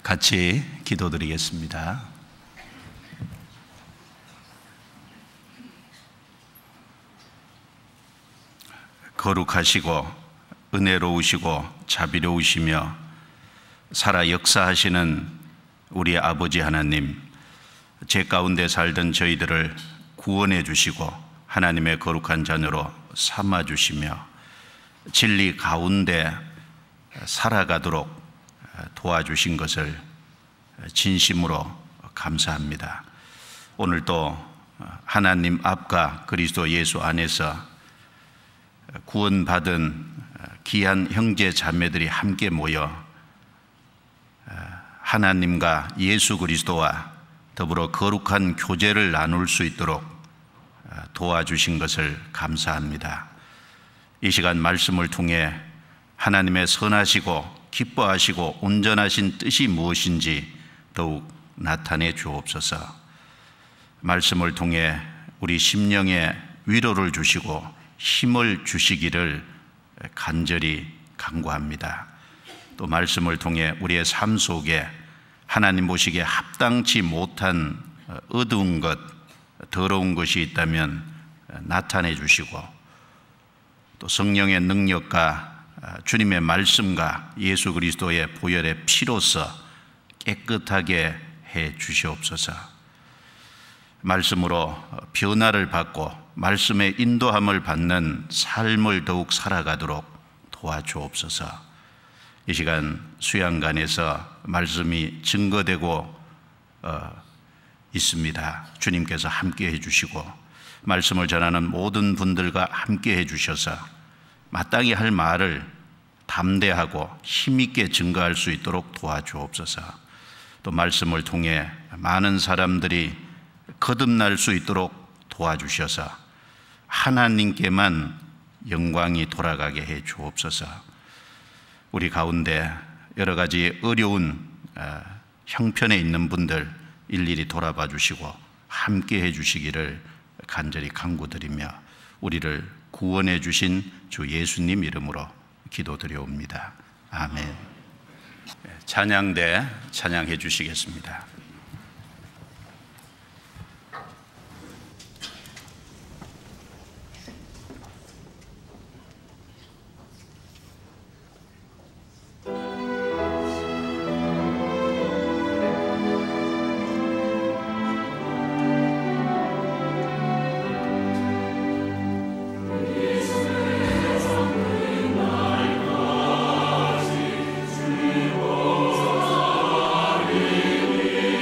같이 기도드리겠습니다. 거룩하시고 은혜로우시고 자비로우시며 살아 역사하시는 우리 아버지 하나님, 죄 가운데 살던 저희들을 구원해 주시고 하나님의 거룩한 자녀로 삼아 주시며 진리 가운데 살아가도록 도와주신 것을 진심으로 감사합니다. 오늘도 하나님 앞과 그리스도 예수 안에서 구원받은 귀한 형제 자매들이 함께 모여 하나님과 예수 그리스도와 더불어 거룩한 교제를 나눌 수 있도록 도와주신 것을 감사합니다. 이 시간 말씀을 통해 하나님의 선하시고 기뻐하시고 온전하신 뜻이 무엇인지 더욱 나타내 주옵소서. 말씀을 통해 우리 심령에 위로를 주시고 힘을 주시기를 간절히 간구합니다. 또 말씀을 통해 우리의 삶 속에 하나님 보시기에 합당치 못한 어두운 것, 더러운 것이 있다면 나타내 주시고, 또 성령의 능력과 주님의 말씀과 예수 그리스도의 보혈의 피로서 깨끗하게 해 주시옵소서. 말씀으로 변화를 받고 말씀의 인도함을 받는 삶을 더욱 살아가도록 도와주옵소서. 이 시간 수양관에서 말씀이 증거되고 있습니다. 주님께서 함께 해주시고 말씀을 전하는 모든 분들과 함께 해주셔서 마땅히 할 말을 담대하고 힘있게 증거할 수 있도록 도와주옵소서. 또 말씀을 통해 많은 사람들이 거듭날 수 있도록 도와주셔서 하나님께만 영광이 돌아가게 해 주옵소서. 우리 가운데 여러 가지 어려운 형편에 있는 분들 일일이 돌아봐 주시고 함께 해 주시기를 간절히 간구드리며 우리를 구원해 주신 주 예수님 이름으로 기도드려옵니다. 아멘. 찬양대 찬양해 주시겠습니다. 주님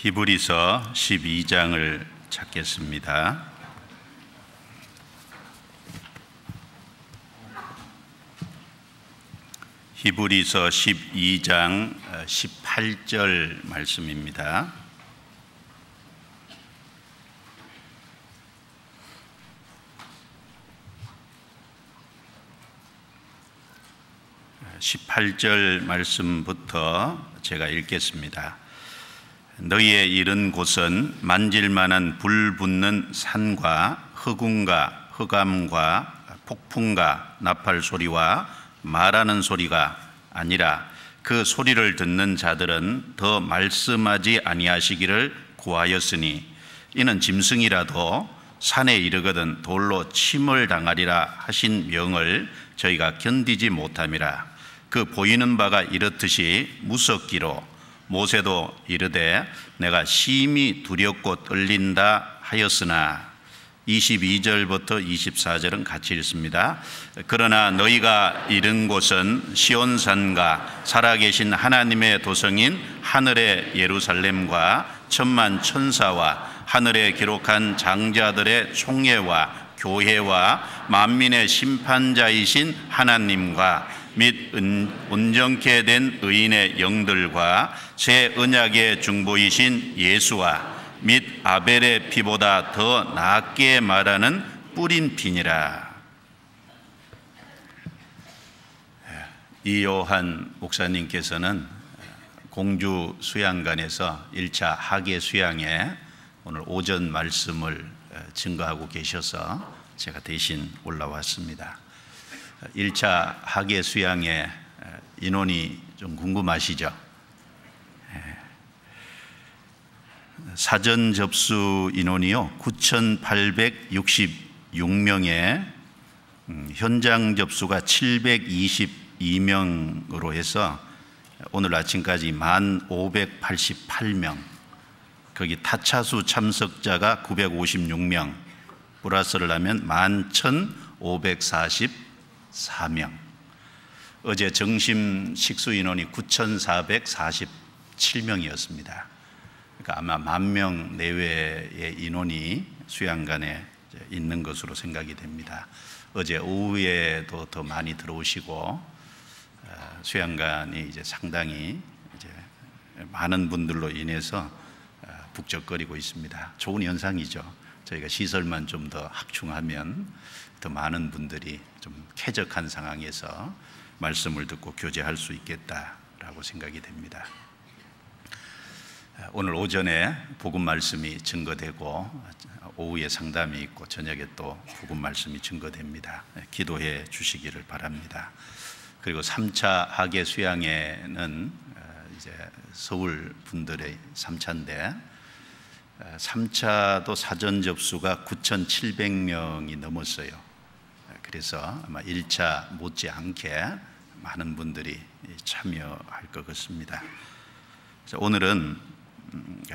히브리서 12장을 찾겠습니다. 히브리서 12장 18절 말씀입니다. 18절 말씀부터 제가 읽겠습니다. 너희의 이른 곳은 만질만한 불 붙는 산과 흑운과 흑암과 폭풍과 나팔 소리와 말하는 소리가 아니라 그 소리를 듣는 자들은 더 말씀하지 아니하시기를 구하였으니 이는 짐승이라도 산에 이르거든 돌로 침을 당하리라 하신 명을 저희가 견디지 못함이라. 그 보이는 바가 이렇듯이 무섭기로 모세도 이르되 내가 심히 두렵고 떨린다 하였으나 22절부터 24절은 같이 읽습니다. 그러나 너희가 이른 곳은 시온산과 살아계신 하나님의 도성인 하늘의 예루살렘과 천만 천사와 하늘에 기록한 장자들의 총회와 교회와 만민의 심판자이신 하나님과 및 온전케 된 의인의 영들과 새 언약의 중보이신 예수와 및 아벨의 피보다 더 낫게 말하는 뿌린 피니라. 이요한 목사님께서는 공주 수양관에서 1차 학예 수양에 오늘 오전 말씀을 증거하고 계셔서 제가 대신 올라왔습니다. 1차 학예 수양의 인원이 좀 궁금하시죠? 사전 접수 인원이요 9,866명에 현장 접수가 722명으로 해서 오늘 아침까지 1,588명, 거기 타차수 참석자가 956명 플러스를 하면 11,544명. 어제 정심 식수 인원이 9,447명이었습니다. 그러니까 아마 10,000명 내외의 인원이 수양관에 있는 것으로 생각이 됩니다. 어제 오후에도 더 많이 들어오시고 수양관이 이제 상당히 이제 많은 분들로 인해서 북적거리고 있습니다. 좋은 현상이죠. 저희가 시설만 좀 더 확충하면 더 많은 분들이 좀 쾌적한 상황에서 말씀을 듣고 교제할 수 있겠다라고 생각이 됩니다. 오늘 오전에 복음 말씀이 증거되고 오후에 상담이 있고 저녁에 또 복음 말씀이 증거됩니다. 기도해 주시기를 바랍니다. 그리고 3차 학예 수양회는 이제 서울 분들의 3차인데 3차도 사전 접수가 9,700명이 넘었어요. 그래서 아마 1차 못지않게 많은 분들이 참여할 것 같습니다. 오늘은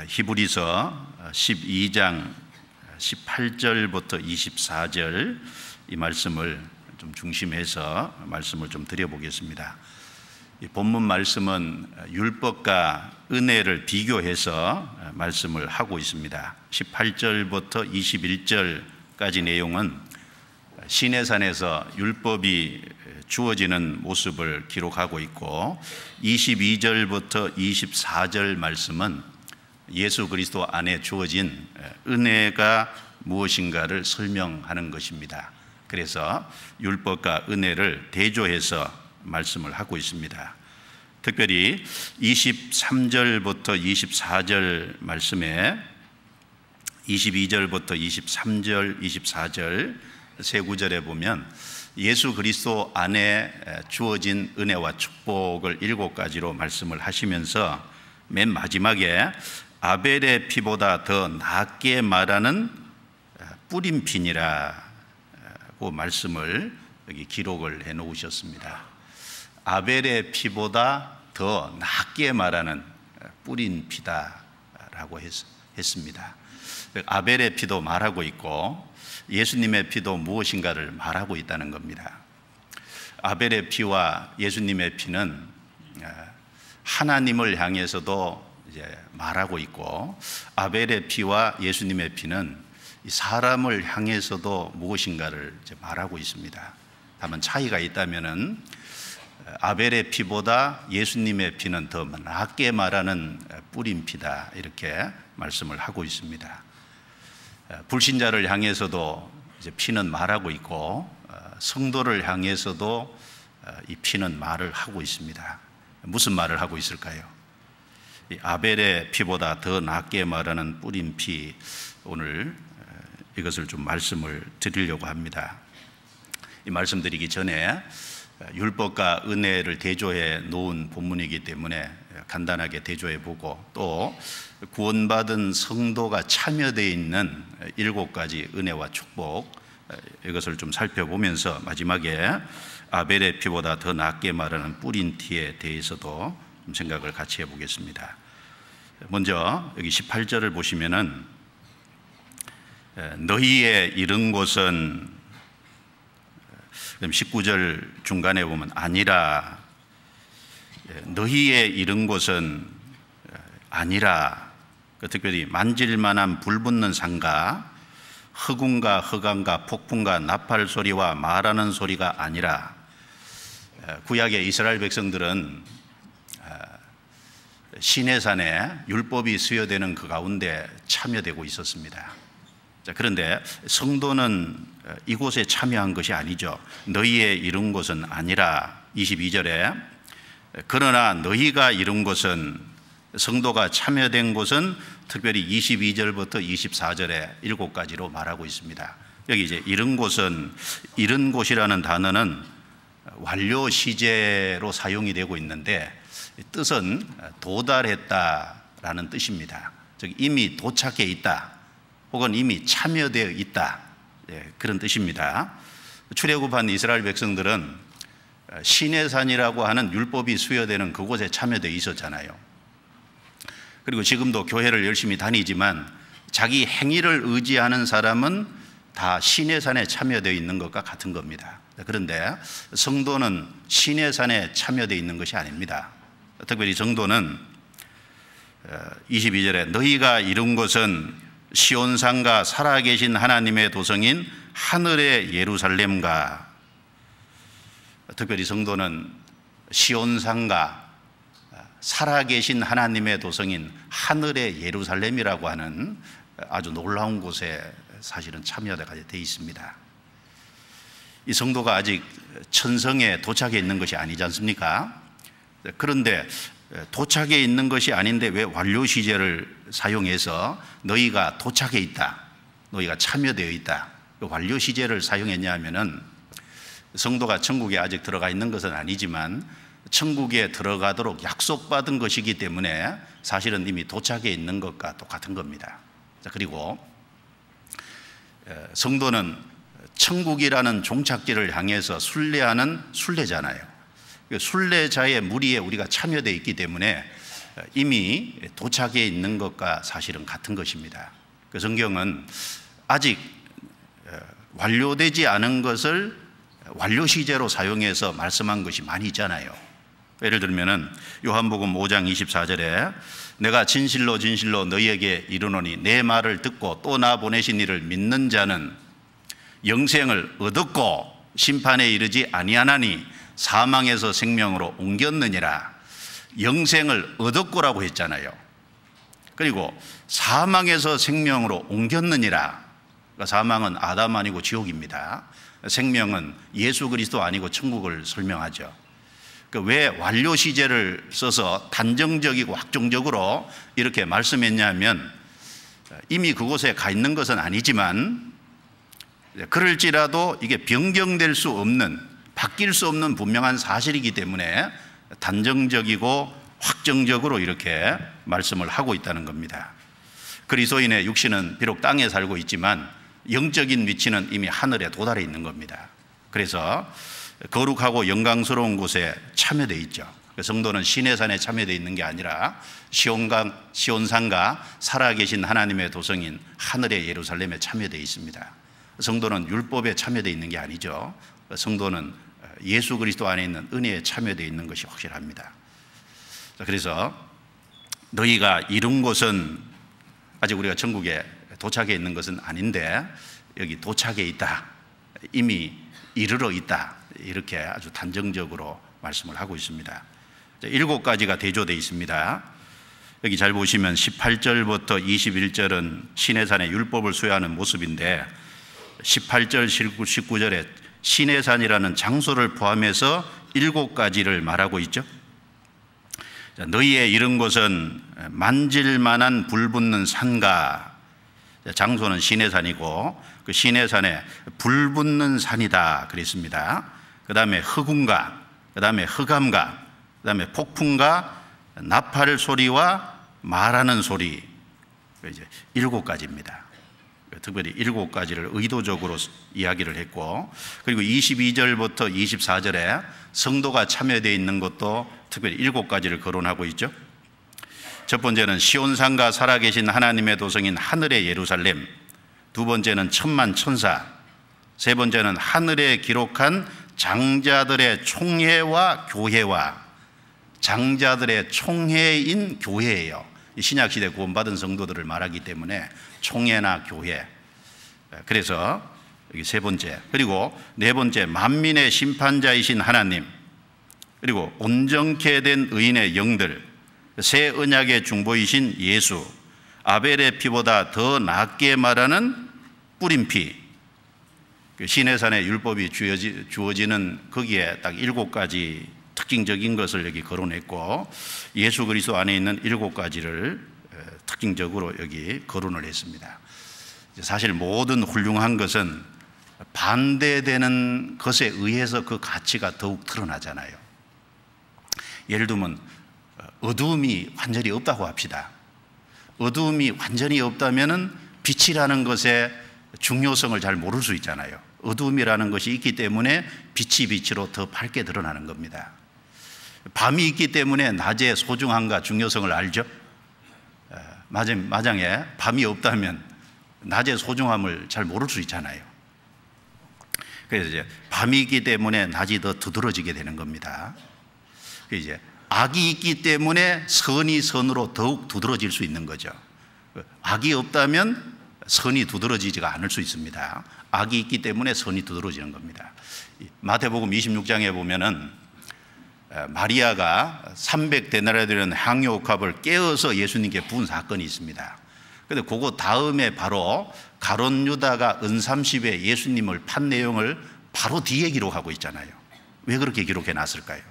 히브리서 12장 18절부터 24절 이 말씀을 좀 중심해서 말씀을 좀 드려보겠습니다. 이 본문 말씀은 율법과 은혜를 비교해서 말씀을 하고 있습니다. 18절부터 21절까지 내용은 시내산에서 율법이 주어지는 모습을 기록하고 있고 22절부터 24절 말씀은 예수 그리스도 안에 주어진 은혜가 무엇인가를 설명하는 것입니다. 그래서 율법과 은혜를 대조해서 말씀을 하고 있습니다. 특별히 23절부터 24절 말씀에 22절부터 23절, 24절 세 구절에 보면 예수 그리스도 안에 주어진 은혜와 축복을 7가지로 말씀을 하시면서 맨 마지막에 아벨의 피보다 더 낫게 말하는 뿌린 피니라고 말씀을 여기 기록을 해 놓으셨습니다. 아벨의 피보다 더 낫게 말하는 뿌린 피다라고 했습니다. 아벨의 피도 말하고 있고 예수님의 피도 무엇인가를 말하고 있다는 겁니다. 아벨의 피와 예수님의 피는 하나님을 향해서도 이제 말하고 있고, 아벨의 피와 예수님의 피는 사람을 향해서도 무엇인가를 이제 말하고 있습니다. 다만 차이가 있다면은 아벨의 피보다 예수님의 피는 더 낮게 말하는 뿌린 피다, 이렇게 말씀을 하고 있습니다. 불신자를 향해서도 이제 피는 말하고 있고, 성도를 향해서도 이 피는 말을 하고 있습니다. 무슨 말을 하고 있을까요? 이 아벨의 피보다 더 낮게 말하는 뿌린 피, 오늘 이것을 좀 말씀을 드리려고 합니다. 이 말씀드리기 전에 율법과 은혜를 대조해 놓은 본문이기 때문에 간단하게 대조해 보고, 또 구원받은 성도가 참여되어 있는 7가지 은혜와 축복, 이것을 좀 살펴보면서 마지막에 아벨의 피보다 더 낮게 말하는 뿌린 티에 대해서도 좀 생각을 같이 해보겠습니다. 먼저 여기 18절을 보시면은 너희의 이른 곳은, 그럼 19절 중간에 보면 아니라, 너희의 이른 곳은 아니라, 특별히 만질만한 불붙는 산과 흑운과 흑암과 폭풍과 나팔 소리와 말하는 소리가 아니라, 구약의 이스라엘 백성들은 시내산에 율법이 수여되는 그 가운데 참여되고 있었습니다. 그런데 성도는 이곳에 참여한 것이 아니죠. 너희의 이룬 곳은 아니라, 22절에 그러나 너희가 이룬 곳은, 성도가 참여된 곳은 특별히 22절부터 24절에 7가지로 말하고 있습니다. 여기 이제 이룬 곳은, 이룬 곳이라는 단어는 완료 시제로 사용이 되고 있는데, 뜻은 도달했다라는 뜻입니다. 즉 이미 도착해 있다, 혹은 이미 참여되어 있다, 그런 뜻입니다. 출애굽한 이스라엘 백성들은 시내산이라고 하는 율법이 수여되는 그곳에 참여되어 있었잖아요. 그리고 지금도 교회를 열심히 다니지만 자기 행위를 의지하는 사람은 다 시내산에 참여되어 있는 것과 같은 겁니다. 그런데 성도는 시내산에 참여되어 있는 것이 아닙니다. 특별히 성도는 22절에 너희가 이룬 것은 시온산과 살아계신 하나님의 도성인 하늘의 예루살렘과, 특별히 성도는 시온산과 살아계신 하나님의 도성인 하늘의 예루살렘이라고 하는 아주 놀라운 곳에 사실은 참여가 되어 있습니다. 이 성도가 아직 천성에 도착해 있는 것이 아니지 않습니까? 그런데 도착해 있는 것이 아닌데 왜 완료 시제를 사용해서 너희가 도착해 있다, 너희가 참여되어 있다, 완료 시제를 사용했냐 하면은, 성도가 천국에 아직 들어가 있는 것은 아니지만 천국에 들어가도록 약속받은 것이기 때문에 사실은 이미 도착해 있는 것과 똑같은 겁니다. 그리고 성도는 천국이라는 종착지를 향해서 순례하는 순례자잖아요. 순례자의 무리에 우리가 참여되어 있기 때문에 이미 도착해 있는 것과 사실은 같은 것입니다. 그 성경은 아직 완료되지 않은 것을 완료 시제로 사용해서 말씀한 것이 많이 있잖아요. 예를 들면은 요한복음 5장 24절에 내가 진실로 진실로 너희에게 이르노니 내 말을 듣고 또 나 보내신 이를 믿는 자는 영생을 얻었고 심판에 이르지 아니하나니 사망에서 생명으로 옮겼느니라. 영생을 얻었고라고 했잖아요. 그리고 사망에서 생명으로 옮겼느니라. 그러니까 사망은 아담 아니고 지옥입니다. 생명은 예수 그리스도 아니고 천국을 설명하죠. 왜 완료 시제를 써서 단정적이고 확정적으로 이렇게 말씀했냐면, 이미 그곳에 가 있는 것은 아니지만 그럴지라도 이게 변경될 수 없는, 바뀔 수 없는 분명한 사실이기 때문에 단정적이고 확정적으로 이렇게 말씀을 하고 있다는 겁니다. 그리스도인의 육신은 비록 땅에 살고 있지만 영적인 위치는 이미 하늘에 도달해 있는 겁니다. 그래서 거룩하고 영광스러운 곳에 참여되어 있죠. 성도는 시내산에 참여되어 있는 게 아니라 시온산과 살아계신 하나님의 도성인 하늘의 예루살렘에 참여되어 있습니다. 성도는 율법에 참여되어 있는 게 아니죠. 성도는 예수 그리스도 안에 있는 은혜에 참여되어 있는 것이 확실합니다. 그래서 너희가 이룬 곳은 아직 우리가 전국에 도착해 있는 것은 아닌데 여기 도착해 있다, 이미 이르러 있다, 이렇게 아주 단정적으로 말씀을 하고 있습니다. 7가지가 대조되어 있습니다. 여기 잘 보시면 18절부터 21절은 시내산의 율법을 수여하는 모습인데 18절, 19절에 시내산이라는 장소를 포함해서 7가지를 말하고 있죠. 너희의 이른 곳은 만질만한 불 붙는 산가, 장소는 시내산이고 그 시내산에 불 붙는 산이다 그랬습니다. 그 다음에 흑운가, 그 다음에 흑암가, 그 다음에 폭풍과 나팔 소리와 말하는 소리, 이제 7가지입니다. 특별히 7가지를 의도적으로 이야기를 했고, 그리고 22절부터 24절에 성도가 참여되어 있는 것도 특별히 7가지를 거론하고 있죠. 첫 번째는 시온산과 살아계신 하나님의 도성인 하늘의 예루살렘, 두 번째는 천만 천사, 세 번째는 하늘에 기록한 장자들의 총회와 교회와, 장자들의 총회인 교회예요. 신약시대 구원받은 성도들을 말하기 때문에 총회나 교회. 그래서 여기 세 번째, 그리고 네 번째 만민의 심판자이신 하나님, 그리고 온전케 된 의인의 영들, 새 언약의 중보이신 예수, 아벨의 피보다 더 낫게 말하는 뿌린 피. 시내산의 율법이 주어지는 거기에 딱 7가지 특징적인 것을 여기 거론했고, 예수 그리스도 안에 있는 7가지를 특징적으로 여기 거론을 했습니다. 사실 모든 훌륭한 것은 반대되는 것에 의해서 그 가치가 더욱 드러나잖아요. 예를 들면 어두움이 완전히 없다고 합시다. 어두움이 완전히 없다면 빛이라는 것의 중요성을 잘 모를 수 있잖아요. 어두움이라는 것이 있기 때문에 빛이 빛으로 더 밝게 드러나는 겁니다. 밤이 있기 때문에 낮의 소중함과 중요성을 알죠. 마장에 밤이 없다면 낮의 소중함을 잘 모를 수 있잖아요. 그래서 이제 밤이 있기 때문에 낮이 더 두드러지게 되는 겁니다. 이제 악이 있기 때문에 선이 선으로 더욱 두드러질 수 있는 거죠. 악이 없다면 선이 두드러지지가 않을 수 있습니다. 악이 있기 때문에 선이 두드러지는 겁니다. 마태복음 26장에 보면은 마리아가 300데나리온에 되는 향유옥합을 깨어서 예수님께 부은 사건이 있습니다. 그런데 그거 다음에 바로 가룟 유다가 은30에 예수님을 판 내용을 바로 뒤에 기록하고 있잖아요. 왜 그렇게 기록해 놨을까요?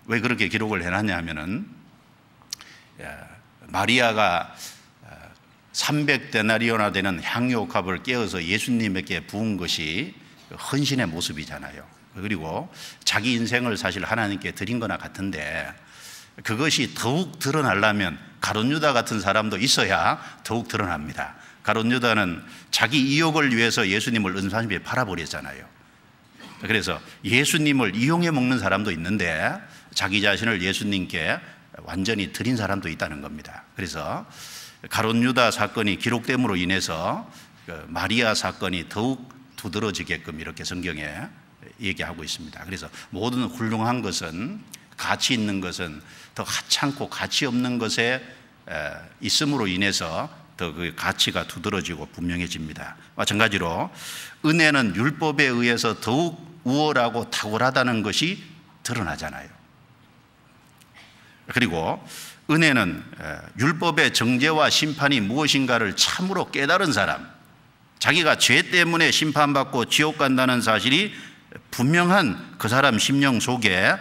왜 그렇게 기록을 해놨냐 하면은 마리아가 300데나리온이나 되는 향유옥합을 깨어서 예수님에게 부은 것이 헌신의 모습이잖아요. 그리고 자기 인생을 사실 하나님께 드린 거나 같은데, 그것이 더욱 드러나려면 가룟 유다 같은 사람도 있어야 더욱 드러납니다. 가룟 유다는 자기 이욕을 위해서 예수님을 은30에 팔아버렸잖아요. 그래서 예수님을 이용해 먹는 사람도 있는데 자기 자신을 예수님께 완전히 드린 사람도 있다는 겁니다. 그래서 가룟 유다 사건이 기록됨으로 인해서 마리아 사건이 더욱 두드러지게끔 이렇게 성경에 얘기하고 있습니다. 그래서 모든 훌륭한 것은, 가치 있는 것은 더 하찮고 가치 없는 것에 있음으로 인해서 더 그 가치가 두드러지고 분명해집니다. 마찬가지로 은혜는 율법에 의해서 더욱 우월하고 탁월하다는 것이 드러나잖아요. 그리고 은혜는 율법의 정죄와 심판이 무엇인가를 참으로 깨달은 사람, 자기가 죄 때문에 심판받고 지옥 간다는 사실이 분명한 그 사람 심령 속에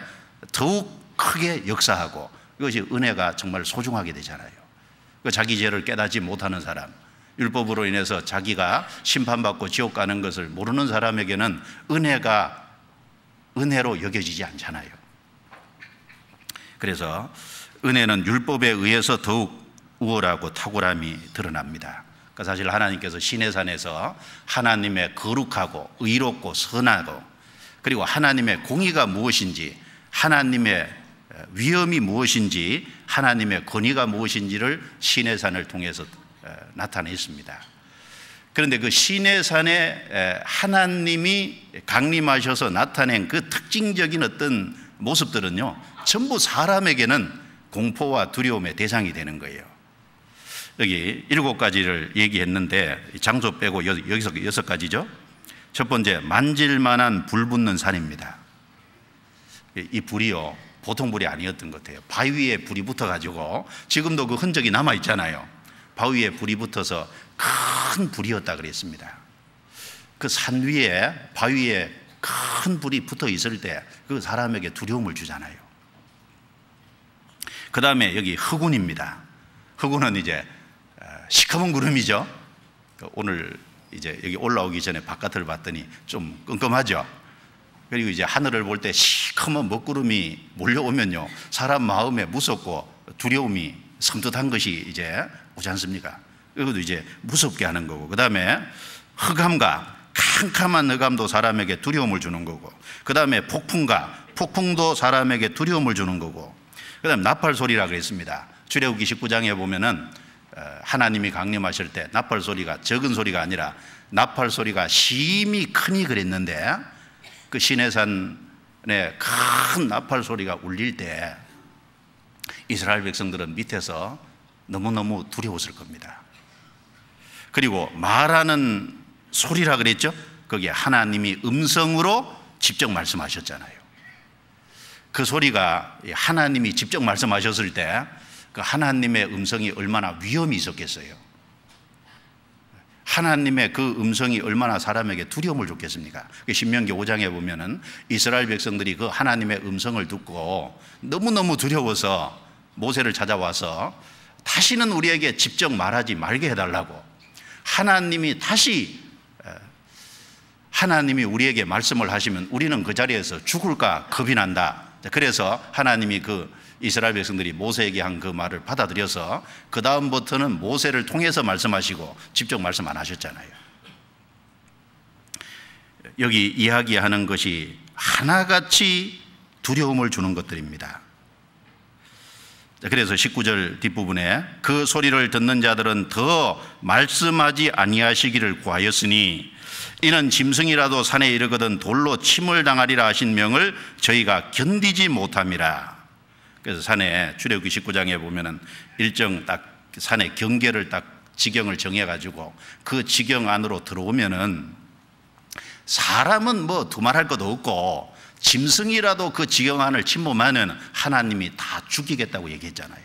더욱 크게 역사하고, 이것이 은혜가 정말 소중하게 되잖아요. 자기 죄를 깨닫지 못하는 사람, 율법으로 인해서 자기가 심판받고 지옥 가는 것을 모르는 사람에게는 은혜가 은혜로 여겨지지 않잖아요. 그래서 은혜는 율법에 의해서 더욱 우월하고 탁월함이 드러납니다. 그러니까 사실 하나님께서 시내산에서 하나님의 거룩하고 의롭고 선하고, 그리고 하나님의 공의가 무엇인지, 하나님의 위엄이 무엇인지, 하나님의 권위가 무엇인지를 시내산을 통해서 나타냈습니다. 그런데 그 시내산에 하나님이 강림하셔서 나타낸 그 특징적인 어떤 모습들은요, 전부 사람에게는 공포와 두려움의 대상이 되는 거예요. 여기 7가지를 얘기했는데 장소 빼고 여기서 6가지죠. 첫 번째, 만질만한 불 붙는 산입니다. 이 불이요, 보통 불이 아니었던 것 같아요. 바위 위에 불이 붙어가지고 지금도 그 흔적이 남아있잖아요. 바위 위에 불이 붙어서 큰 불이었다 그랬습니다. 그 산 위에, 바위 위에 큰 불이 붙어 있을 때 그 사람에게 두려움을 주잖아요. 그 다음에 여기 흑운입니다. 흑운은 이제 시커먼 구름이죠. 오늘 이제 여기 올라오기 전에 바깥을 봤더니 좀 끔끔하죠. 그리고 이제 하늘을 볼 때 시커먼 먹구름이 몰려오면요, 사람 마음에 무섭고 두려움이 섬뜩한 것이 이제 오지 않습니까? 이것도 이제 무섭게 하는 거고, 그 다음에 흑암과 캄캄한 흑암도 사람에게 두려움을 주는 거고, 그 다음에 폭풍도 사람에게 두려움을 주는 거고, 그 다음에 나팔 소리라 그랬습니다. 출애굽기 19장에 보면은 하나님이 강림하실 때 나팔 소리가 적은 소리가 아니라 나팔 소리가 심히 크니 그랬는데, 그 시내산에 큰 나팔 소리가 울릴 때 이스라엘 백성들은 밑에서 너무너무 두려웠을 겁니다. 그리고 말하는 소리라 그랬죠. 거기에 하나님이 음성으로 직접 말씀하셨잖아요. 그 소리가 하나님이 직접 말씀하셨을 때 그 하나님의 음성이 얼마나 위험이 있었겠어요. 하나님의 그 음성이 얼마나 사람에게 두려움을 줬겠습니까? 신명기 5장에 보면은 이스라엘 백성들이 그 하나님의 음성을 듣고 너무너무 두려워서 모세를 찾아와서 다시는 우리에게 직접 말하지 말게 해달라고, 하나님이 우리에게 말씀을 하시면 우리는 그 자리에서 죽을까 겁이 난다. 그래서 하나님이 그 이스라엘 백성들이 모세에게 한 그 말을 받아들여서 그 다음부터는 모세를 통해서 말씀하시고 직접 말씀 안 하셨잖아요. 여기 이야기하는 것이 하나같이 두려움을 주는 것들입니다. 그래서 19절 뒷부분에 그 소리를 듣는 자들은 더 말씀하지 아니하시기를 구하였으니 이는 짐승이라도 산에 이르거든 돌로 침을 당하리라 하신 명을 저희가 견디지 못함이라. 그래서 산에 출애굽기 19장에 보면은 일정 딱 산의 경계를 딱 지경을 정해가지고 그 지경 안으로 들어오면은 사람은 뭐 두말할 것도 없고 짐승이라도 그 지경 안을 침범하면 하나님이 다 죽이겠다고 얘기했잖아요.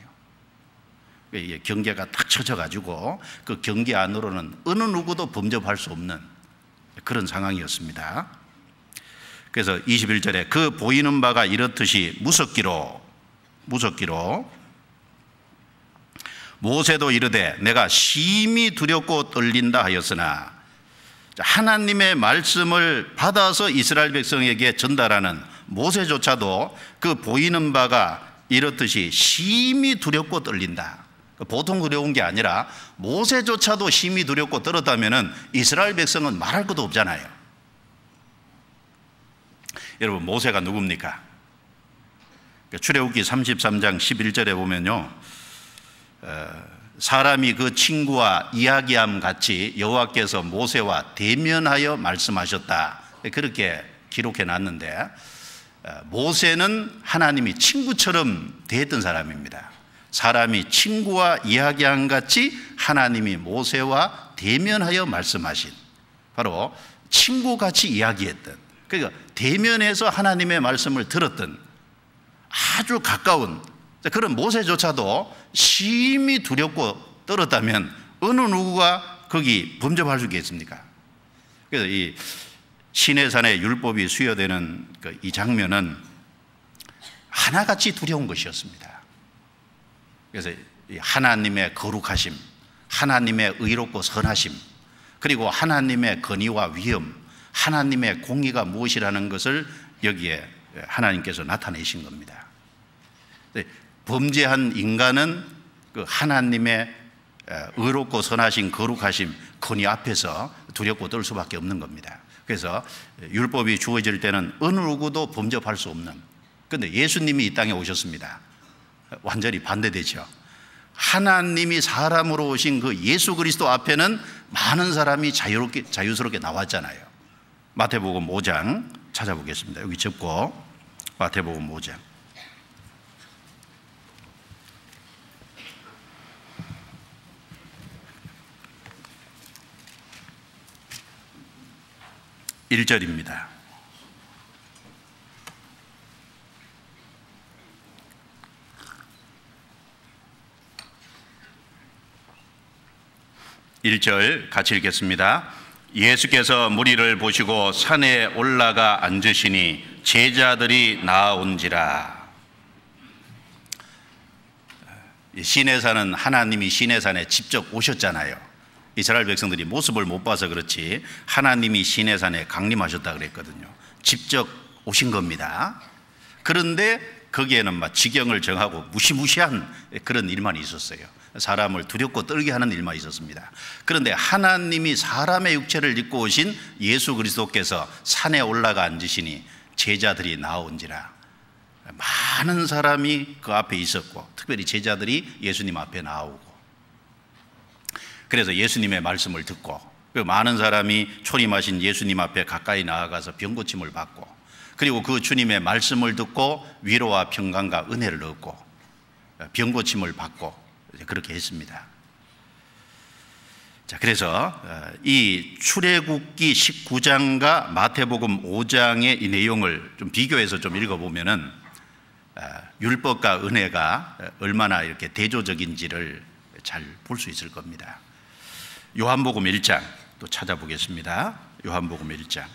경계가 딱 쳐져가지고 그 경계 안으로는 어느 누구도 범접할 수 없는 그런 상황이었습니다. 그래서 21절에 그 보이는 바가 이렇듯이 무섭기로 모세도 이르되 내가 심히 두렵고 떨린다 하였으나, 하나님의 말씀을 받아서 이스라엘 백성에게 전달하는 모세조차도 그 보이는 바가 이렇듯이 심히 두렵고 떨린다. 보통 두려운 게 아니라 모세조차도 심히 두렵고 떨었다면 이스라엘 백성은 말할 것도 없잖아요. 여러분, 모세가 누굽니까? 출애굽기 33장 11절에 보면요, 사람이 그 친구와 이야기함 같이 여호와께서 모세와 대면하여 말씀하셨다, 그렇게 기록해 놨는데, 모세는 하나님이 친구처럼 대했던 사람입니다. 사람이 친구와 이야기함 같이 하나님이 모세와 대면하여 말씀하신, 바로 친구같이 이야기했던, 그러니까 대면해서 하나님의 말씀을 들었던 아주 가까운 그런 모세조차도 심히 두렵고 떨었다면 어느 누구가 거기 범접할 수 있겠습니까? 그래서 이 시내산의 율법이 수여되는 이 장면은 하나같이 두려운 것이었습니다. 그래서 하나님의 거룩하심, 하나님의 의롭고 선하심, 그리고 하나님의 권위와 위엄, 하나님의 공의가 무엇이라는 것을 여기에 하나님께서 나타내신 겁니다. 범죄한 인간은 그 하나님의 의롭고 선하신 거룩하심, 권위 앞에서 두렵고 떨 수밖에 없는 겁니다. 그래서 율법이 주어질 때는 어느 누구도 범접할 수 없는, 그런데 예수님이 이 땅에 오셨습니다. 완전히 반대되죠. 하나님이 사람으로 오신 그 예수 그리스도 앞에는 많은 사람이 자유스럽게 나왔잖아요. 마태복음 5장 찾아보겠습니다. 여기 접고 마태복음 5장. 1절입니다. (1절) 같이 읽겠습니다. 예수께서 무리를 보시고 산에 올라가 앉으시니 제자들이 나아온지라. 시내산은 하나님이 시내산에 직접 오셨잖아요. 이스라엘 백성들이 모습을 못 봐서 그렇지 하나님이 시내산에 강림하셨다 그랬거든요. 직접 오신 겁니다. 그런데 거기에는 막 지경을 정하고 무시무시한 그런 일만 있었어요. 사람을 두렵고 떨게 하는 일만 있었습니다. 그런데 하나님이 사람의 육체를 입고 오신 예수 그리스도께서 산에 올라가 앉으시니 제자들이 나온지라. 많은 사람이 그 앞에 있었고 특별히 제자들이 예수님 앞에 나오고, 그래서 예수님의 말씀을 듣고 그 많은 사람이 초림하신 예수님 앞에 가까이 나아가서 병고침을 받고, 그리고 그 주님의 말씀을 듣고 위로와 평강과 은혜를 얻고 병고침을 받고 그렇게 했습니다. 자, 그래서 이 출애굽기 19장과 마태복음 5장의 이 내용을 좀 비교해서 좀 읽어보면은 율법과 은혜가 얼마나 이렇게 대조적인지를 잘 볼 수 있을 겁니다. 요한복음 1장 또 찾아보겠습니다. 요한복음 1장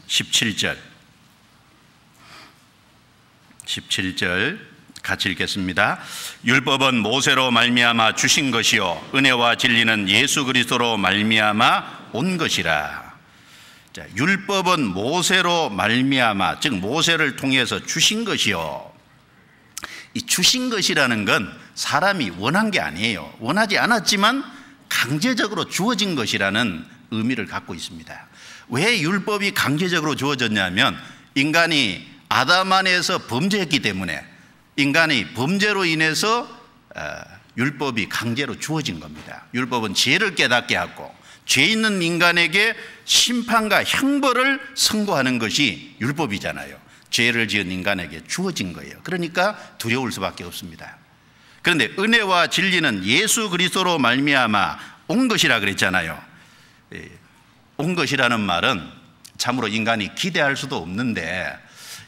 17절 같이 읽겠습니다. 율법은 모세로 말미암아 주신 것이요 은혜와 진리는 예수 그리스도로 말미암아 온 것이라. 자, 율법은 모세로 말미암아, 즉 모세를 통해서 주신 것이요. 이 주신 것이라는 건 사람이 원한 게 아니에요. 원하지 않았지만 강제적으로 주어진 것이라는 의미를 갖고 있습니다. 왜 율법이 강제적으로 주어졌냐면 인간이 아담 안에서 범죄했기 때문에, 인간이 범죄로 인해서 율법이 강제로 주어진 겁니다. 율법은 죄를 깨닫게 하고 죄 있는 인간에게 심판과 형벌을 선고하는 것이 율법이잖아요. 죄를 지은 인간에게 주어진 거예요. 그러니까 두려울 수밖에 없습니다. 그런데 은혜와 진리는 예수 그리스도로 말미암아 온 것이라 그랬잖아요. 온 것이라는 말은 참으로 인간이 기대할 수도 없는데,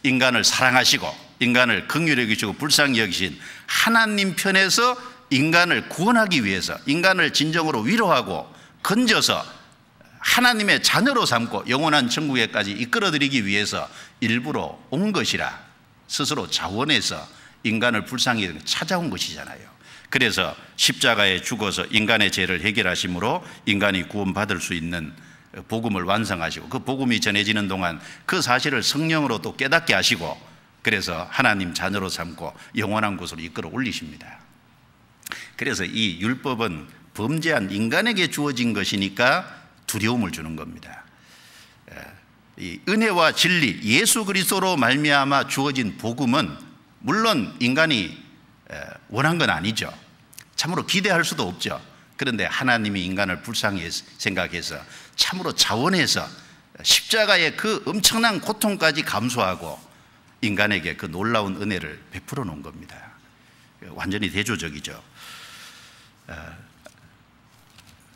인간을 사랑하시고 인간을 긍휼히 여기시고 불쌍히 여기신 하나님 편에서 인간을 구원하기 위해서, 인간을 진정으로 위로하고 건져서 하나님의 자녀로 삼고 영원한 천국에까지 이끌어들이기 위해서 일부러 온 것이라, 스스로 자원해서 인간을 불쌍히 찾아온 것이잖아요. 그래서 십자가에 죽어서 인간의 죄를 해결하심으로 인간이 구원받을 수 있는 복음을 완성하시고, 그 복음이 전해지는 동안 그 사실을 성령으로 또 깨닫게 하시고, 그래서 하나님 자녀로 삼고 영원한 곳으로 이끌어 올리십니다. 그래서 이 율법은 범죄한 인간에게 주어진 것이니까 두려움을 주는 겁니다. 이 은혜와 진리, 예수 그리스도로 말미암아 주어진 복음은 물론 인간이 원한 건 아니죠. 참으로 기대할 수도 없죠. 그런데 하나님이 인간을 불쌍히 생각해서 참으로 자원해서 십자가의 그 엄청난 고통까지 감수하고 인간에게 그 놀라운 은혜를 베풀어 놓은 겁니다. 완전히 대조적이죠.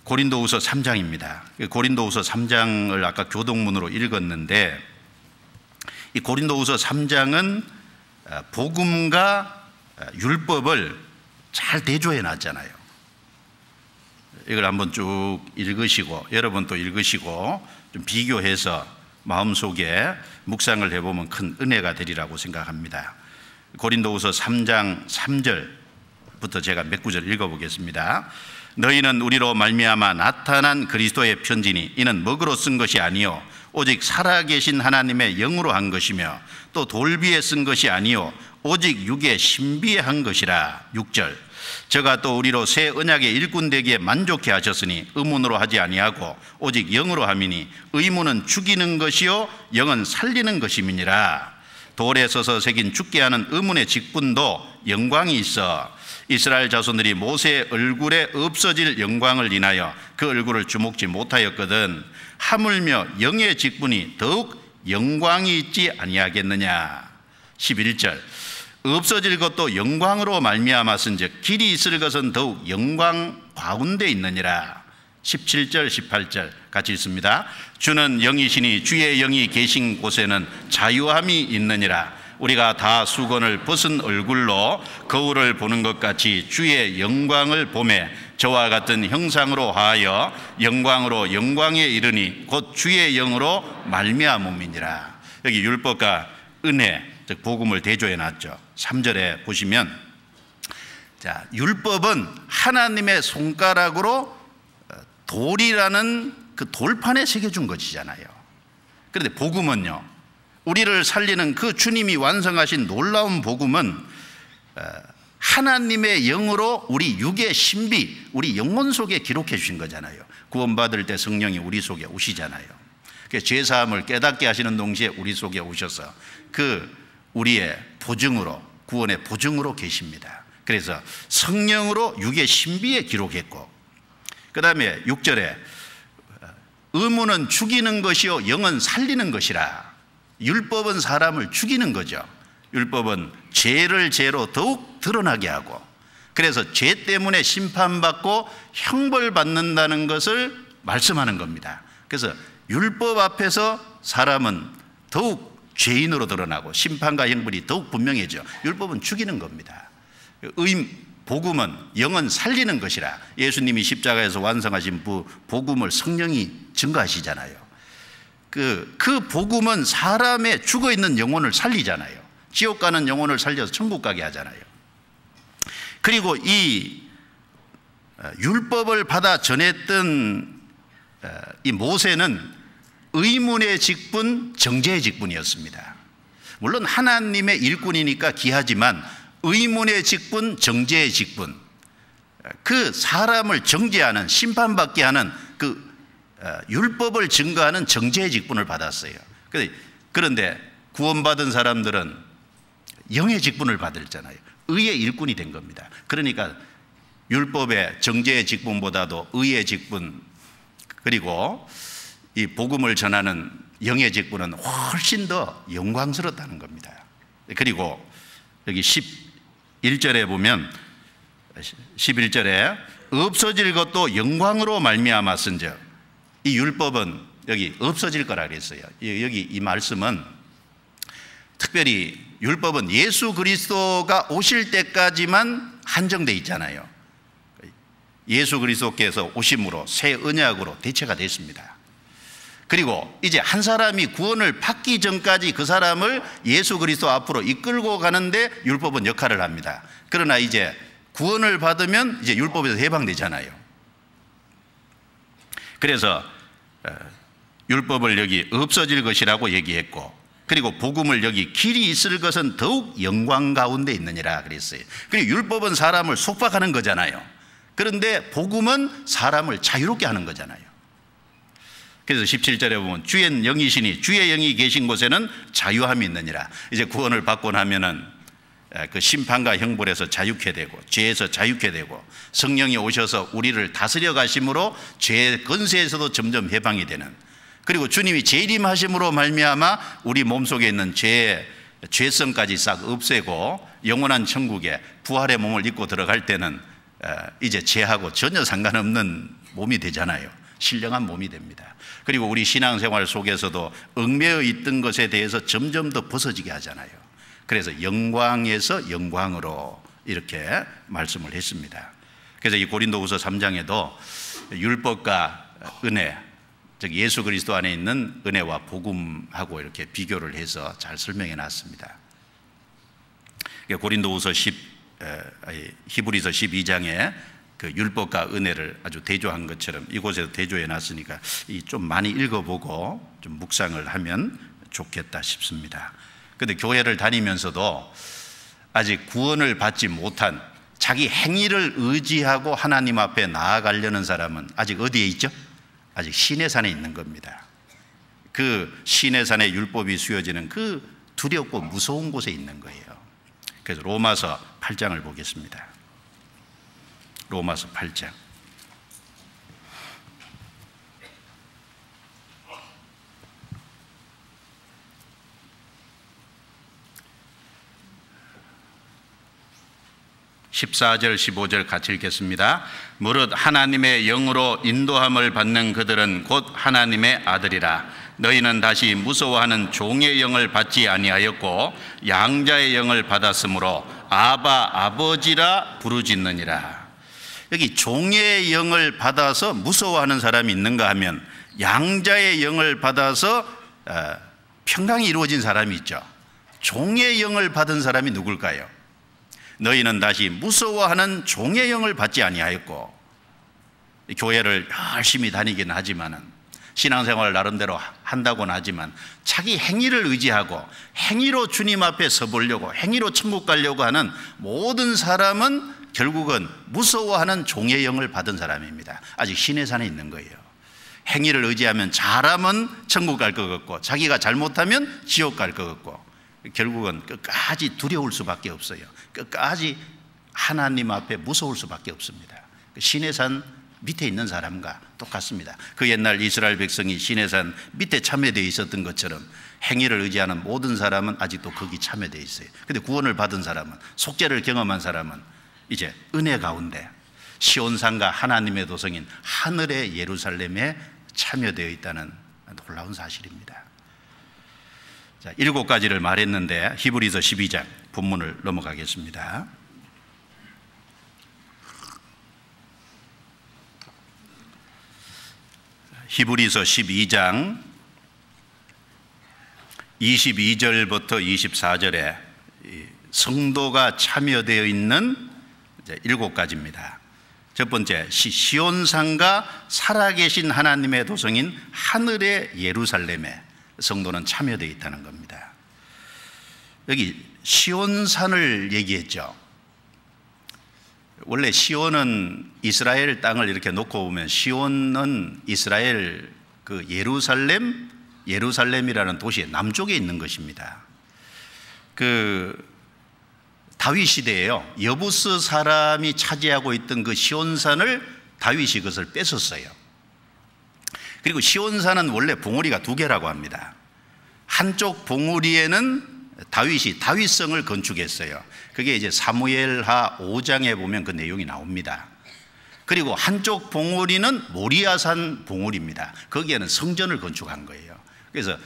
고린도후서 3장입니다. 고린도후서 3장을 아까 교동문으로 읽었는데, 이 고린도후서 3장은 복음과 율법을 잘 대조해 놨잖아요. 이걸 한번 쭉 읽으시고 여러분 또 읽으시고 좀 비교해서 마음속에 묵상을 해보면 큰 은혜가 되리라고 생각합니다. 고린도후서 3장 3절부터 제가 몇 구절 읽어보겠습니다. 너희는 우리로 말미암아 나타난 그리스도의 편지니 이는 먹으로 쓴 것이 아니요 오직 살아계신 하나님의 영으로 한 것이며 또 돌비에 쓴 것이 아니요 오직 육에 신비에 한 것이라. 6절 저가 또 우리로 새 언약의 일꾼 되기에 만족해 하셨으니 의문으로 하지 아니하고 오직 영으로 함이니 의문은 죽이는 것이요 영은 살리는 것임이니라. 돌에 서서 새긴 죽게 하는 의문의 직분도 영광이 있어 이스라엘 자손들이 모세의 얼굴에 없어질 영광을 인하여 그 얼굴을 주목지 못하였거든 하물며 영의 직분이 더욱 영광이 있지 아니하겠느냐. 11절 없어질 것도 영광으로 말미암았은즉 길이 있을 것은 더욱 영광 가운데 있느니라. 17절 18절 같이 읽습니다. 주는 영이시니 주의 영이 계신 곳에는 자유함이 있느니라. 우리가 다 수건을 벗은 얼굴로 거울을 보는 것 같이 주의 영광을 보매 저와 같은 형상으로 하여 영광으로 영광에 이르니 곧 주의 영으로 말미암음이니라. 여기 율법과 은혜, 즉 복음을 대조해 놨죠. 3절에 보시면, 자, 율법은 하나님의 손가락으로 돌이라는 그 돌판에 새겨준 것이잖아요. 그런데 복음은요, 우리를 살리는 그 주님이 완성하신 놀라운 복음은 하나님의 영으로 우리 육의 신비, 우리 영혼 속에 기록해 주신 거잖아요. 구원받을 때 성령이 우리 속에 오시잖아요. 죄사함을 깨닫게 하시는 동시에 우리 속에 오셔서 그 우리의 보증으로, 구원의 보증으로 계십니다. 그래서 성령으로 육의 신비에 기록했고, 그 다음에 6절에 의무는 죽이는 것이요 영은 살리는 것이라. 율법은 사람을 죽이는 거죠. 율법은 죄를 죄로 더욱 드러나게 하고, 그래서 죄 때문에 심판받고 형벌받는다는 것을 말씀하는 겁니다. 그래서 율법 앞에서 사람은 더욱 죄인으로 드러나고 심판과 형벌이 더욱 분명해져. 율법은 죽이는 겁니다. 복음은 영은 살리는 것이라. 예수님이 십자가에서 완성하신 복음을 성령이 증거하시잖아요. 그 복음은 사람의 죽어있는 영혼을 살리잖아요. 지옥 가는 영혼을 살려서 천국 가게 하잖아요. 그리고 이 율법을 받아 전했던 이 모세는 의문의 직분, 정죄의 직분이었습니다. 물론 하나님의 일꾼이니까 귀하지만 의문의 직분, 정죄의 직분, 그 사람을 정죄하는, 심판받게 하는 그 율법을 증거하는 정죄의 직분을 받았어요. 그런데 구원받은 사람들은 영의 직분을 받았잖아요. 의의 일꾼이 된 겁니다. 그러니까 율법의 정죄의 직분보다도 의의 직분, 그리고 이 복음을 전하는 영의 직분은 훨씬 더 영광스럽다는 겁니다. 그리고 여기 11절에 보면, 11절에 없어질 것도 영광으로 말미암았은즉, 이 율법은 여기 없어질 거라 그랬어요. 여기 이 말씀은 특별히 율법은 예수 그리스도가 오실 때까지만 한정되어 있잖아요. 예수 그리스도께서 오심으로 새 언약으로 대체가 됐습니다. 그리고 이제 한 사람이 구원을 받기 전까지 그 사람을 예수 그리스도 앞으로 이끌고 가는데 율법은 역할을 합니다. 그러나 이제 구원을 받으면 이제 율법에서 해방되잖아요. 그래서 율법을 여기 없어질 것이라고 얘기했고, 그리고 복음을 여기 길이 있을 것은 더욱 영광 가운데 있느니라 그랬어요. 그리고 율법은 사람을 속박하는 거잖아요. 그런데 복음은 사람을 자유롭게 하는 거잖아요. 그래서 17절에 보면 주의 영이시니 주의 영이 계신 곳에는 자유함이 있느니라. 이제 구원을 받고 나면은 그 심판과 형벌에서 자유케 되고, 죄에서 자유케 되고, 성령이 오셔서 우리를 다스려 가심으로 죄의 권세에서도 점점 해방이 되는, 그리고 주님이 재림하심으로 말미암아 우리 몸속에 있는 죄성까지 싹 없애고 영원한 천국에 부활의 몸을 입고 들어갈 때는 이제 죄하고 전혀 상관없는 몸이 되잖아요. 신령한 몸이 됩니다. 그리고 우리 신앙생활 속에서도 얽매여 있던 것에 대해서 점점 더 벗어지게 하잖아요. 그래서 영광에서 영광으로 이렇게 말씀을 했습니다. 그래서 이 고린도후서 3장에도 율법과 은혜, 즉 예수 그리스도 안에 있는 은혜와 복음하고 이렇게 비교를 해서 잘 설명해 놨습니다. 고린도후서 히브리서 12장에 그 율법과 은혜를 아주 대조한 것처럼 이곳에서 대조해 놨으니까 좀 많이 읽어보고 좀 묵상을 하면 좋겠다 싶습니다. 그런데 교회를 다니면서도 아직 구원을 받지 못한, 자기 행위를 의지하고 하나님 앞에 나아가려는 사람은 아직 어디에 있죠? 아직 시내산에 있는 겁니다. 그 시내산에 율법이 수여지는 그 두렵고 무서운 곳에 있는 거예요. 그래서 로마서 8장을 보겠습니다. 로마서 8장. 14절 15절 같이 읽겠습니다. 무릇 하나님의 영으로 인도함을 받는 그들은 곧 하나님의 아들이라. 너희는 다시 무서워하는 종의 영을 받지 아니하였고 양자의 영을 받았으므로 아바 아버지라 부르짖느니라. 여기 종의 영을 받아서 무서워하는 사람이 있는가 하면 양자의 영을 받아서 평강이 이루어진 사람이 있죠. 종의 영을 받은 사람이 누굴까요? 너희는 다시 무서워하는 종의 영을 받지 아니하였고, 교회를 열심히 다니긴 하지만은 신앙생활을 나름대로 한다고는 하지만 자기 행위를 의지하고 행위로 주님 앞에 서보려고 행위로 천국 가려고 하는 모든 사람은 결국은 무서워하는 종의 영을 받은 사람입니다. 아직 신의 산에 있는 거예요. 행위를 의지하면 잘하면 천국 갈 것 같고 자기가 잘못하면 지옥 갈 것 같고 결국은 끝까지 두려울 수밖에 없어요. 끝까지 하나님 앞에 무서울 수밖에 없습니다. 신의 산 밑에 있는 사람과 똑같습니다. 그 옛날 이스라엘 백성이 신의 산 밑에 참여되어 있었던 것처럼 행위를 의지하는 모든 사람은 아직도 거기 참여되어 있어요. 그런데 구원을 받은 사람은, 속죄를 경험한 사람은 이제 은혜 가운데 시온산과 하나님의 도성인 하늘의 예루살렘에 참여되어 있다는 놀라운 사실입니다. 자, 7가지를 말했는데 히브리서 12장 본문을 넘어가겠습니다. 히브리서 12장 22절부터 24절에 성도가 참여되어 있는 7가지입니다. 첫 번째, 시온산과 살아계신 하나님의 도성인 하늘의 예루살렘에 성도는 참여되어 있다는 겁니다. 여기 시온산을 얘기했죠. 원래 시온은 이스라엘 땅을 이렇게 놓고 보면 시온은 이스라엘 그 예루살렘이라는 도시의 남쪽에 있는 것입니다. 그 다윗 시대에요, 여부스 사람이 차지하고 있던 그 시온산을 다윗이 그것을 뺏었어요. 그리고 시온산은 원래 봉우리가 2개라고 합니다. 한쪽 봉우리에는 다윗이 다윗성을 건축했어요. 그게 이제 사무엘하 5장에 보면 그 내용이 나옵니다. 그리고 한쪽 봉우리는 모리아산 봉우리입니다. 거기에는 성전을 건축한 거예요. 그래서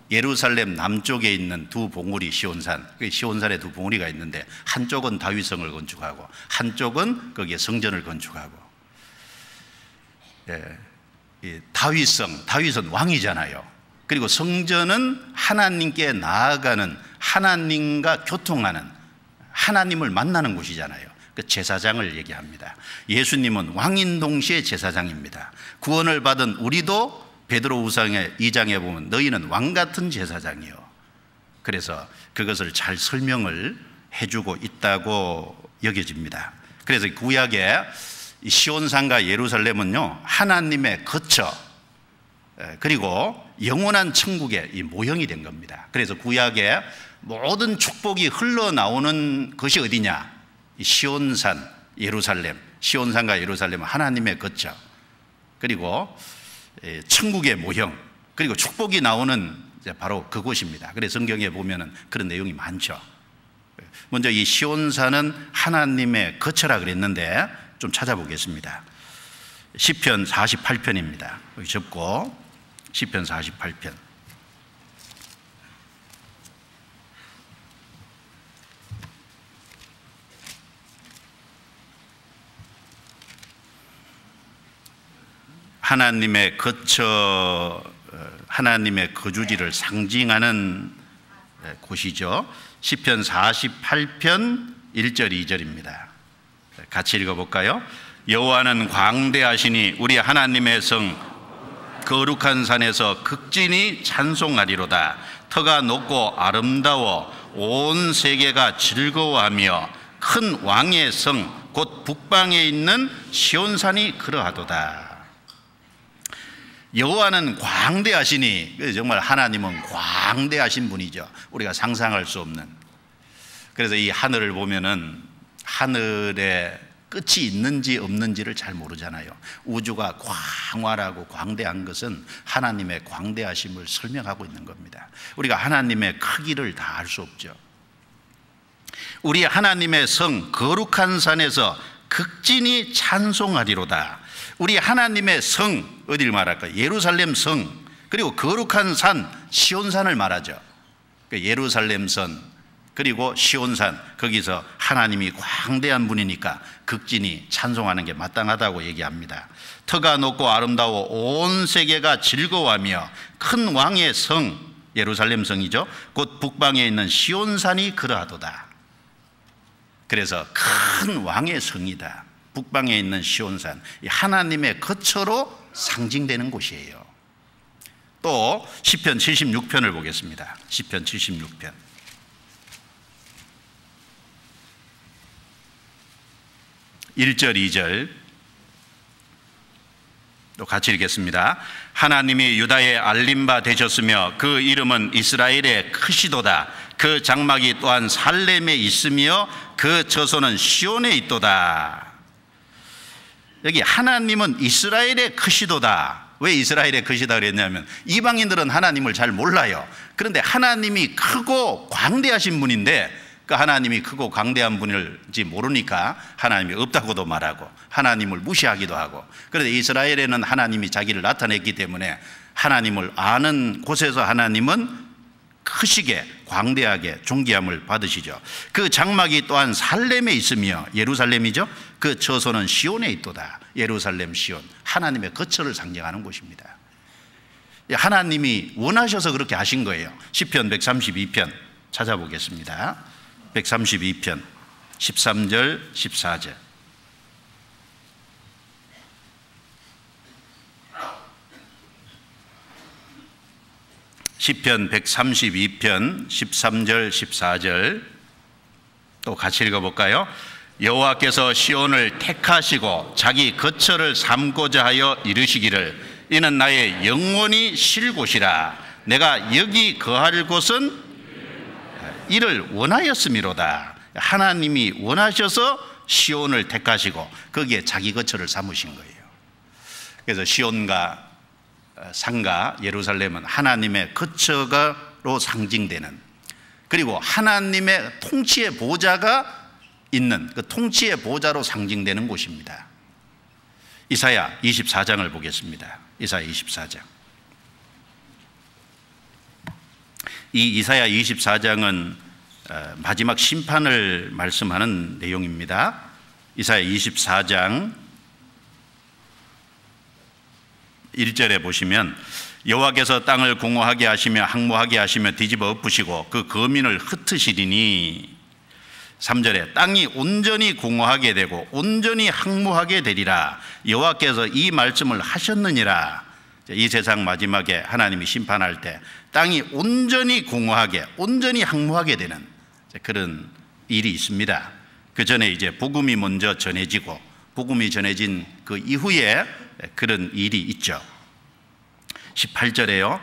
예루살렘 남쪽에 있는 2 봉우리 시온산, 시온산에 2 봉우리가 있는데 한쪽은 다윗성을 건축하고 한쪽은 거기에 성전을 건축하고. 다윗은 왕이잖아요. 그리고 성전은 하나님께 나아가는, 하나님과 교통하는, 하나님을 만나는 곳이잖아요. 그 제사장을 얘기합니다. 예수님은 왕인 동시에 제사장입니다. 구원을 받은 우리도 베드로후서 2장에 보면 너희는 왕같은 제사장이요. 그래서 그것을 잘 설명을 해주고 있다고 여겨집니다. 그래서 구약의 시온산과 예루살렘은요, 하나님의 거처, 그리고 영원한 천국의 이 모형이 된 겁니다. 그래서 구약의 모든 축복이 흘러나오는 것이 어디냐? 시온산, 예루살렘, 시온산과 예루살렘은 하나님의 거처, 그리고 천국의 모형, 그리고 축복이 나오는 바로 그곳입니다. 그래서 성경에 보면은 그런 내용이 많죠. 먼저 이 시온산은 하나님의 거처라 그랬는데 좀 찾아보겠습니다. 시편 48편입니다. 여기 접고 시편 48편. 하나님의 거처, 하나님의 거주지를 상징하는 곳이죠. 시편 48편 1절 2절입니다. 같이 읽어볼까요? 여호와는 광대하시니 우리 하나님의 성 거룩한 산에서 극진히 찬송하리로다. 터가 높고 아름다워 온 세계가 즐거워하며 큰 왕의 성 곧 북방에 있는 시온산이 그러하도다. 여호와는 광대하시니, 정말 하나님은 광대하신 분이죠. 우리가 상상할 수 없는. 그래서 이 하늘을 보면은 하늘에 끝이 있는지 없는지를 잘 모르잖아요. 우주가 광활하고 광대한 것은 하나님의 광대하심을 설명하고 있는 겁니다. 우리가 하나님의 크기를 다 알 수 없죠. 우리 하나님의 성 거룩한 산에서 극진히 찬송하리로다. 우리 하나님의 성, 어디를 말할까? 예루살렘 성, 그리고 거룩한 산 시온산을 말하죠. 예루살렘 선 그리고 시온산, 거기서 하나님이 광대한 분이니까 극진히 찬송하는 게 마땅하다고 얘기합니다. 터가 높고 아름다워 온 세계가 즐거워하며 큰 왕의 성, 예루살렘 성이죠. 곧 북방에 있는 시온산이 그러하도다. 그래서 큰 왕의 성이다. 북방에 있는 시온산, 하나님의 거처로 상징되는 곳이에요. 또 시편 76편을 보겠습니다. 시편 76편 1절 2절 또 같이 읽겠습니다. 하나님이 유다에 알림바 되셨으며 그 이름은 이스라엘의 크시도다. 그 장막이 또한 살렘에 있으며 그 처소는 시온에 있도다. 여기 하나님은 이스라엘의 크시도다. 왜 이스라엘의 크시다 그랬냐면 이방인들은 하나님을 잘 몰라요. 그런데 하나님이 크고 광대하신 분인데 그 하나님이 크고 광대한 분일지 모르니까 하나님이 없다고도 말하고 하나님을 무시하기도 하고, 그런데 이스라엘에는 하나님이 자기를 나타냈기 때문에 하나님을 아는 곳에서 하나님은 크시게 광대하게 존귀함을 받으시죠. 그 장막이 또한 살렘에 있으며, 예루살렘이죠. 그 처소는 시온에 있도다. 예루살렘 시온, 하나님의 거처를 상징하는 곳입니다. 하나님이 원하셔서 그렇게 하신 거예요. 시편 132편 찾아보겠습니다. 132편 13절 14절 시편 132편 13절 14절 또 같이 읽어볼까요? 여호와께서 시온을 택하시고 자기 거처를 삼고자 하여 이르시기를 이는 나의 영원히 쉴 곳이라. 내가 여기 거할 곳은 이를 원하였음이로다. 하나님이 원하셔서 시온을 택하시고 거기에 자기 거처를 삼으신 거예요. 그래서 시온과 산과 예루살렘은 하나님의 거처가로 상징되는, 그리고 하나님의 통치의 보좌가 있는 그 통치의 보좌로 상징되는 곳입니다. 이사야 24장을 보겠습니다. 이사야 24장. 이 이사야 24장은 마지막 심판을 말씀하는 내용입니다. 이사야 24장 1절에 보시면 여호와께서 땅을 공허하게 하시며 항모하게 하시며 뒤집어 엎으시고 그 거민을 흩으시리니, 3절에 땅이 온전히 공허하게 되고 온전히 항모하게 되리라. 여호와께서 이 말씀을 하셨느니라. 이 세상 마지막에 하나님이 심판할 때 땅이 온전히 공허하게 온전히 항모하게 되는 그런 일이 있습니다. 그 전에 이제 복음이 먼저 전해지고 복음이 전해진 그 이후에 그런 일이 있죠. 18절에요.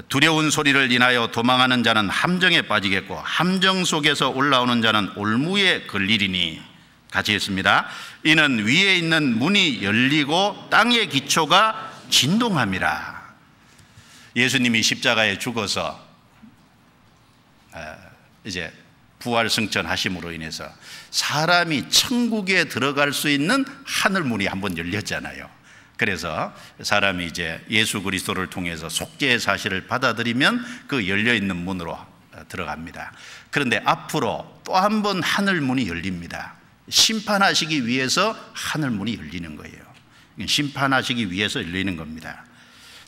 두려운 소리를 인하여 도망하는 자는 함정에 빠지겠고 함정 속에서 올라오는 자는 올무에 걸리리니, 같이 했습니다. 이는 위에 있는 문이 열리고 땅의 기초가 진동함이라. 예수님이 십자가에 죽어서 이제 부활승천 하심으로 인해서 사람이 천국에 들어갈 수 있는 하늘문이 한번 열렸잖아요. 그래서 사람이 이제 예수 그리스도를 통해서 속죄의 사실을 받아들이면 그 열려있는 문으로 들어갑니다. 그런데 앞으로 또 한 번 하늘문이 열립니다. 심판하시기 위해서 하늘문이 열리는 거예요. 심판하시기 위해서 열리는 겁니다.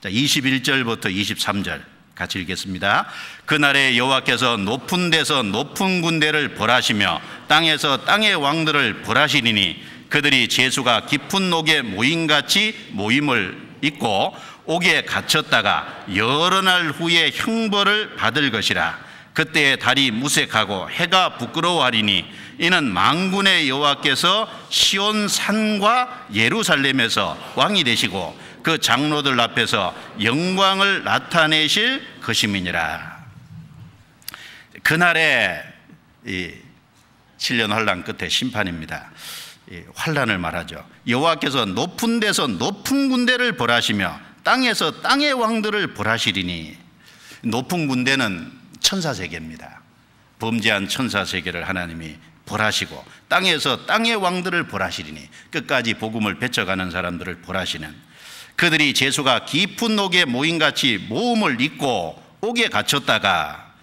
자, 21절부터 23절 같이 읽겠습니다. 그날에 여호와께서 높은 데서 높은 군대를 벌하시며 땅에서 땅의 왕들을 벌하시리니 그들이 제수가 깊은 옥에 모임같이 모임을 잇고 옥에 갇혔다가 여러 날 후에 형벌을 받을 것이라. 그때의 달이 무색하고 해가 부끄러워하리니 이는 만군의 여호와께서 시온 산과 예루살렘에서 왕이 되시고 그 장로들 앞에서 영광을 나타내실 것임이니라. 그날의 이 7년 환란 끝에 심판입니다. 환란을 말하죠. 여호와께서 높은 데서 높은 군대를 벌하시며 땅에서 땅의 왕들을 벌하시리니, 높은 군대는 천사세계입니다. 범죄한 천사 세계를 하나님이 벌하시고 땅에서 땅의 왕들을 벌하시리니 끝까지 복음을 배쳐가는 사람들을 벌하시는, 그들이 재수가 깊은 옥에 모임같이 모음을 잇고 옥에 갇혔다가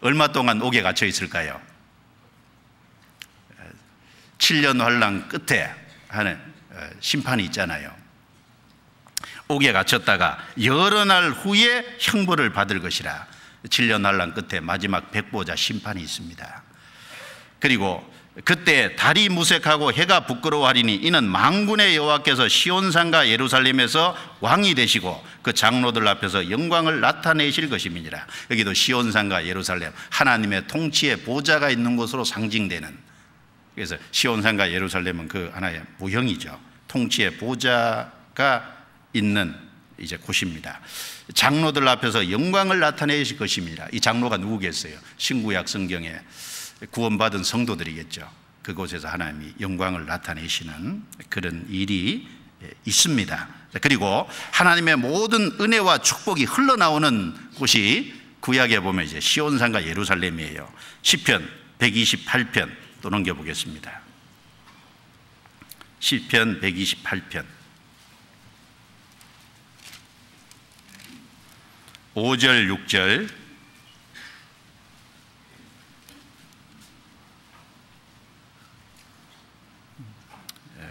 얼마 동안 옥에 갇혀 있을까요? 7년 환란 끝에 하는 심판이 있잖아요. 옥에 갇혔다가 여러 날 후에 형벌을 받을 것이라. 7년 환란 끝에 마지막 백보자 심판이 있습니다. 그리고 그때 달이 무색하고 해가 부끄러워하리니 이는 만군의 여호와께서 시온산과 예루살렘에서 왕이 되시고 그 장로들 앞에서 영광을 나타내실 것임이니라. 여기도 시온산과 예루살렘, 하나님의 통치의 보좌가 있는 곳으로 상징되는, 그래서 시온산과 예루살렘은 그 하나의 모형이죠. 통치의 보좌가 있는 이제 곳입니다. 장로들 앞에서 영광을 나타내실 것입니다. 이 장로가 누구겠어요? 신구약 성경에 구원받은 성도들이겠죠. 그곳에서 하나님이 영광을 나타내시는 그런 일이 있습니다. 그리고 하나님의 모든 은혜와 축복이 흘러나오는 곳이 구약에 보면 이제 시온산과 예루살렘이에요. 시편 128편 또 넘겨보겠습니다. 시편 128편 5절 6절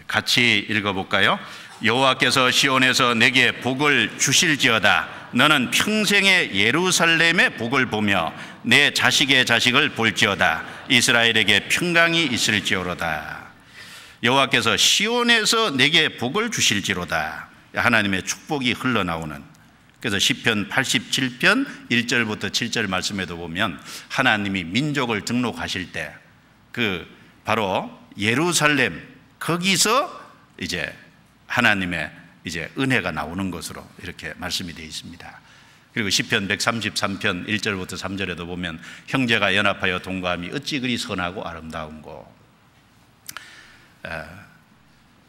같이 읽어볼까요? 여호와께서 시온에서 내게 복을 주실지어다. 너는 평생에 예루살렘의 복을 보며 내 자식의 자식을 볼지어다. 이스라엘에게 평강이 있을지어로다. 여호와께서 시온에서 내게 복을 주실지로다. 하나님의 축복이 흘러나오는, 그래서 시편 87편 1절부터 7절 말씀에도 보면 하나님이 민족을 등록하실 때 그 바로 예루살렘, 거기서 이제 하나님의 이제 은혜가 나오는 것으로 이렇게 말씀이 되어 있습니다. 그리고 시편 133편 1절부터 3절에도 보면 형제가 연합하여 동거함이 어찌 그리 선하고 아름다운고,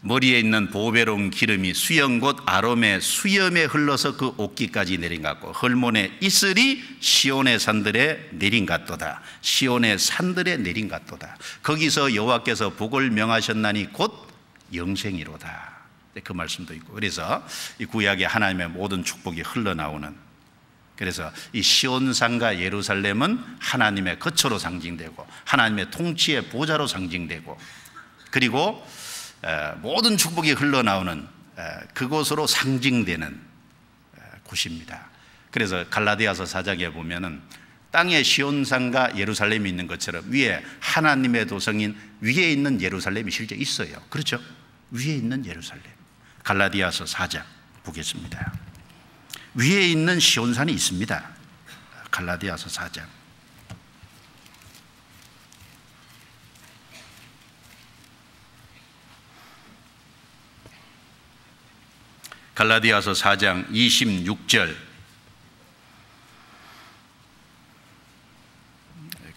머리에 있는 보배로운 기름이 수염 곧 아롬의 수염에 흘러서 그 옷깃까지 내린 것 같고 헐몬의 이슬이 시온의 산들에 내린 같도다. 시온의 산들에 내린 같도다. 거기서 여호와께서 복을 명하셨나니 곧 영생이로다. 그 말씀도 있고, 그래서 이 구약에 하나님의 모든 축복이 흘러나오는, 그래서 이 시온산과 예루살렘은 하나님의 거처로 상징되고 하나님의 통치의 보좌로 상징되고, 그리고 모든 축복이 흘러나오는 그곳으로 상징되는 곳입니다. 그래서 갈라디아서 4장에 보면은 땅에 시온산과 예루살렘이 있는 것처럼 위에 하나님의 도성인 위에 있는 예루살렘이 실제 있어요. 그렇죠? 위에 있는 예루살렘. 갈라디아서 4장 보겠습니다. 위에 있는 시온산이 있습니다. 갈라디아서 4장. 갈라디아서 4장 26절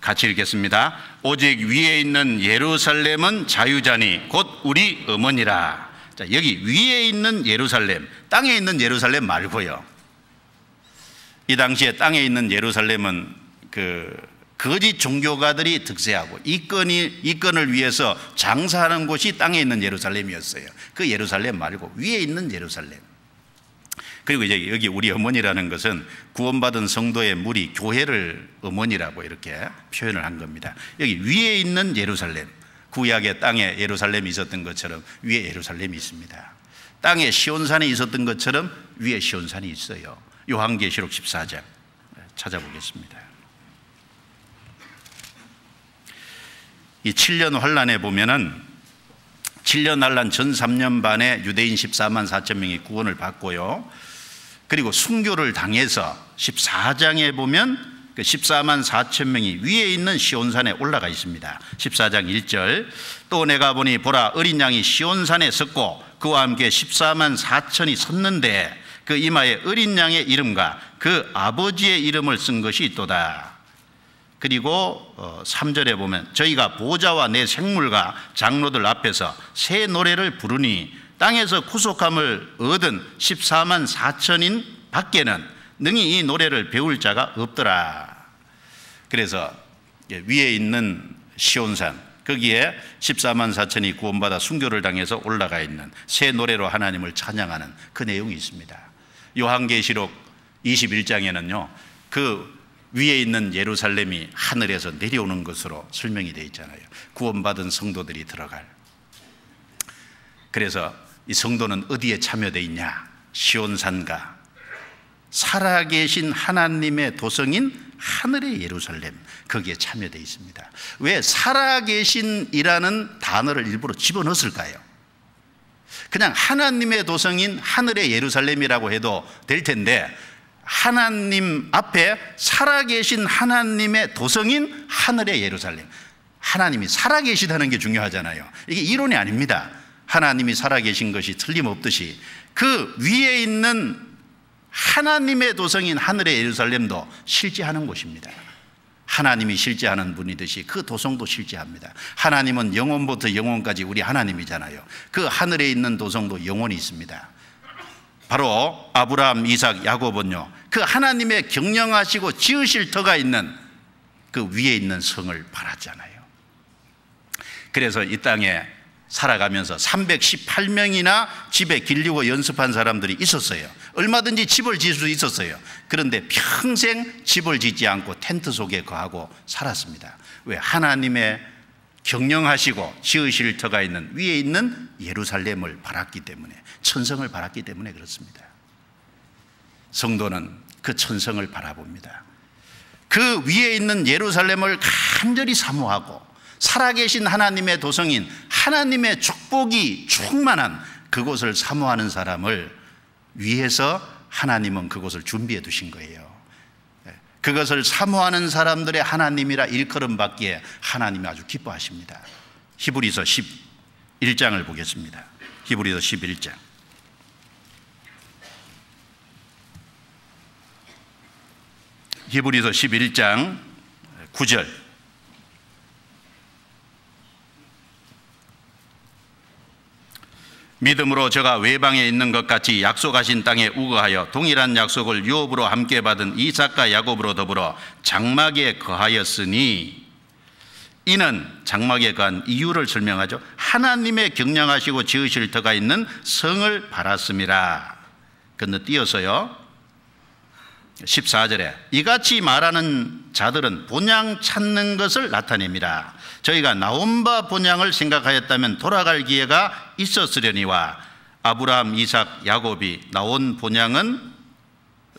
같이 읽겠습니다. 오직 위에 있는 예루살렘은 자유자니 곧 우리 어머니라. 자, 여기 위에 있는 예루살렘, 땅에 있는 예루살렘 말고요. 이 당시에 땅에 있는 예루살렘은 그 거짓 종교가들이 득세하고 이권을 위해서 장사하는 곳이 땅에 있는 예루살렘이었어요. 그 예루살렘 말고 위에 있는 예루살렘. 그리고 이제 여기 우리 어머니라는 것은 구원받은 성도의 무리, 교회를 어머니라고 이렇게 표현을 한 겁니다. 여기 위에 있는 예루살렘, 구약의 땅에 예루살렘이 있었던 것처럼 위에 예루살렘이 있습니다. 땅에 시온산이 있었던 것처럼 위에 시온산이 있어요. 요한계시록 14장 찾아보겠습니다. 이 7년 환란에 보면은 7년 환란 전 3년 반에 유대인 14만 4천 명이 구원을 받고요. 그리고 순교를 당해서 14장에 보면 그 14만 4천 명이 위에 있는 시온산에 올라가 있습니다. 14장 1절 또 내가 보니 보라 어린 양이 시온산에 섰고 그와 함께 14만 4천이 섰는데 그 이마에 어린 양의 이름과 그 아버지의 이름을 쓴 것이 있도다. 그리고 3절에 보면 저희가 보좌와 내 생물과 장로들 앞에서 새 노래를 부르니 땅에서 구속함을 얻은 14만 4천인 밖에는 능히 이 노래를 배울 자가 없더라. 그래서 위에 있는 시온산, 거기에 14만 4천이 구원받아 순교를 당해서 올라가 있는 새 노래로 하나님을 찬양하는 그 내용이 있습니다. 요한계시록 21장에는요 그 위에 있는 예루살렘이 하늘에서 내려오는 것으로 설명이 되어 있잖아요. 구원받은 성도들이 들어갈. 그래서 이 성도는 어디에 참여되어 있냐? 시온산과 살아계신 하나님의 도성인 하늘의 예루살렘, 거기에 참여되어 있습니다. 왜 살아계신이라는 단어를 일부러 집어넣었을까요? 그냥 하나님의 도성인 하늘의 예루살렘이라고 해도 될 텐데 하나님 앞에 살아계신 하나님의 도성인 하늘의 예루살렘, 하나님이 살아계시다는 게 중요하잖아요. 이게 이론이 아닙니다. 하나님이 살아계신 것이 틀림없듯이 그 위에 있는 하나님의 도성인 하늘의 예루살렘도 실제하는 곳입니다. 하나님이 실제하는 분이듯이 그 도성도 실제합니다. 하나님은 영원부터 영원까지 우리 하나님이잖아요. 그 하늘에 있는 도성도 영원히 있습니다. 바로 아브라함, 이삭, 야곱은요 그 하나님의 경영하시고 지으실 터가 있는 그 위에 있는 성을 바랐잖아요. 그래서 이 땅에 살아가면서 318명이나 집에 길리고 연습한 사람들이 있었어요. 얼마든지 집을 지을 수 있었어요. 그런데 평생 집을 짓지 않고 텐트 속에 거하고 살았습니다. 왜? 하나님의 경영하시고 지으실 터가 있는 위에 있는 예루살렘을 바랐기 때문에, 천성을 바랐기 때문에 그렇습니다. 성도는 그 천성을 바라봅니다. 그 위에 있는 예루살렘을 간절히 사모하고 살아계신 하나님의 도성인 하나님의 축복이 충만한 그곳을 사모하는 사람을 위해서 하나님은 그곳을 준비해 두신 거예요. 그것을 사모하는 사람들의 하나님이라 일컬음 받기에 하나님이 아주 기뻐하십니다. 히브리서 11장을 보겠습니다. 히브리서 11장. 히브리서 11장 9절. 믿음으로 저가 외방에 있는 것 같이 약속하신 땅에 우거하여 동일한 약속을 유업으로 함께 받은 이삭과 야곱으로 더불어 장막에 거하였으니, 이는 장막에 거한 이유를 설명하죠. 하나님의 경영하시고 지으실 터가 있는 성을 바랐음이라. 건너뛰어서요 14절에 이같이 말하는 자들은 본향 찾는 것을 나타냅니다. 저희가 나온 바 본향을 생각하였다면 돌아갈 기회가 있었으려니와. 아브라함, 이삭, 야곱이 나온 본향은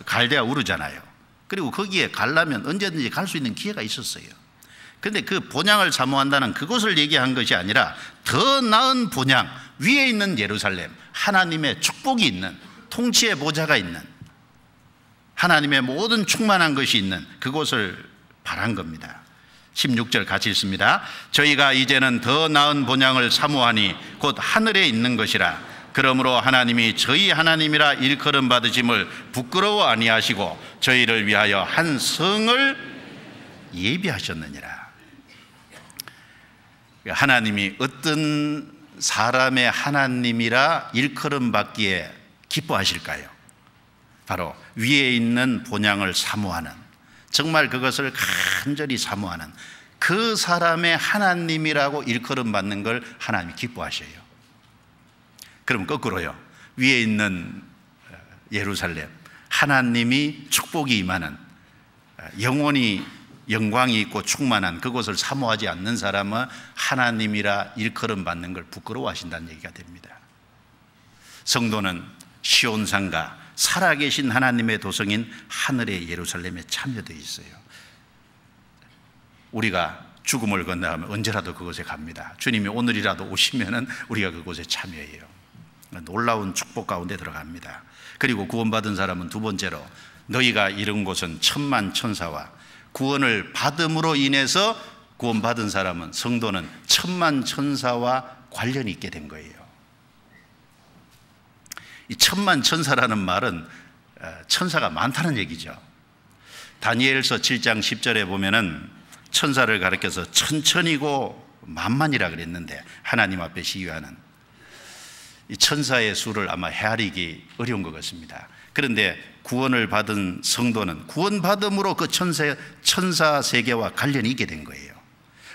갈대아 우르잖아요. 그리고 거기에 가려면 언제든지 갈 수 있는 기회가 있었어요. 그런데 그 본향을 사모한다는 그것을 얘기한 것이 아니라 더 나은 본향, 위에 있는 예루살렘, 하나님의 축복이 있는, 통치의 보좌가 있는, 하나님의 모든 충만한 것이 있는 그곳을 바란 겁니다. 16절 같이 읽습니다. 저희가 이제는 더 나은 본향을 사모하니 곧 하늘에 있는 것이라. 그러므로 하나님이 저희 하나님이라 일컬음 받으심을 부끄러워 아니하시고 저희를 위하여 한 성을 예비하셨느니라. 하나님이 어떤 사람의 하나님이라 일컬음 받기에 기뻐하실까요? 바로 위에 있는 본향을 사모하는, 정말 그것을 간절히 사모하는 그 사람의 하나님이라고 일컬음 받는 걸 하나님이 기뻐하셔요. 그럼 거꾸로요, 위에 있는 예루살렘, 하나님이 축복이 임하는, 영원히 영광이 있고 충만한 그곳을 사모하지 않는 사람은 하나님이라 일컬음 받는 걸 부끄러워하신다는 얘기가 됩니다. 성도는 시온산과 살아계신 하나님의 도성인 하늘의 예루살렘에 참여되어 있어요. 우리가 죽음을 건너가면 언제라도 그곳에 갑니다. 주님이 오늘이라도 오시면은 우리가 그곳에 참여해요. 놀라운 축복 가운데 들어갑니다. 그리고 구원받은 사람은 두 번째로 너희가 이른 곳은 천만 천사와, 구원을 받음으로 인해서 구원받은 사람은, 성도는 천만 천사와 관련이 있게 된 거예요. 이 천만 천사라는 말은 천사가 많다는 얘기죠. 다니엘서 7장 10절에 보면은 천사를 가리켜서 천천이고 만만이라 그랬는데, 하나님 앞에 시위하는 이 천사의 수를 아마 헤아리기 어려운 것 같습니다. 그런데 구원을 받은 성도는 구원받음으로 그 천사 세계와 관련이 있게 된 거예요.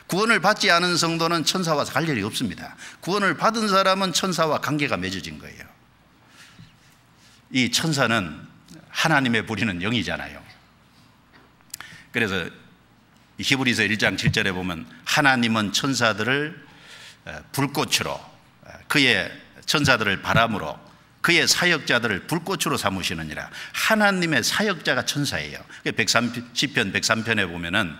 구원을 받지 않은 성도는 천사와 관련이 없습니다. 구원을 받은 사람은 천사와 관계가 맺어진 거예요. 이 천사는 하나님의 부리는 영이잖아요. 그래서 히브리서 1장 7절에 보면 하나님은 천사들을 불꽃으로, 그의 천사들을 바람으로, 그의 사역자들을 불꽃으로 삼으시느니라. 하나님의 사역자가 천사예요. 시편 103편에 보면은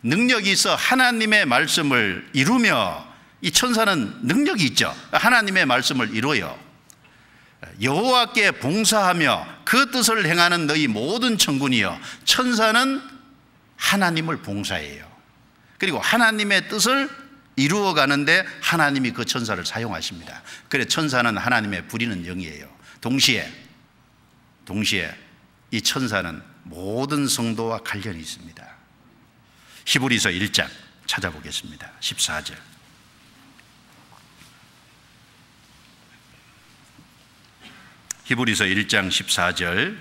능력이 있어 하나님의 말씀을 이루며, 이 천사는 능력이 있죠. 하나님의 말씀을 이루어요. 여호와께 봉사하며 그 뜻을 행하는 너희 모든 천군이여. 천사는 하나님을 봉사해요. 그리고 하나님의 뜻을 이루어 가는데 하나님이 그 천사를 사용하십니다. 그래서 천사는 하나님의 부리는 영이에요. 동시에 이 천사는 모든 성도와 관련이 있습니다. 히브리서 1장 찾아보겠습니다. 14절. 히브리서 1장 14절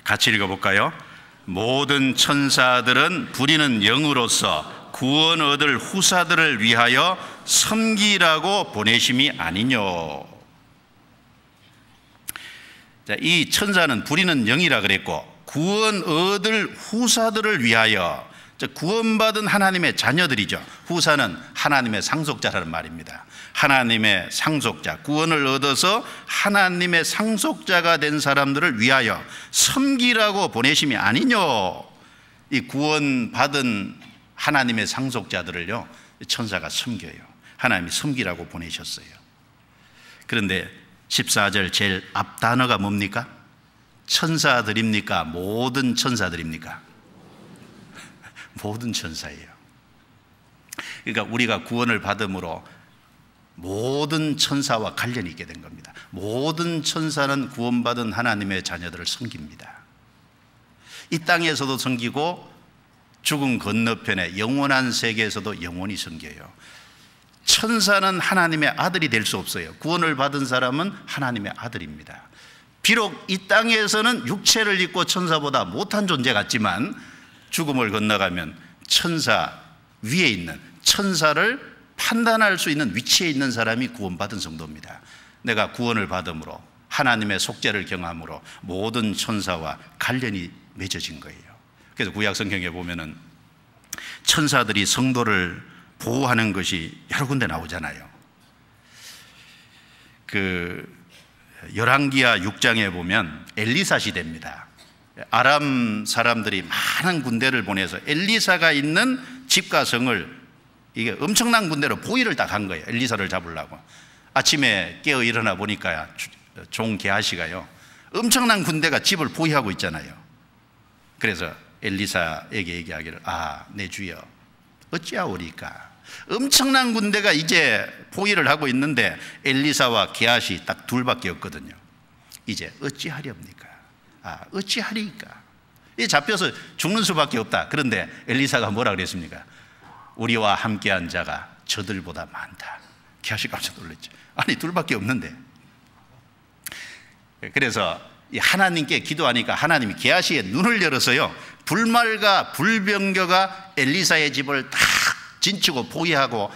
같이 읽어볼까요? 모든 천사들은 부리는 영으로서 구원 얻을 후사들을 위하여 섬기라고 보내심이 아니뇨. 자, 이 천사는 부리는 영이라 그랬고 구원 얻을 후사들을 위하여, 구원받은 하나님의 자녀들이죠. 후사는 하나님의 상속자라는 말입니다. 하나님의 상속자, 구원을 얻어서 하나님의 상속자가 된 사람들을 위하여 섬기라고 보내심이 아니뇨. 이 구원받은 하나님의 상속자들을요, 천사가 섬겨요. 하나님이 섬기라고 보내셨어요. 그런데 14절 제일 앞 단어가 뭡니까? 천사들입니까? 모든 천사들입니까? 모든 천사예요. 그러니까 우리가 구원을 받음으로 모든 천사와 관련이 있게 된 겁니다. 모든 천사는 구원받은 하나님의 자녀들을 섬깁니다. 이 땅에서도 섬기고 죽음 건너편에 영원한 세계에서도 영원히 섬겨요. 천사는 하나님의 아들이 될 수 없어요. 구원을 받은 사람은 하나님의 아들입니다. 비록 이 땅에서는 육체를 입고 천사보다 못한 존재 같지만 죽음을 건너가면 천사 위에 있는, 천사를 판단할 수 있는 위치에 있는 사람이 구원받은 성도입니다. 내가 구원을 받음으로, 하나님의 속죄를 경험으로 모든 천사와 관련이 맺어진 거예요. 그래서 구약 성경에 보면은 천사들이 성도를 보호하는 것이 여러 군데 나오잖아요. 열왕기하 6장에 보면 엘리사 시대입니다. 아람 사람들이 많은 군대를 보내서 엘리사가 있는 집과 성을, 이게 엄청난 군대로 포위를 딱 한 거예요. 엘리사를 잡으려고. 아침에 깨어 일어나 보니까 종 게하시가요, 엄청난 군대가 집을 포위하고 있잖아요. 그래서 엘리사에게 얘기하기를, 내 주여 어찌하오리까? 엄청난 군대가 이제 포위를 하고 있는데 엘리사와 게하시 딱 둘밖에 없거든요. 이제 어찌하렵니까? 어찌하리까? 이 잡혀서 죽는 수밖에 없다. 그런데 엘리사가 뭐라 그랬습니까? 우리와 함께한 자가 저들보다 많다. 게하시 깜짝 놀랐죠. 아니, 둘밖에 없는데. 그래서 하나님께 기도하니까 하나님이 게하시의 눈을 열어서요, 불말과 불병거가 엘리사의 집을 다 진치고 포위하고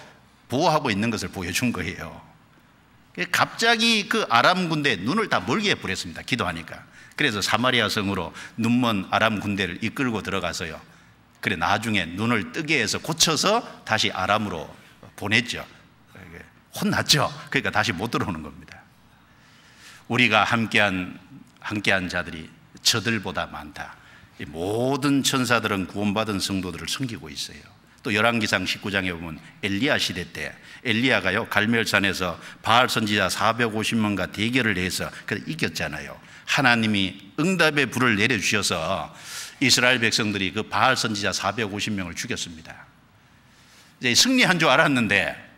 보호하고 있는 것을 보여준 거예요. 갑자기 그 아람 군대의 눈을 다 멀게 해버렸습니다. 기도하니까. 그래서 사마리아 성으로 눈먼 아람 군대를 이끌고 들어가서요, 그래 나중에 눈을 뜨게 해서 고쳐서 다시 아람으로 보냈죠. 혼났죠. 그러니까 다시 못 들어오는 겁니다. 우리가 함께한 자들이 저들보다 많다. 이 모든 천사들은 구원받은 성도들을 섬기고 있어요. 또 열왕기상 19장에 보면 엘리야 시대 때 엘리야가요, 갈멜산에서 바알 선지자 450명과 대결을 해서 이겼잖아요. 하나님이 응답의 불을 내려주셔서 이스라엘 백성들이 그 바알 선지자 450명을 죽였습니다. 이제 승리한 줄 알았는데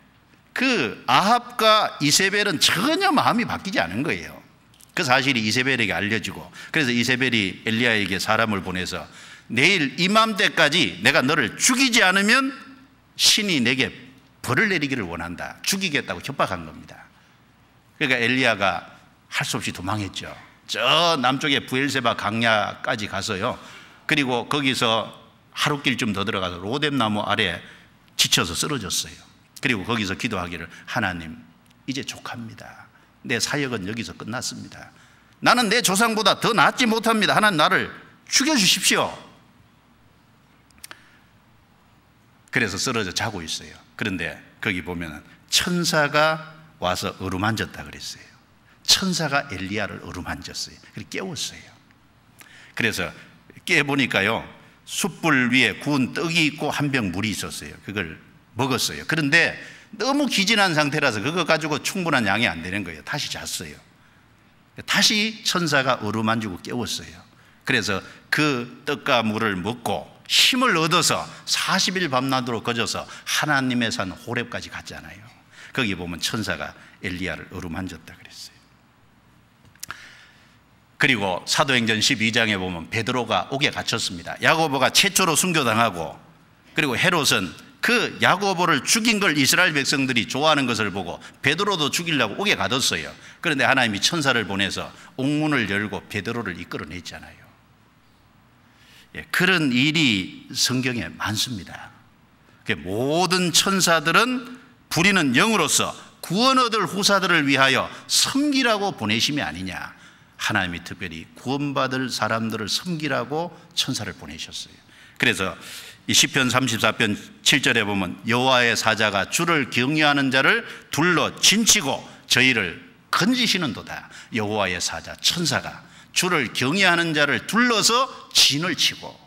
그 아합과 이세벨은 전혀 마음이 바뀌지 않은 거예요. 그 사실이 이세벨에게 알려지고, 그래서 이세벨이 엘리야에게 사람을 보내서 내일 이맘때까지 내가 너를 죽이지 않으면 신이 내게 벌을 내리기를 원한다. 죽이겠다고 협박한 겁니다. 그러니까 엘리야가 할 수 없이 도망했죠. 저 남쪽에 부엘세바 강야까지 가서요. 그리고 거기서 하룻길쯤 더 들어가서 로뎀 나무 아래 지쳐서 쓰러졌어요. 그리고 거기서 기도하기를, 하나님, 이제 족합니다. 내 사역은 여기서 끝났습니다. 나는 내 조상보다 더 낫지 못합니다. 하나님, 나를 죽여주십시오. 그래서 쓰러져 자고 있어요. 그런데 거기 보면 천사가 와서 어루만졌다 그랬어요. 천사가 엘리야를 어루만졌어요. 그래서 깨웠어요. 그래서 깨보니까요, 숯불 위에 구운 떡이 있고 한 병 물이 있었어요. 그걸 먹었어요. 그런데 너무 기진한 상태라서 그거 가지고 충분한 양이 안 되는 거예요. 다시 잤어요. 다시 천사가 어루만지고 깨웠어요. 그래서 그 떡과 물을 먹고 힘을 얻어서 40일 밤낮으로 거져서 하나님의 산 호렙까지 갔잖아요. 거기 보면 천사가 엘리야를 어루만졌다 그랬어요. 그리고 사도행전 12장에 보면 베드로가 옥에 갇혔습니다. 야고보가 최초로 순교당하고, 그리고 헤롯은 그 야고보를 죽인 걸 이스라엘 백성들이 좋아하는 것을 보고 베드로도 죽이려고 옥에 가뒀어요. 그런데 하나님이 천사를 보내서 옥문을 열고 베드로를 이끌어냈잖아요. 그런 일이 성경에 많습니다. 모든 천사들은 부리는 영으로서 구원 얻을 후사들을 위하여 섬기라고 보내심이 아니냐. 하나님이 특별히 구원받을 사람들을 섬기라고 천사를 보내셨어요. 그래서 이 시편 34편 7절에 보면 여호와의 사자가 주를 경외하는 자를 둘러 진치고 저희를 건지시는도다. 여호와의 사자, 천사가 주를 경외하는 자를 둘러서 진을 치고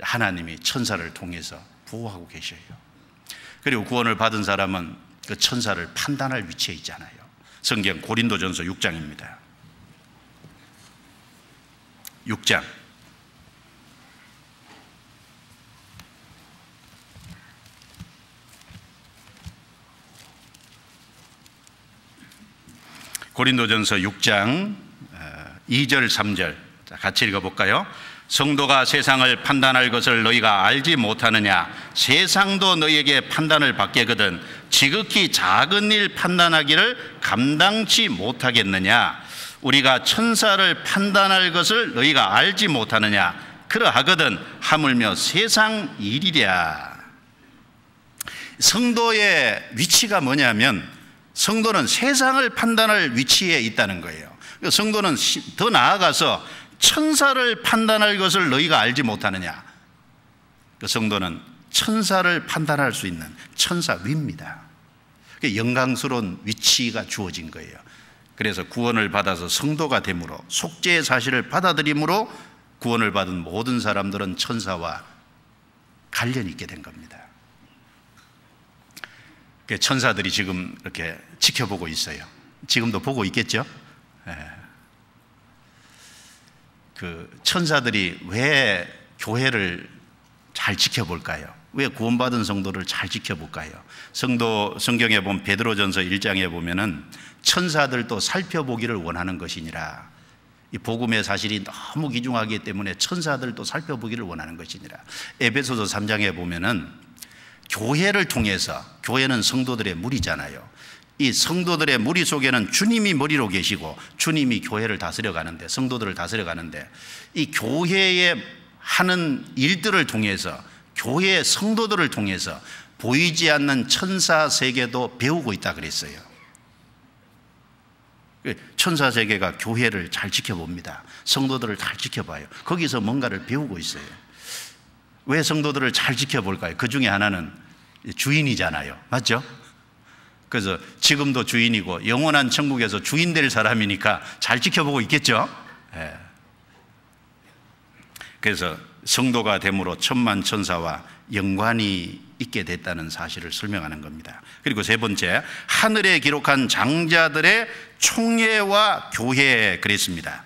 하나님이 천사를 통해서 보호하고 계셔요. 그리고 구원을 받은 사람은 그 천사를 판단할 위치에 있잖아요. 성경 고린도전서 6장입니다. 6장 고린도전서 6장 2절 3절 같이 읽어볼까요? 성도가 세상을 판단할 것을 너희가 알지 못하느냐? 세상도 너희에게 판단을 받게거든 지극히 작은 일 판단하기를 감당치 못하겠느냐? 우리가 천사를 판단할 것을 너희가 알지 못하느냐? 그러하거든 하물며 세상 일이랴. 성도의 위치가 뭐냐면 성도는 세상을 판단할 위치에 있다는 거예요. 성도는 더 나아가서 천사를 판단할 것을 너희가 알지 못하느냐. 그 성도는 천사를 판단할 수 있는 천사위입니다. 영광스러운 위치가 주어진 거예요. 그래서 구원을 받아서 성도가 됨으로 속죄의 사실을 받아들임으로 구원을 받은 모든 사람들은 천사와 관련이 있게 된 겁니다. 천사들이 지금 이렇게 지켜보고 있어요. 지금도 보고 있겠죠? 그 천사들이 왜 교회를 잘 지켜볼까요? 왜 구원받은 성도를 잘 지켜볼까요? 성경에 보면 베드로전서 1장에 보면은 천사들도 살펴보기를 원하는 것이니라. 이 복음의 사실이 너무 귀중하기 때문에 천사들도 살펴보기를 원하는 것이니라. 에베소서 3장에 보면은 교회를 통해서, 교회는 성도들의 무리잖아요. 이 성도들의 무리 속에는 주님이 머리로 계시고 주님이 교회를 다스려 가는데, 성도들을 다스려 가는데, 이 교회에 하는 일들을 통해서, 교회의 성도들을 통해서 보이지 않는 천사 세계도 배우고 있다 그랬어요. 천사 세계가 교회를 잘 지켜봅니다. 성도들을 잘 지켜봐요. 거기서 뭔가를 배우고 있어요. 왜 성도들을 잘 지켜볼까요? 그 중에 하나는 주인이잖아요. 맞죠? 그래서 지금도 주인이고 영원한 천국에서 주인 될 사람이니까 잘 지켜보고 있겠죠? 네. 그래서 성도가 됨으로 천만 천사와 연관이 있게 됐다는 사실을 설명하는 겁니다. 그리고 세 번째, 하늘에 기록한 장자들의 총회와 교회 그랬습니다.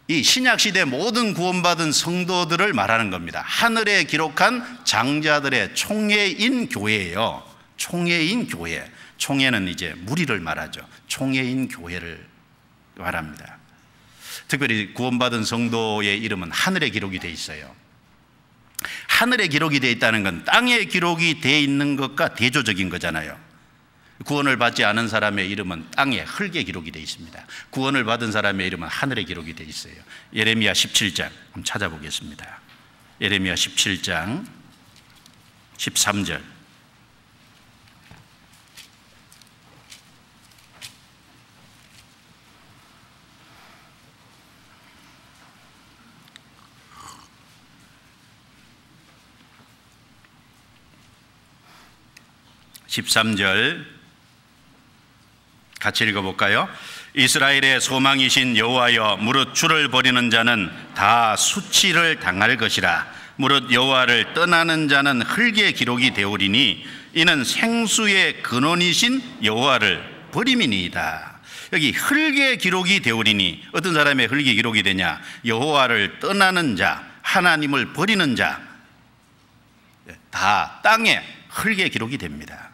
이 신약시대 모든 구원받은 성도들을 말하는 겁니다. 하늘에 기록한 장자들의 총회인 교회예요. 총회인 교회. 총회는 이제 무리를 말하죠. 총회인 교회를 말합니다. 특별히 구원받은 성도의 이름은 하늘에 기록이 되어 있어요. 하늘에 기록이 되어 있다는 건 땅에 기록이 되어 있는 것과 대조적인 거잖아요. 구원을 받지 않은 사람의 이름은 땅에 흙에 기록이 되어 있습니다. 구원을 받은 사람의 이름은 하늘에 기록이 되어 있어요. 예레미야 17장 한번 찾아보겠습니다. 예레미야 17장 13절. 같이 읽어볼까요? 이스라엘의 소망이신 여호와여, 무릇 주를 버리는 자는 다 수치를 당할 것이라. 무릇 여호와를 떠나는 자는 흙에 기록이 되오리니 이는 생수의 근원이신 여호와를 버림이니이다. 여기 흙에 기록이 되오리니, 어떤 사람의 흙에 기록이 되냐? 여호와를 떠나는 자, 하나님을 버리는 자, 다 땅에 흙에 기록이 됩니다.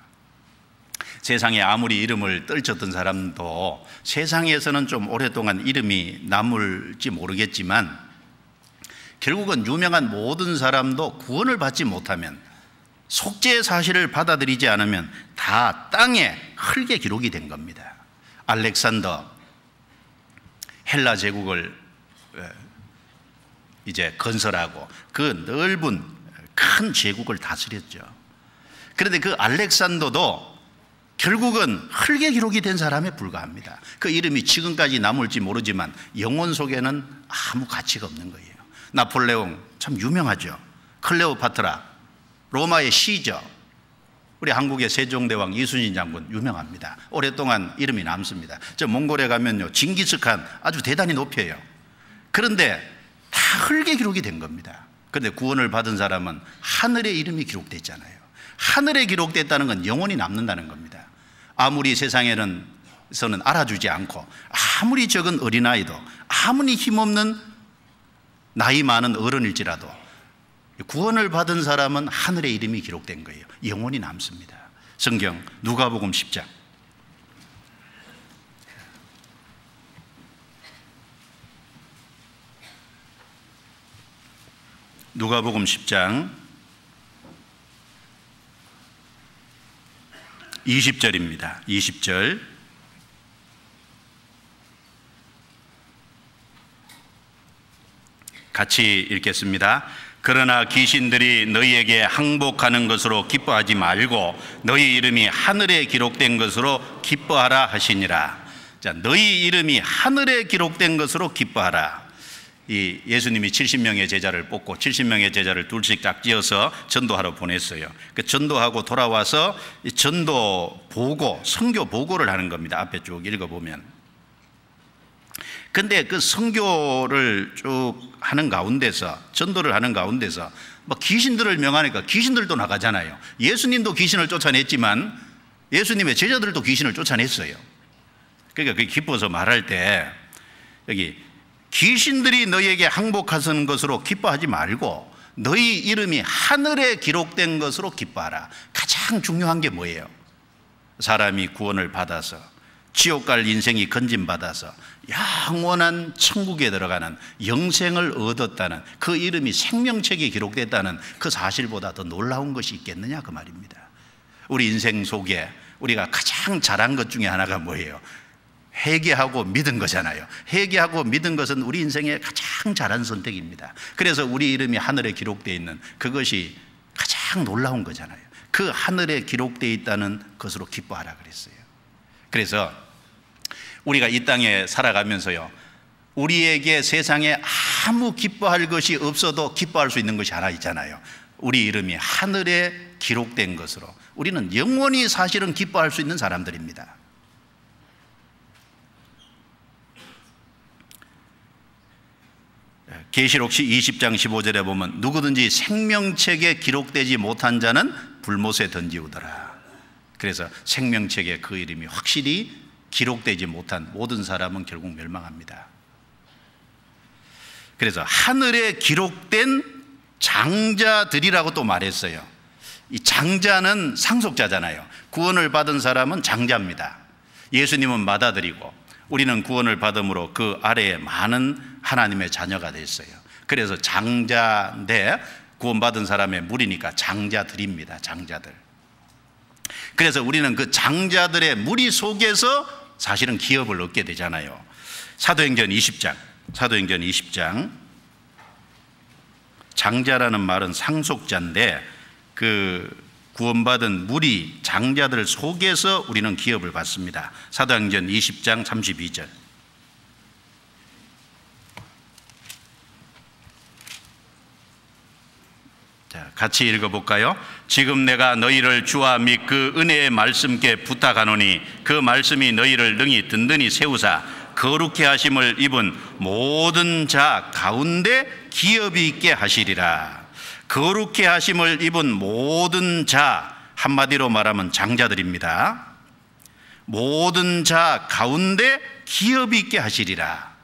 세상에 아무리 이름을 떨쳤던 사람도 세상에서는 좀 오랫동안 이름이 남을지 모르겠지만, 결국은 유명한 모든 사람도 구원을 받지 못하면, 속죄의 사실을 받아들이지 않으면 다 땅에 흙에 기록이 된 겁니다. 알렉산더, 헬라 제국을 이제 건설하고 그 넓은 큰 제국을 다스렸죠. 그런데 그 알렉산더도 결국은 흙에 기록이 된 사람에 불과합니다. 그 이름이 지금까지 남을지 모르지만 영혼 속에는 아무 가치가 없는 거예요. 나폴레옹 참 유명하죠. 클레오파트라 로마의 시저, 우리 한국의 세종대왕 이순신 장군 유명합니다. 오랫동안 이름이 남습니다. 저 몽골에 가면요, 징기스칸 아주 대단히 높여요. 그런데 다 흙에 기록이 된 겁니다. 그런데 구원을 받은 사람은 하늘에 이름이 기록됐잖아요. 하늘에 기록됐다는 건 영원히 남는다는 겁니다. 아무리 세상에서는 알아주지 않고, 아무리 적은 어린아이도, 아무리 힘없는 나이 많은 어른일지라도 구원을 받은 사람은 하늘에 이름이 기록된 거예요. 영원히 남습니다. 성경 누가복음 10장. 누가복음 10장 20절입니다. 20절. 같이 읽겠습니다. 그러나 귀신들이 너희에게 항복하는 것으로 기뻐하지 말고 너희 이름이 하늘에 기록된 것으로 기뻐하라 하시니라. 자, 너희 이름이 하늘에 기록된 것으로 기뻐하라. 이 예수님이 70명의 제자를 뽑고 70명의 제자를 둘씩 딱 지어서 전도하러 보냈어요. 그 전도하고 돌아와서 전도 보고, 선교 보고를 하는 겁니다. 앞에 쭉 읽어보면. 근데 그 선교를 쭉 하는 가운데서, 전도를 하는 가운데서 뭐 귀신들을 명하니까 귀신들도 나가잖아요. 예수님도 귀신을 쫓아냈지만 예수님의 제자들도 귀신을 쫓아냈어요. 그러니까 그게 기뻐서 말할 때, 여기 귀신들이 너희에게 항복하는 것으로 기뻐하지 말고 너희 이름이 하늘에 기록된 것으로 기뻐하라. 가장 중요한 게 뭐예요? 사람이 구원을 받아서 지옥 갈 인생이 건진받아서 영원한 천국에 들어가는 영생을 얻었다는, 그 이름이 생명책에 기록됐다는 그 사실보다 더 놀라운 것이 있겠느냐, 그 말입니다. 우리 인생 속에 우리가 가장 잘한 것 중에 하나가 뭐예요? 회개하고 믿은 거잖아요. 회개하고 믿은 것은 우리 인생의 가장 잘한 선택입니다. 그래서 우리 이름이 하늘에 기록되어 있는 그것이 가장 놀라운 거잖아요. 그 하늘에 기록되어 있다는 것으로 기뻐하라 그랬어요. 그래서 우리가 이 땅에 살아가면서요, 우리에게 세상에 아무 기뻐할 것이 없어도 기뻐할 수 있는 것이 하나 있잖아요. 우리 이름이 하늘에 기록된 것으로 우리는 영원히 사실은 기뻐할 수 있는 사람들입니다. 계시록 20장 15절에 보면 누구든지 생명책에 기록되지 못한 자는 불못에 던지우더라. 그래서 생명책에 그 이름이 확실히 기록되지 못한 모든 사람은 결국 멸망합니다. 그래서 하늘에 기록된 장자들이라고 또 말했어요. 이 장자는 상속자잖아요. 구원을 받은 사람은 장자입니다. 예수님은 맏아들이고 우리는 구원을 받음으로 그 아래에 많은 하나님의 자녀가 됐어요. 그래서 장자인데 구원받은 사람의 무리니까 장자들입니다. 장자들. 그래서 우리는 그 장자들의 무리 속에서 사실은 기업을 얻게 되잖아요. 사도행전 20장 장자라는 말은 상속자인데 그 구원받은 무리 장자들 속에서 우리는 기업을 받습니다. 사도행전 20장 32절. 자, 같이 읽어볼까요? 지금 내가 너희를 주와 및 그 은혜의 말씀께 부탁하노니 그 말씀이 너희를 능히 든든히 세우사 거룩해 하심을 입은 모든 자 가운데 기업이 있게 하시리라. 거룩해 하심을 입은 모든 자, 한마디로 말하면 장자들입니다. 모든 자 가운데 기업이 있게 하시리라.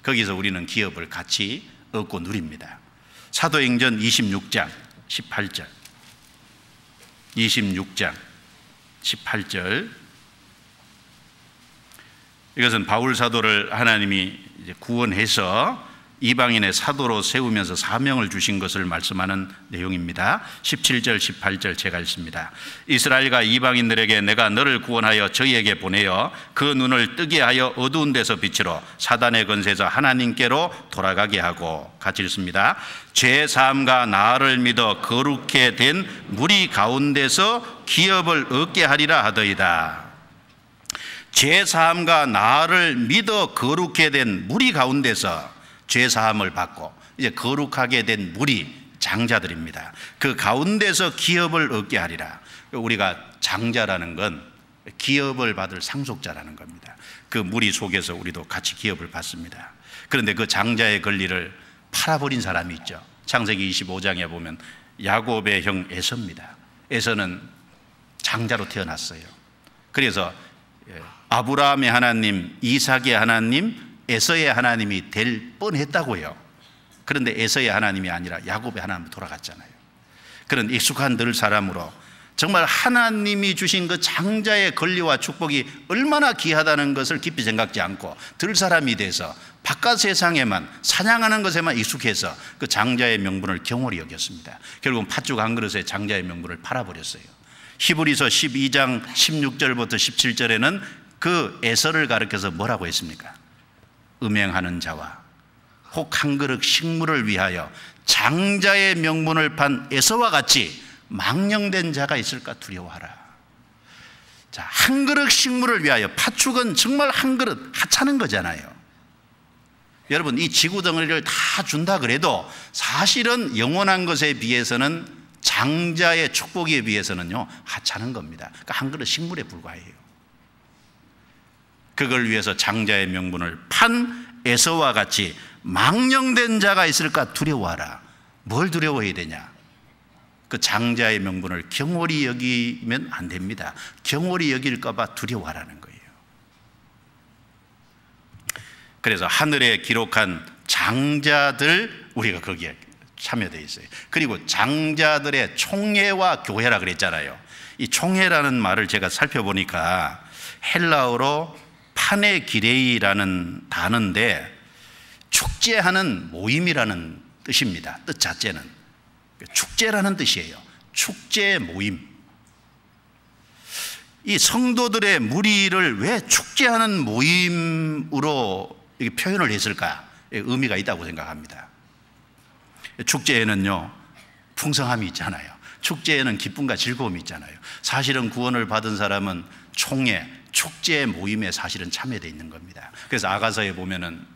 거기서 우리는 기업을 같이 얻고 누립니다. 사도행전 26장 18절. 26장 18절. 이것은 바울 사도를 하나님이 이제 구원해서 이방인의 사도로 세우면서 사명을 주신 것을 말씀하는 내용입니다. 17절 18절 제가 읽습니다. 이스라엘과 이방인들에게 내가 너를 구원하여 저희에게 보내어 그 눈을 뜨게 하여 어두운 데서 빛으로 사단의 권세에서 하나님께로 돌아가게 하고, 같이 읽습니다. 죄 사함과 나를 믿어 거룩해 된 무리 가운데서 기업을 얻게 하리라 하더이다. 죄 사함과 나를 믿어 거룩해 된 무리 가운데서 죄 사함을 받고 이제 거룩하게 된 무리 장자들입니다. 그 가운데서 기업을 얻게 하리라. 우리가 장자라는 건 기업을 받을 상속자라는 겁니다. 그 무리 속에서 우리도 같이 기업을 받습니다. 그런데 그 장자의 권리를 팔아버린 사람이 있죠. 창세기 25장에 보면 야곱의 형 에서입니다. 에서는 장자로 태어났어요. 그래서 아브라함의 하나님, 이삭의 하나님, 에서의 하나님이 될 뻔했다고요. 그런데 에서의 하나님이 아니라 야곱의 하나님으로 돌아갔잖아요. 그런 익숙한 들 사람으로 정말 하나님이 주신 그 장자의 권리와 축복이 얼마나 귀하다는 것을 깊이 생각지 않고 들 사람이 돼서 바깥 세상에만 사냥하는 것에만 익숙해서 그 장자의 명분을 경홀히 여겼습니다. 결국은 팥죽 한 그릇에 장자의 명분을 팔아버렸어요. 히브리서 12장 16절부터 17절에는 그 에서를 가리켜서 뭐라고 했습니까? 음행하는 자와 혹 한 그릇 식물을 위하여 장자의 명분을 판 에서와 같이 망령된 자가 있을까 두려워하라. 자, 한 그릇 식물을 위하여, 팥죽은 정말 한 그릇 하찮은 거잖아요. 여러분, 이 지구 덩어리를 다 준다 그래도 사실은 영원한 것에 비해서는, 장자의 축복에 비해서는요 하찮은 겁니다. 그러니까 한 그릇 식물에 불과해요. 그걸 위해서 장자의 명분을 판 에서와 같이 망령된 자가 있을까 두려워하라. 뭘 두려워해야 되냐? 그 장자의 명분을 경홀히 여기면 안 됩니다. 경홀히 여길까 봐 두려워하라는 거예요. 그래서 하늘에 기록한 장자들, 우리가 거기에 참여되어 있어요. 그리고 장자들의 총회와 교회라 그랬잖아요. 이 총회라는 말을 제가 살펴보니까 헬라어로 파네기레이라는 단어인데 축제하는 모임이라는 뜻입니다. 뜻 자체는 축제라는 뜻이에요. 축제 모임. 이 성도들의 무리를 왜 축제하는 모임으로 표현을 했을까? 의미가 있다고 생각합니다. 축제에는요 풍성함이 있잖아요. 축제에는 기쁨과 즐거움이 있잖아요. 사실은 구원을 받은 사람은 총회, 축제 모임에 사실은 참여되어 있는 겁니다. 그래서 아가서에 보면은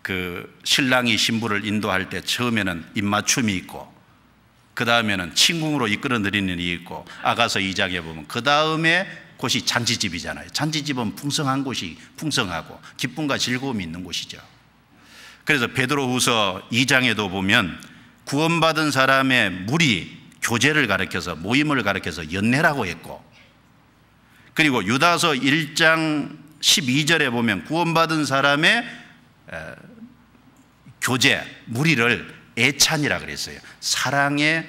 그 신랑이 신부를 인도할 때 처음에는 입맞춤이 있고, 그 다음에는 친궁으로 이끌어 내리는 일이 있고, 아가서 2장에 보면 그 다음에 곳이 잔치집이잖아요. 잔치집은 풍성한 곳이 풍성하고 기쁨과 즐거움이 있는 곳이죠. 그래서 베드로후서 2장에도 보면 구원받은 사람의 무리, 교제를 가리켜서, 모임을 가리켜서 연례라고 했고, 그리고 유다서 1장 12절에 보면 구원받은 사람의 교제, 무리를 애찬이라 그랬어요. 사랑의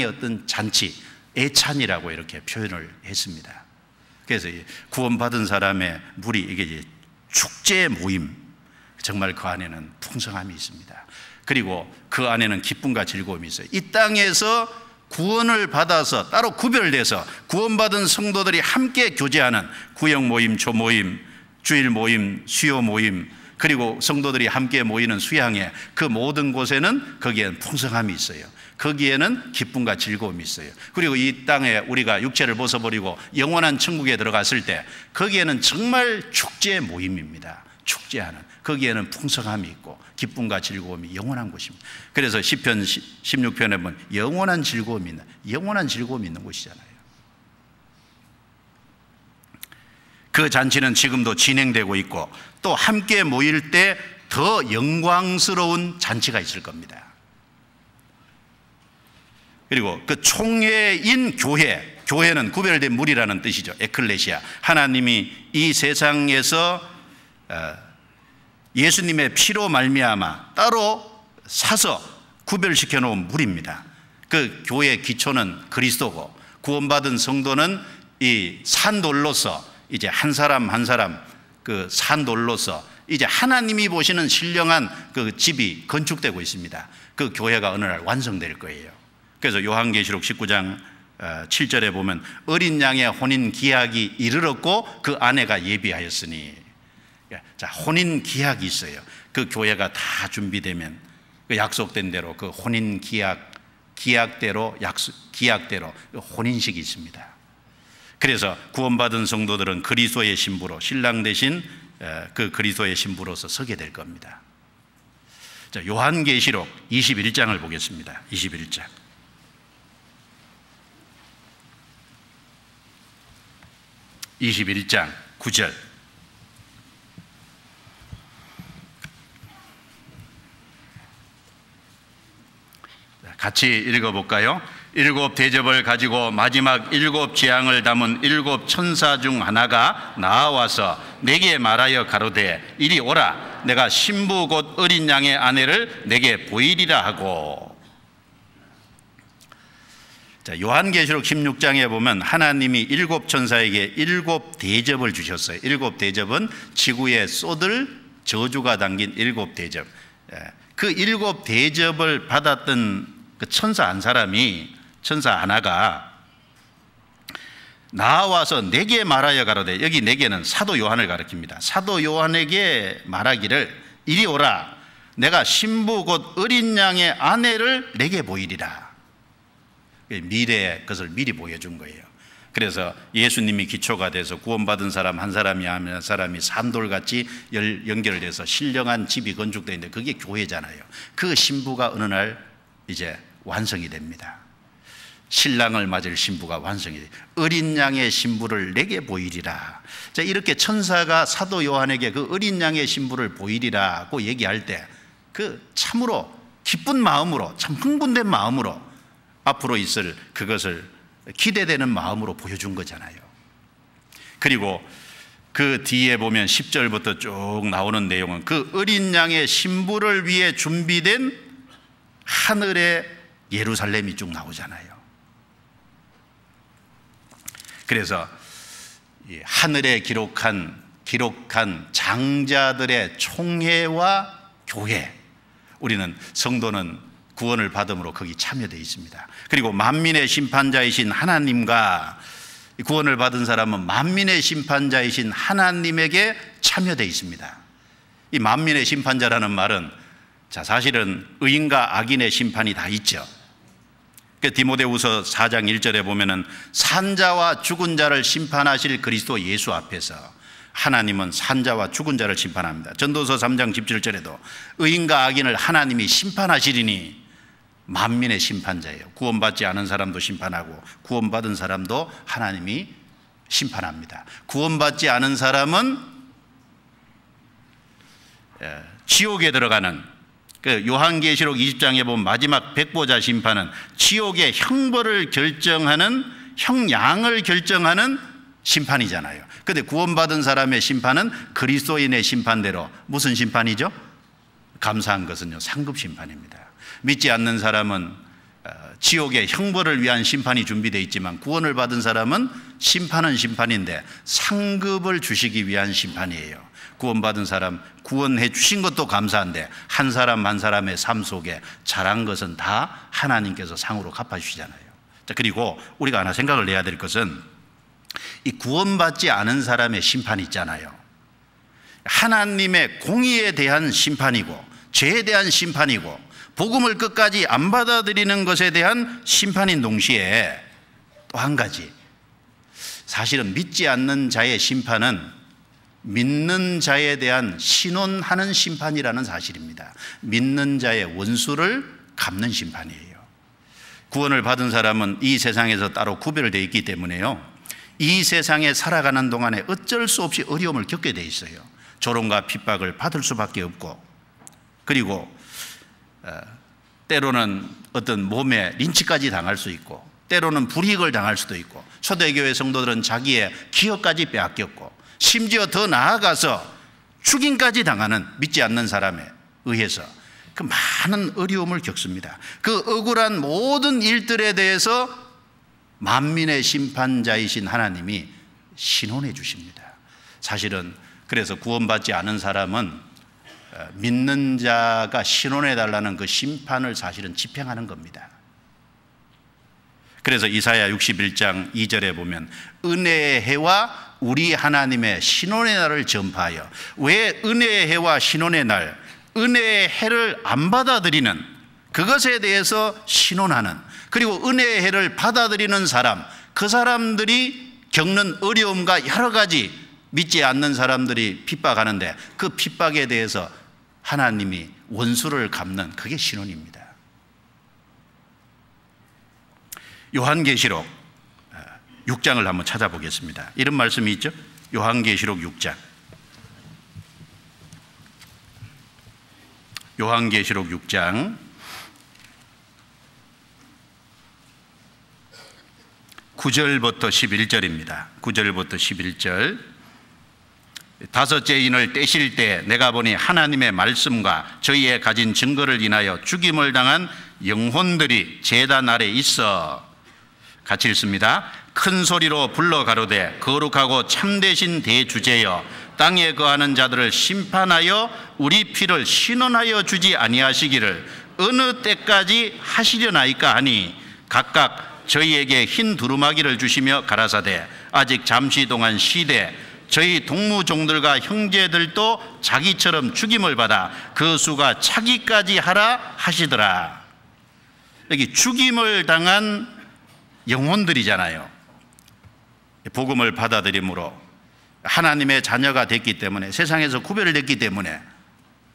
어떤 잔치, 애찬이라고 이렇게 표현을 했습니다. 그래서 구원받은 사람의 무리, 이게 축제 모임, 정말 그 안에는 풍성함이 있습니다. 그리고 그 안에는 기쁨과 즐거움이 있어요. 이 땅에서 구원을 받아서 따로 구별돼서 구원받은 성도들이 함께 교제하는 구역 모임, 조모임, 주일 모임, 수요 모임, 그리고 성도들이 함께 모이는 수양회, 그 모든 곳에는 거기에는 풍성함이 있어요. 거기에는 기쁨과 즐거움이 있어요. 그리고 이 땅에 우리가 육체를 벗어버리고 영원한 천국에 들어갔을 때 거기에는 정말 축제의 모임입니다. 축제하는, 거기에는 풍성함이 있고 기쁨과 즐거움이 영원한 곳입니다. 그래서 시편 16편에 보면 영원한 즐거움이 있는 곳이잖아요. 그 잔치는 지금도 진행되고 있고 또 함께 모일 때 더 영광스러운 잔치가 있을 겁니다. 그리고 그 총회인 교회, 교회는 구별된 무리라는 뜻이죠. 에클레시아, 하나님이 이 세상에서 예수님의 피로 말미암아 따로 사서 구별시켜 놓은 무리입니다. 그 교회의 기초는 그리스도고 구원받은 성도는 이 산돌로서 이제 한 사람 한 사람 그 산돌로서 이제 하나님이 보시는 신령한 그 집이 건축되고 있습니다. 그 교회가 어느 날 완성될 거예요. 그래서 요한계시록 19장 7절에 보면 어린 양의 혼인 기약이 이르렀고 그 아내가 예비하였으니, 자, 혼인 기약이 있어요. 그 교회가 다 준비되면 그 약속된 대로 그 혼인 기약대로 혼인식이 있습니다. 그래서 구원받은 성도들은 그리스도의 신부로, 신랑 대신 그 그리스도의 신부로서 서게 될 겁니다. 자, 요한계시록 21장을 보겠습니다. 21장. (21장) 9절. 같이 읽어볼까요? 일곱 대접을 가지고 마지막 일곱 재앙을 담은 일곱 천사 중 하나가 나와서 내게 말하여 가로되 이리 오라, 내가 신부 곧 어린 양의 아내를 내게 보이리라 하고. 자, 요한계시록 16장에 보면 하나님이 일곱 천사에게 일곱 대접을 주셨어요. 일곱 대접은 지구에 쏟을 저주가 담긴 일곱 대접. 그 일곱 대접을 받았던 그 천사 하나가 나와서 내게 말하여 가로되, 여기 내게는 사도 요한을 가리킵니다. 사도 요한에게 말하기를 이리 오라, 내가 신부 곧 어린 양의 아내를 내게 보이리라. 미래의 것을 미리 보여준 거예요. 그래서 예수님이 기초가 돼서 구원받은 사람 한 사람이 한 사람이 산돌같이 연결돼서 신령한 집이 건축되는데 그게 교회잖아요. 그 신부가 어느 날 이제 완성이 됩니다. 신랑을 맞을 신부가 완성이 돼요. 어린 양의 신부를 내게 보이리라. 자, 이렇게 천사가 사도 요한에게 그 어린 양의 신부를 보이리라고 얘기할 때 그 참으로 기쁜 마음으로, 참 흥분된 마음으로 앞으로 있을 그것을 기대되는 마음으로 보여준 거잖아요. 그리고 그 뒤에 보면 10절부터 쭉 나오는 내용은 그 어린 양의 신부를 위해 준비된 하늘의 예루살렘이 쭉 나오잖아요. 그래서 하늘에 기록한 장자들의 총회와 교회, 우리는 성도는 구원을 받음으로 거기 참여되어 있습니다. 그리고 만민의 심판자이신 하나님과 구원을 받은 사람은 만민의 심판자이신 하나님에게 참여되어 있습니다. 이 만민의 심판자라는 말은, 자, 사실은 의인과 악인의 심판이 다 있죠. 디모데후서 4장 1절에 보면은 산자와 죽은 자를 심판하실 그리스도 예수 앞에서 하나님은 산자와 죽은 자를 심판합니다. 전도서 3장 17절에도 의인과 악인을 하나님이 심판하시리니, 만민의 심판자예요. 구원받지 않은 사람도 심판하고 구원받은 사람도 하나님이 심판합니다. 구원받지 않은 사람은 지옥에 들어가는, 그 요한계시록 20장에 보면 마지막 백보자 심판은 지옥의 형벌을 결정하는, 형량을 결정하는 심판이잖아요. 그런데 구원받은 사람의 심판은 그리스도인의 심판대로 무슨 심판이죠? 감사한 것은요, 상급 심판입니다. 믿지 않는 사람은 지옥의 형벌을 위한 심판이 준비되어 있지만 구원을 받은 사람은 심판은 심판인데 상급을 주시기 위한 심판이에요. 구원받은 사람, 구원해 주신 것도 감사한데 한 사람 한 사람의 삶 속에 잘한 것은 다 하나님께서 상으로 갚아주시잖아요. 자, 그리고 우리가 하나 생각을 해야 될 것은 이 구원받지 않은 사람의 심판이 있잖아요. 하나님의 공의에 대한 심판이고 죄에 대한 심판이고 복음을 끝까지 안 받아들이는 것에 대한 심판인 동시에 또 한 가지, 사실은 믿지 않는 자의 심판은 믿는 자에 대한 신원하는 심판이라는 사실입니다. 믿는 자의 원수를 갚는 심판이에요. 구원을 받은 사람은 이 세상에서 따로 구별되어 있기 때문에요, 이 세상에 살아가는 동안에 어쩔 수 없이 어려움을 겪게 돼 있어요. 조롱과 핍박을 받을 수밖에 없고, 그리고 때로는 어떤 몸에 린치까지 당할 수 있고, 때로는 불이익을 당할 수도 있고, 초대교회 성도들은 자기의 기업까지 빼앗겼고, 심지어 더 나아가서 죽임까지 당하는 믿지 않는 사람에 의해서 그 많은 어려움을 겪습니다. 그 억울한 모든 일들에 대해서 만민의 심판자이신 하나님이 신원해 주십니다. 사실은 그래서 구원받지 않은 사람은 믿는 자가 신원해 달라는 그 심판을 사실은 집행하는 겁니다. 그래서 이사야 61장 2절에 보면 은혜의 해와 우리 하나님의 신원의 날을 전파하여, 왜 은혜의 해와 신원의 날, 은혜의 해를 안 받아들이는 그것에 대해서 신원하는, 그리고 은혜의 해를 받아들이는 사람, 그 사람들이 겪는 어려움과 여러 가지 믿지 않는 사람들이 핍박하는데 그 핍박에 대해서 하나님이 원수를 갚는, 그게 신원입니다. 요한계시록 6장을 한번 찾아보겠습니다. 이런 말씀이 있죠. 요한계시록 6장. 요한계시록 6장 9절부터 11절입니다. 9절부터 11절. 다섯째 인을 떼실 때 내가 보니 하나님의 말씀과 저희의 가진 증거를 인하여 죽임을 당한 영혼들이 제단 아래 있어, 같이 읽습니다. 큰 소리로 불러 가로되 거룩하고 참되신 대주제여, 땅에 거하는 자들을 심판하여 우리 피를 신원하여 주지 아니하시기를 어느 때까지 하시려나이까 하니, 각각 저희에게 흰 두루마기를 주시며 가라사대 아직 잠시 동안 쉬되 저희 동무종들과 형제들도 자기처럼 죽임을 받아 그 수가 차기까지 하라 하시더라. 여기 죽임을 당한 영혼들이잖아요. 복음을 받아들임으로 하나님의 자녀가 됐기 때문에, 세상에서 구별됐기 때문에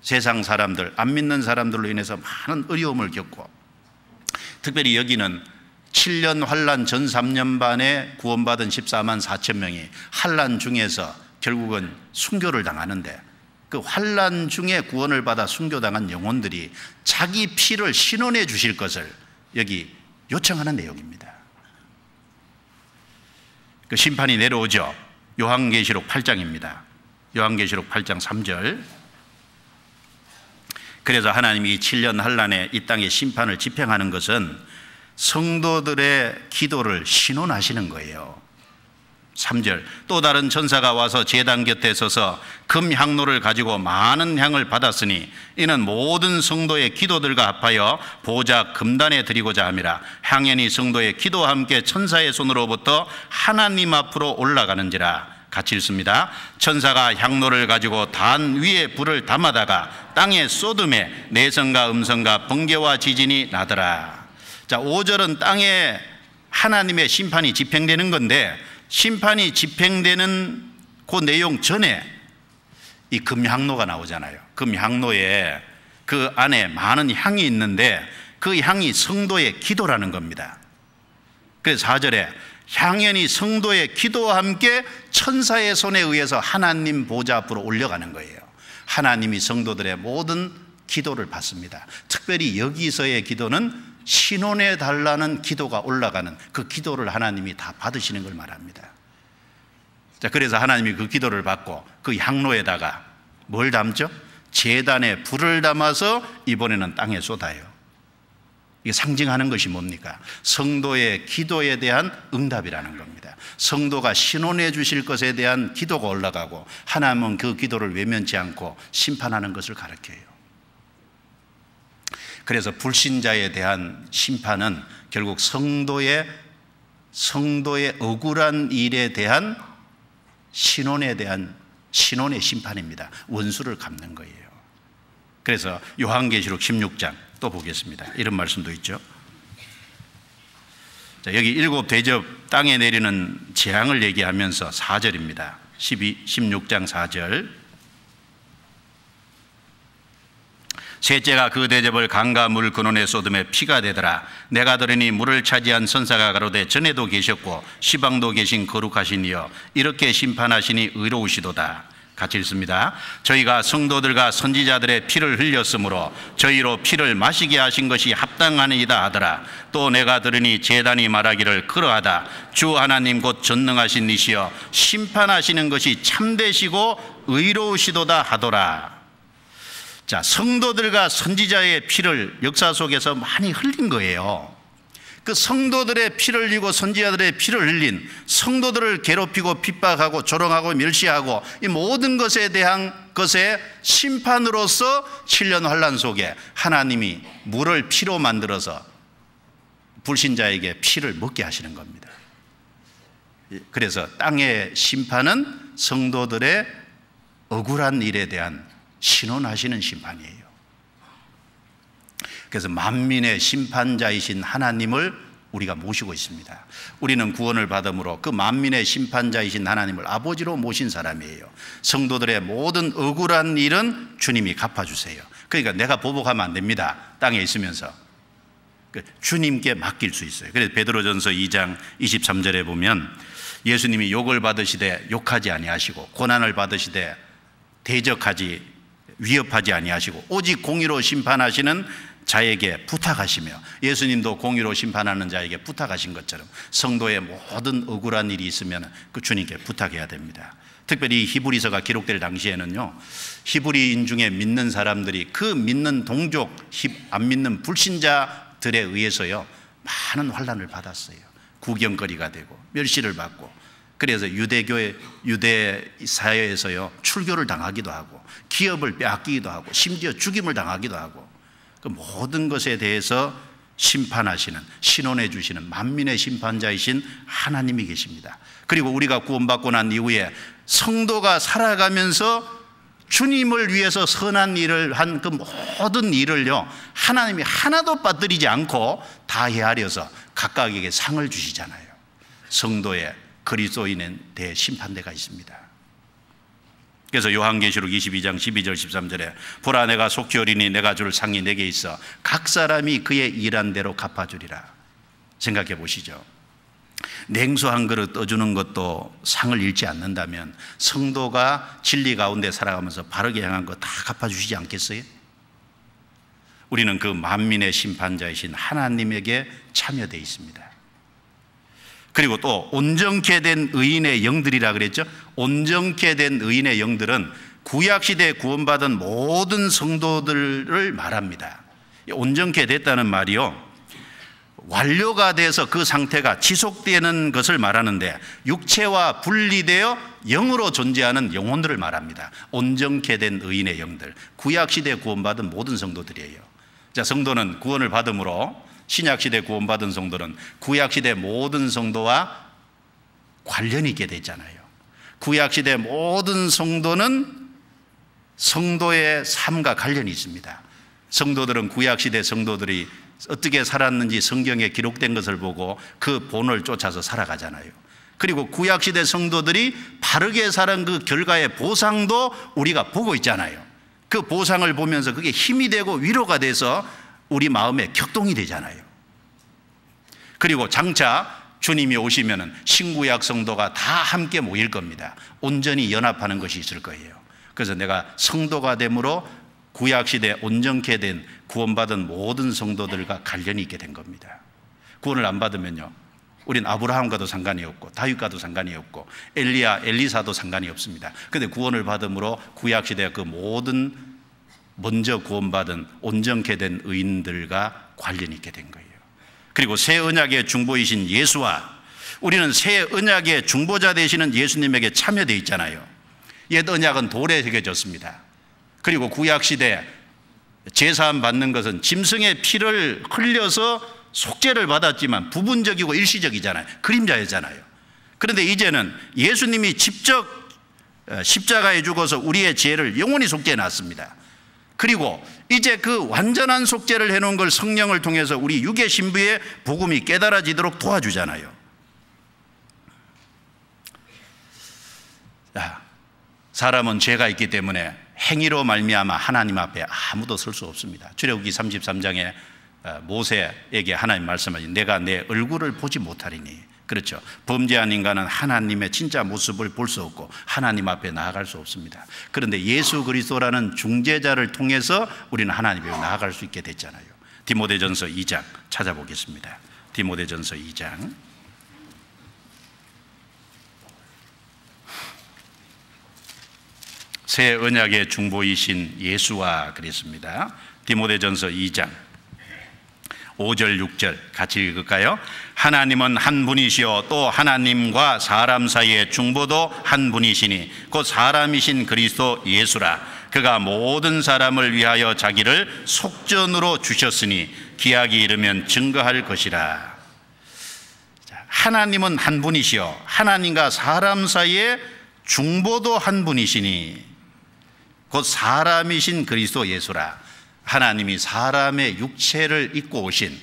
세상 사람들, 안 믿는 사람들로 인해서 많은 어려움을 겪고, 특별히 여기는 7년 환란 전 3년 반에 구원받은 14만 4천 명이 환란 중에서 결국은 순교를 당하는데, 그 환란 중에 구원을 받아 순교당한 영혼들이 자기 피를 신원해 주실 것을 여기 요청하는 내용입니다. 그 심판이 내려오죠. 요한계시록 8장입니다. 요한계시록 8장 3절. 그래서 하나님이 7년 환란에 이 땅의 심판을 집행하는 것은 성도들의 기도를 신원하시는 거예요. 3절. 또 다른 천사가 와서 제단 곁에 서서 금 향로를 가지고 많은 향을 받았으니 이는 모든 성도의 기도들과 합하여 보좌 금단에 드리고자 함이라. 향연이 성도의 기도와 함께 천사의 손으로부터 하나님 앞으로 올라가는지라. 같이 읽습니다. 천사가 향로를 가지고 단 위에 불을 담아다가 땅에 쏟음에 내성과 음성과 번개와 지진이 나더라. 자, 5절은 땅에 하나님의 심판이 집행되는 건데, 심판이 집행되는 그 내용 전에 이 금향로가 나오잖아요. 금향로에 그 안에 많은 향이 있는데 그 향이 성도의 기도라는 겁니다. 그래서 4절에 향연이 성도의 기도와 함께 천사의 손에 의해서 하나님 보좌 앞으로 올려가는 거예요. 하나님이 성도들의 모든 기도를 받습니다. 특별히 여기서의 기도는 신원해 달라는 기도가 올라가는 그 기도를 하나님이 다 받으시는 걸 말합니다. 자, 그래서 하나님이 그 기도를 받고 그 향로에다가 뭘 담죠? 제단에 불을 담아서 이번에는 땅에 쏟아요. 이게 상징하는 것이 뭡니까? 성도의 기도에 대한 응답이라는 겁니다. 성도가 신원해 주실 것에 대한 기도가 올라가고 하나님은 그 기도를 외면치 않고 심판하는 것을 가르쳐요. 그래서 불신자에 대한 심판은 결국 성도의 억울한 일에 대한 신혼의 심판입니다. 원수를 갚는 거예요. 그래서 요한계시록 16장 또 보겠습니다. 이런 말씀도 있죠. 자, 여기 7 대접 땅에 내리는 재앙을 얘기하면서 4절입니다. 16장 4절. 셋째가 그 대접을 강과 물 근원에 쏟음에 피가 되더라. 내가 들으니 물을 차지한 선사가 가로되 전에도 계셨고 시방도 계신 거룩하신 이여 이렇게 심판하시니 의로우시도다. 같이 읽습니다. 저희가 성도들과 선지자들의 피를 흘렸으므로 저희로 피를 마시게 하신 것이 합당하니이다 하더라. 또 내가 들으니 제단이 말하기를 그러하다. 주 하나님 곧 전능하신 이시여 심판하시는 것이 참되시고 의로우시도다 하더라. 자, 성도들과 선지자의 피를 역사 속에서 많이 흘린 거예요. 그 성도들의 피를 흘리고 선지자들의 피를 흘린, 성도들을 괴롭히고 핍박하고 조롱하고 멸시하고 이 모든 것에 대한 것의 심판으로서 7년 환난 속에 하나님이 물을 피로 만들어서 불신자에게 피를 먹게 하시는 겁니다. 그래서 땅의 심판은 성도들의 억울한 일에 대한 신원하시는 심판이에요. 그래서 만민의 심판자이신 하나님을 우리가 모시고 있습니다. 우리는 구원을 받음으로 그 만민의 심판자이신 하나님을 아버지로 모신 사람이에요. 성도들의 모든 억울한 일은 주님이 갚아주세요. 그러니까 내가 보복하면 안 됩니다. 땅에 있으면서 주님께 맡길 수 있어요. 그래서 베드로전서 2장 23절에 보면 예수님이 욕을 받으시되 욕하지 아니하시고 고난을 받으시되 위협하지 아니하시고 오직 공의로 심판하시는 자에게 부탁하시며, 예수님도 공의로 심판하는 자에게 부탁하신 것처럼 성도의 모든 억울한 일이 있으면 그 주님께 부탁해야 됩니다. 특별히 히브리서가 기록될 당시에는요, 히브리인 중에 믿는 사람들이 그 믿는 동족, 안 믿는 불신자들에 의해서요 많은 환난을 받았어요. 구경거리가 되고 멸시를 받고, 그래서 유대 사회에서요 출교를 당하기도 하고 기업을 빼앗기기도 하고 심지어 죽임을 당하기도 하고, 그 모든 것에 대해서 심판하시는, 신원해 주시는 만민의 심판자이신 하나님이 계십니다. 그리고 우리가 구원받고 난 이후에 성도가 살아가면서 주님을 위해서 선한 일을 한 그 모든 일을요 하나님이 하나도 빠뜨리지 않고 다 헤아려서 각각에게 상을 주시잖아요. 성도의 그리스도인에 대해 심판대가 있습니다. 그래서 요한계시록 22장 12절 13절에 보라 내가 속히 오리니 내가 줄 상이 내게 있어 각 사람이 그의 일한 대로 갚아주리라. 생각해 보시죠. 냉수 한 그릇 떠주는 것도 상을 잃지 않는다면 성도가 진리 가운데 살아가면서 바르게 향한 거 다 갚아주시지 않겠어요? 우리는 그 만민의 심판자이신 하나님에게 참여되어 있습니다. 그리고 또 온전케 된 의인의 영들이라 그랬죠. 온전케 된 의인의 영들은 구약시대에 구원받은 모든 성도들을 말합니다. 온전케 됐다는 말이요, 완료가 돼서 그 상태가 지속되는 것을 말하는데 육체와 분리되어 영으로 존재하는 영혼들을 말합니다. 온전케 된 의인의 영들, 구약시대에 구원받은 모든 성도들이에요. 자, 성도는 구원을 받음으로, 신약시대 구원받은 성도는 구약시대 모든 성도와 관련이 있게 됐잖아요. 구약시대 모든 성도는 성도의 삶과 관련이 있습니다. 성도들은 구약시대 성도들이 어떻게 살았는지 성경에 기록된 것을 보고 그 본을 쫓아서 살아가잖아요. 그리고 구약시대 성도들이 바르게 살은 그 결과의 보상도 우리가 보고 있잖아요. 그 보상을 보면서 그게 힘이 되고 위로가 돼서 우리 마음에 격동이 되잖아요. 그리고 장차 주님이 오시면은 신구약 성도가 다 함께 모일 겁니다. 온전히 연합하는 것이 있을 거예요. 그래서 내가 성도가 됨으로 구약시대 온전케 된 구원받은 모든 성도들과 관련이 있게 된 겁니다. 구원을 안 받으면요, 우린 아브라함과도 상관이 없고 다윗과도 상관이 없고 엘리사도 상관이 없습니다. 그런데 구원을 받음으로 구약시대 그 모든 먼저 구원받은 온전케 된 의인들과 관련이 있게 된 거예요. 그리고 새 언약의 중보이신 예수와 우리는 새 언약의 중보자 되시는 예수님에게 참여되어 있잖아요. 옛 언약은 돌에 새겨졌습니다. 그리고 구약시대 제사함 받는 것은 짐승의 피를 흘려서 속죄를 받았지만 부분적이고 일시적이잖아요. 그림자였잖아요. 그런데 이제는 예수님이 직접 십자가에 죽어서 우리의 죄를 영원히 속죄해 놨습니다. 그리고 이제 그 완전한 속죄를 해놓은 걸 성령을 통해서 우리 육의 신부의 복음이 깨달아지도록 도와주잖아요. 사람은 죄가 있기 때문에 행위로 말미암아 하나님 앞에 아무도 설 수 없습니다. 출애굽기 33장에 모세에게 하나님 말씀하신 내가 내 얼굴을 보지 못하리니, 그렇죠. 범죄한 인간은 하나님의 진짜 모습을 볼 수 없고 하나님 앞에 나아갈 수 없습니다. 그런데 예수 그리스도라는 중재자를 통해서 우리는 하나님 앞에 나아갈 수 있게 됐잖아요. 디모데전서 2장 찾아보겠습니다. 디모데전서 2장. 새 언약의 중보이신 예수와 그랬습니다. 디모데전서 2장 5절 6절 같이 읽을까요? 하나님은 한 분이시요 또 하나님과 사람 사이의 중보도 한 분이시니 곧 사람이신 그리스도 예수라. 그가 모든 사람을 위하여 자기를 속전으로 주셨으니 기약이 이르면 증거할 것이라. 하나님은 한 분이시요 하나님과 사람 사이의 중보도 한 분이시니 곧 사람이신 그리스도 예수라. 하나님이 사람의 육체를 입고 오신,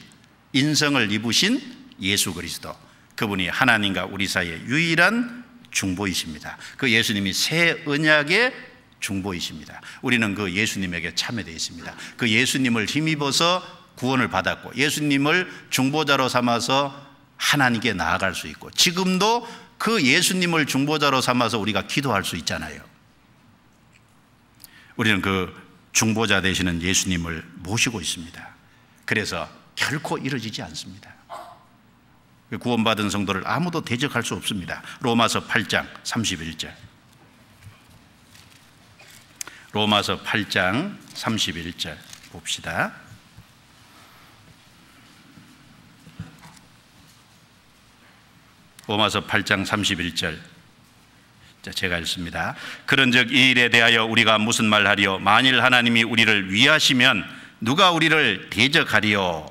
인성을 입으신 예수 그리스도, 그분이 하나님과 우리 사이의 유일한 중보이십니다. 그 예수님이 새 언약의 중보이십니다. 우리는 그 예수님에게 참여되어 있습니다. 그 예수님을 힘입어서 구원을 받았고 예수님을 중보자로 삼아서 하나님께 나아갈 수 있고, 지금도 그 예수님을 중보자로 삼아서 우리가 기도할 수 있잖아요. 우리는 그 중보자 되시는 예수님을 모시고 있습니다. 그래서 결코 이루어지지 않습니다. 구원받은 성도를 아무도 대적할 수 없습니다. 로마서 8장 31절. 로마서 8장 31절 봅시다. 로마서 8장 31절 제가 읽습니다. 그런즉 이 일에 대하여 우리가 무슨 말하리요? 만일 하나님이 우리를 위하시면 누가 우리를 대적하리요?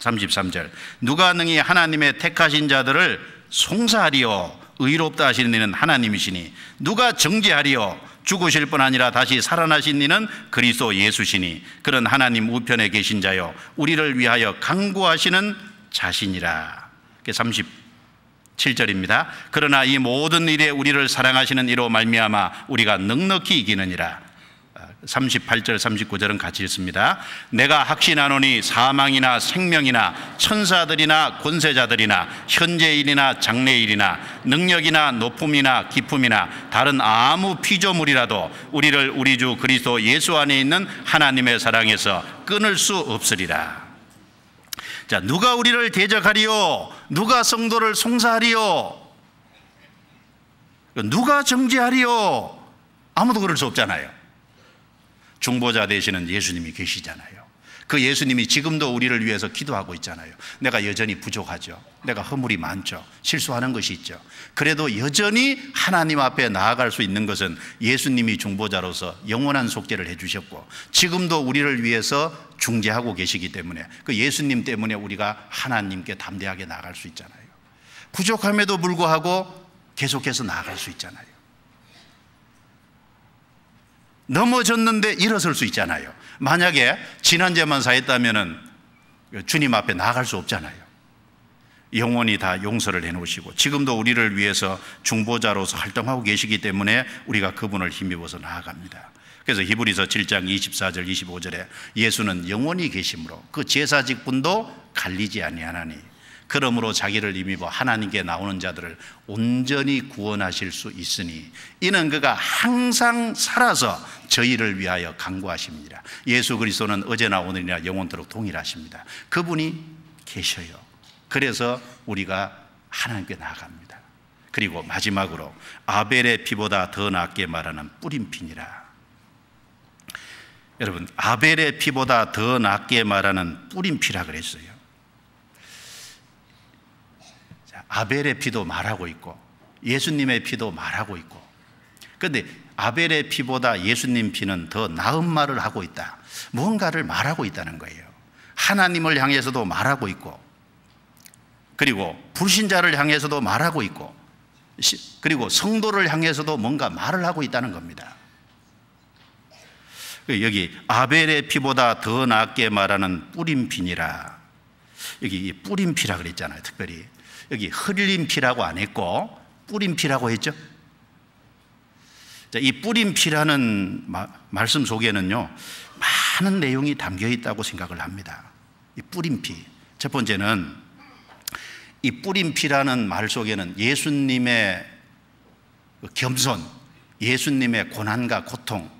33절. 누가 능히 하나님의 택하신 자들을 송사하리요? 의롭다 하시는 이는 하나님이시니 누가 정죄하리요? 죽으실 뿐 아니라 다시 살아나신 이는 그리스도 예수시니 그런 하나님 우편에 계신 자요 우리를 위하여 간구하시는 자신이라. 37절입니다. 그러나 이 모든 일에 우리를 사랑하시는 이로 말미암아 우리가 넉넉히 이기느니라. 38절 39절은 같이 읽습니다. 내가 확신하노니 사망이나 생명이나 천사들이나 권세자들이나 현재일이나 장래일이나 능력이나 높음이나 기품이나 다른 아무 피조물이라도 우리를 우리 주 그리스도 예수 안에 있는 하나님의 사랑에서 끊을 수 없으리라. 자, 누가 우리를 대적하리요? 누가 성도를 송사하리요? 누가 정죄하리요? 아무도 그럴 수 없잖아요. 중보자 되시는 예수님이 계시잖아요. 그 예수님이 지금도 우리를 위해서 기도하고 있잖아요. 내가 여전히 부족하죠. 내가 허물이 많죠. 실수하는 것이 있죠. 그래도 여전히 하나님 앞에 나아갈 수 있는 것은 예수님이 중보자로서 영원한 속죄를 해주셨고 지금도 우리를 위해서 중재하고 계시기 때문에 그 예수님 때문에 우리가 하나님께 담대하게 나아갈 수 있잖아요. 부족함에도 불구하고 계속해서 나아갈 수 있잖아요. 넘어졌는데 일어설 수 있잖아요. 만약에 지난죄만 사했다면 주님 앞에 나아갈 수 없잖아요. 영원히 다 용서를 해놓으시고 지금도 우리를 위해서 중보자로서 활동하고 계시기 때문에 우리가 그분을 힘입어서 나아갑니다. 그래서 히브리서 7장 24절 25절에 예수는 영원히 계심으로 그 제사직분도 갈리지 아니하나니 그러므로 자기를 힘입어 하나님께 나오는 자들을 온전히 구원하실 수 있으니 이는 그가 항상 살아서 저희를 위하여 간구하십니다. 예수 그리스도는 어제나 오늘이나 영원토록 동일하십니다. 그분이 계셔요. 그래서 우리가 하나님께 나아갑니다. 그리고 마지막으로 아벨의 피보다 더 낫게 말하는 뿌린 피니라. 여러분, 아벨의 피보다 더 낫게 말하는 뿌린 피라 그랬어요. 아벨의 피도 말하고 있고 예수님의 피도 말하고 있고 그런데 아벨의 피보다 예수님 피는 더 나은 말을 하고 있다. 무언가를 말하고 있다는 거예요. 하나님을 향해서도 말하고 있고, 그리고 불신자를 향해서도 말하고 있고, 그리고 성도를 향해서도 뭔가 말을 하고 있다는 겁니다. 여기 아벨의 피보다 더 낫게 말하는 뿌린 피니라. 여기 뿌린 피라 그랬잖아요. 특별히 여기 흘린 피라고 안 했고 뿌린 피라고 했죠. 자, 이 뿌린 피라는 말씀 속에는요 많은 내용이 담겨 있다고 생각을 합니다. 이 뿌린 피, 첫 번째는 이 뿌린 피라는 말 속에는 예수님의 겸손, 예수님의 고난과 고통,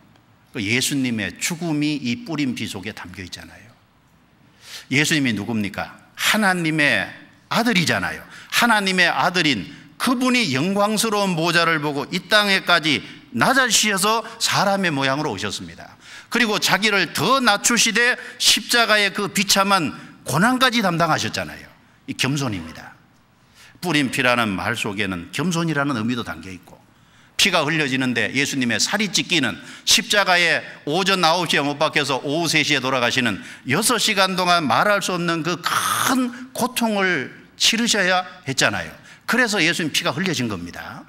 예수님의 죽음이 이 뿌린 피 속에 담겨 있잖아요. 예수님이 누굽니까? 하나님의 아들이잖아요. 하나님의 아들인 그분이 영광스러운 보좌를 보고 이 땅에까지 낮아지셔서 사람의 모양으로 오셨습니다. 그리고 자기를 더 낮추시되 십자가의 그 비참한 고난까지 담당하셨잖아요. 이 겸손입니다. 뿌린 피라는 말 속에는 겸손이라는 의미도 담겨 있고, 피가 흘려지는데 예수님의 살이 찢기는 십자가에 오전 9시에 못 박혀서 오후 3시에 돌아가시는 6시간 동안 말할 수 없는 그 큰 고통을 치르셔야 했잖아요. 그래서 예수님 피가 흘려진 겁니다.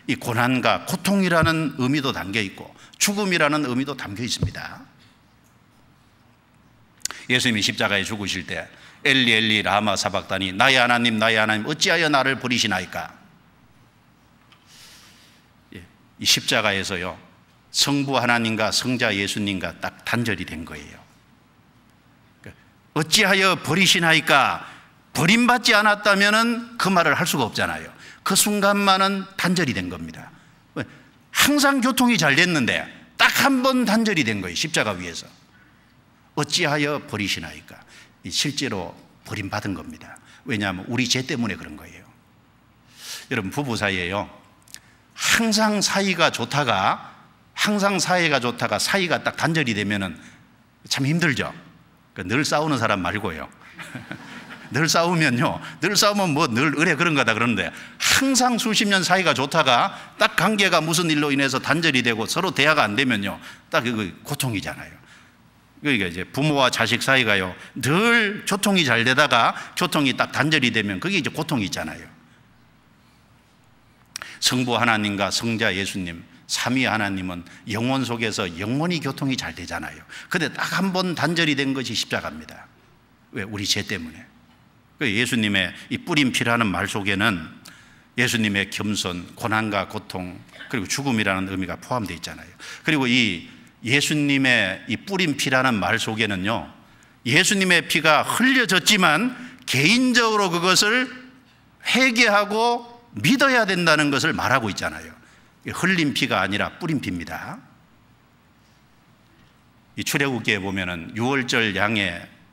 이 고난과 고통이라는 의미도 담겨 있고 죽음이라는 의미도 담겨 있습니다. 예수님이 십자가에 죽으실 때 엘리 엘리 라마 사박다니, 나의 하나님 어찌하여 나를 버리시나이까. 이 십자가에서요 성부 하나님과 성자 예수님과 딱 단절이 된 거예요. 어찌하여 버리시나이까, 버림받지 않았다면 그 말을 할 수가 없잖아요. 그 순간만은 단절이 된 겁니다. 항상 교통이 잘 됐는데 딱 한 번 단절이 된 거예요. 십자가 위에서. 어찌하여 버리시나이까. 실제로 버림받은 겁니다. 왜냐하면 우리 죄 때문에 그런 거예요. 여러분, 부부 사이에요 항상 사이가 좋다가 사이가 딱 단절이 되면은 참 힘들죠. 늘 싸우는 사람 말고요. 늘 싸우면 뭐 늘 그래 그런 거다 그러는데, 항상 수십 년 사이가 좋다가 딱 관계가 무슨 일로 인해서 단절이 되고 서로 대화가 안 되면요 딱 그 고통이잖아요. 그러니까 이제 부모와 자식 사이가요 늘 교통이 잘 되다가 교통이 딱 단절이 되면 그게 이제 고통이 있잖아요. 성부 하나님과 성자 예수님, 삼위 하나님은 영혼 속에서 영원히 교통이 잘 되잖아요. 근데 딱 한 번 단절이 된 것이 십자가입니다. 왜? 우리 죄 때문에. 예수님의 이 뿌린 피라는 말 속에는 예수님의 겸손, 고난과 고통, 그리고 죽음이라는 의미가 포함되어 있잖아요. 그리고 이 예수님의 이 뿌린 피라는 말 속에는요 예수님의 피가 흘려졌지만 개인적으로 그것을 회개하고 믿어야 된다는 것을 말하고 있잖아요. 흘린 피가 아니라 뿌린 피입니다. 이 출애굽기에 보면은 유월절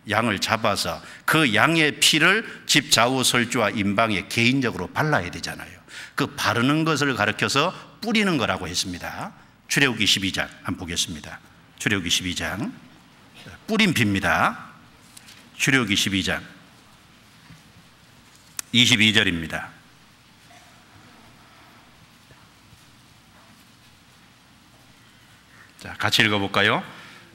양을 잡아서 그 양의 피를 집 좌우 설주와 임방에 개인적으로 발라야 되잖아요. 그 바르는 것을 가르쳐서 뿌리는 거라고 했습니다. 출애굽기 12장 한번 보겠습니다. 출애굽기 12장 뿌린 피입니다. 출애굽기 12장 22절입니다. 자, 같이 읽어볼까요?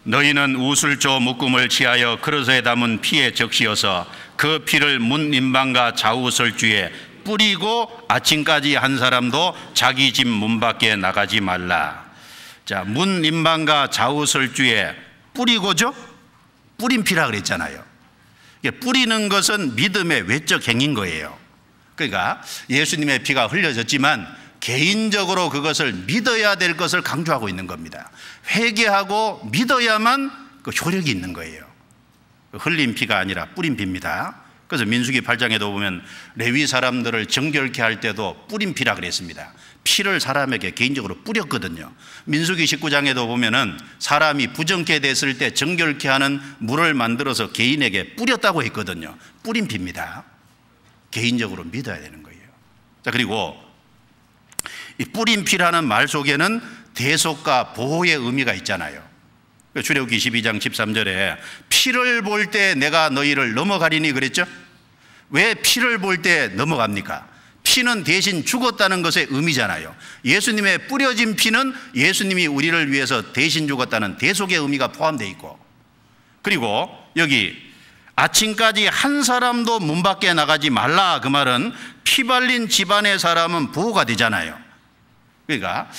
너희는 우슬조 묶음을 취하여 그릇에 담은 피에 적시어서 그 피를 문 임방과 좌우 설주에 뿌리고 아침까지 한 사람도 자기 집 문 밖에 나가지 말라. 자, 문 임방과 좌우 설주에 뿌리고죠? 뿌린 피라 그랬잖아요. 뿌리는 것은 믿음의 외적 행위인 거예요. 그러니까 예수님의 피가 흘려졌지만 개인적으로 그것을 믿어야 될 것을 강조하고 있는 겁니다. 회개하고 믿어야만 그 효력이 있는 거예요. 흘린 피가 아니라 뿌린 피입니다. 그래서 민수기 8장에도 보면 레위 사람들을 정결케 할 때도 뿌린 피라 그랬습니다. 피를 사람에게 개인적으로 뿌렸거든요. 민수기 19장에도 보면은 사람이 부정케 됐을 때 정결케 하는 물을 만들어서 개인에게 뿌렸다고 했거든요. 뿌린 피입니다. 개인적으로 믿어야 되는 거예요. 자, 그리고 이 뿌린 피라는 말 속에는 대속과 보호의 의미가 있잖아요. 출애굽기 22장 13절에 피를 볼 때 내가 너희를 넘어가리니 그랬죠? 왜 피를 볼 때 넘어갑니까? 피는 대신 죽었다는 것의 의미잖아요. 예수님의 뿌려진 피는 예수님이 우리를 위해서 대신 죽었다는 대속의 의미가 포함되어 있고, 그리고 여기 아침까지 한 사람도 문 밖에 나가지 말라, 그 말은 피 발린 집안의 사람은 보호가 되잖아요. 그러니까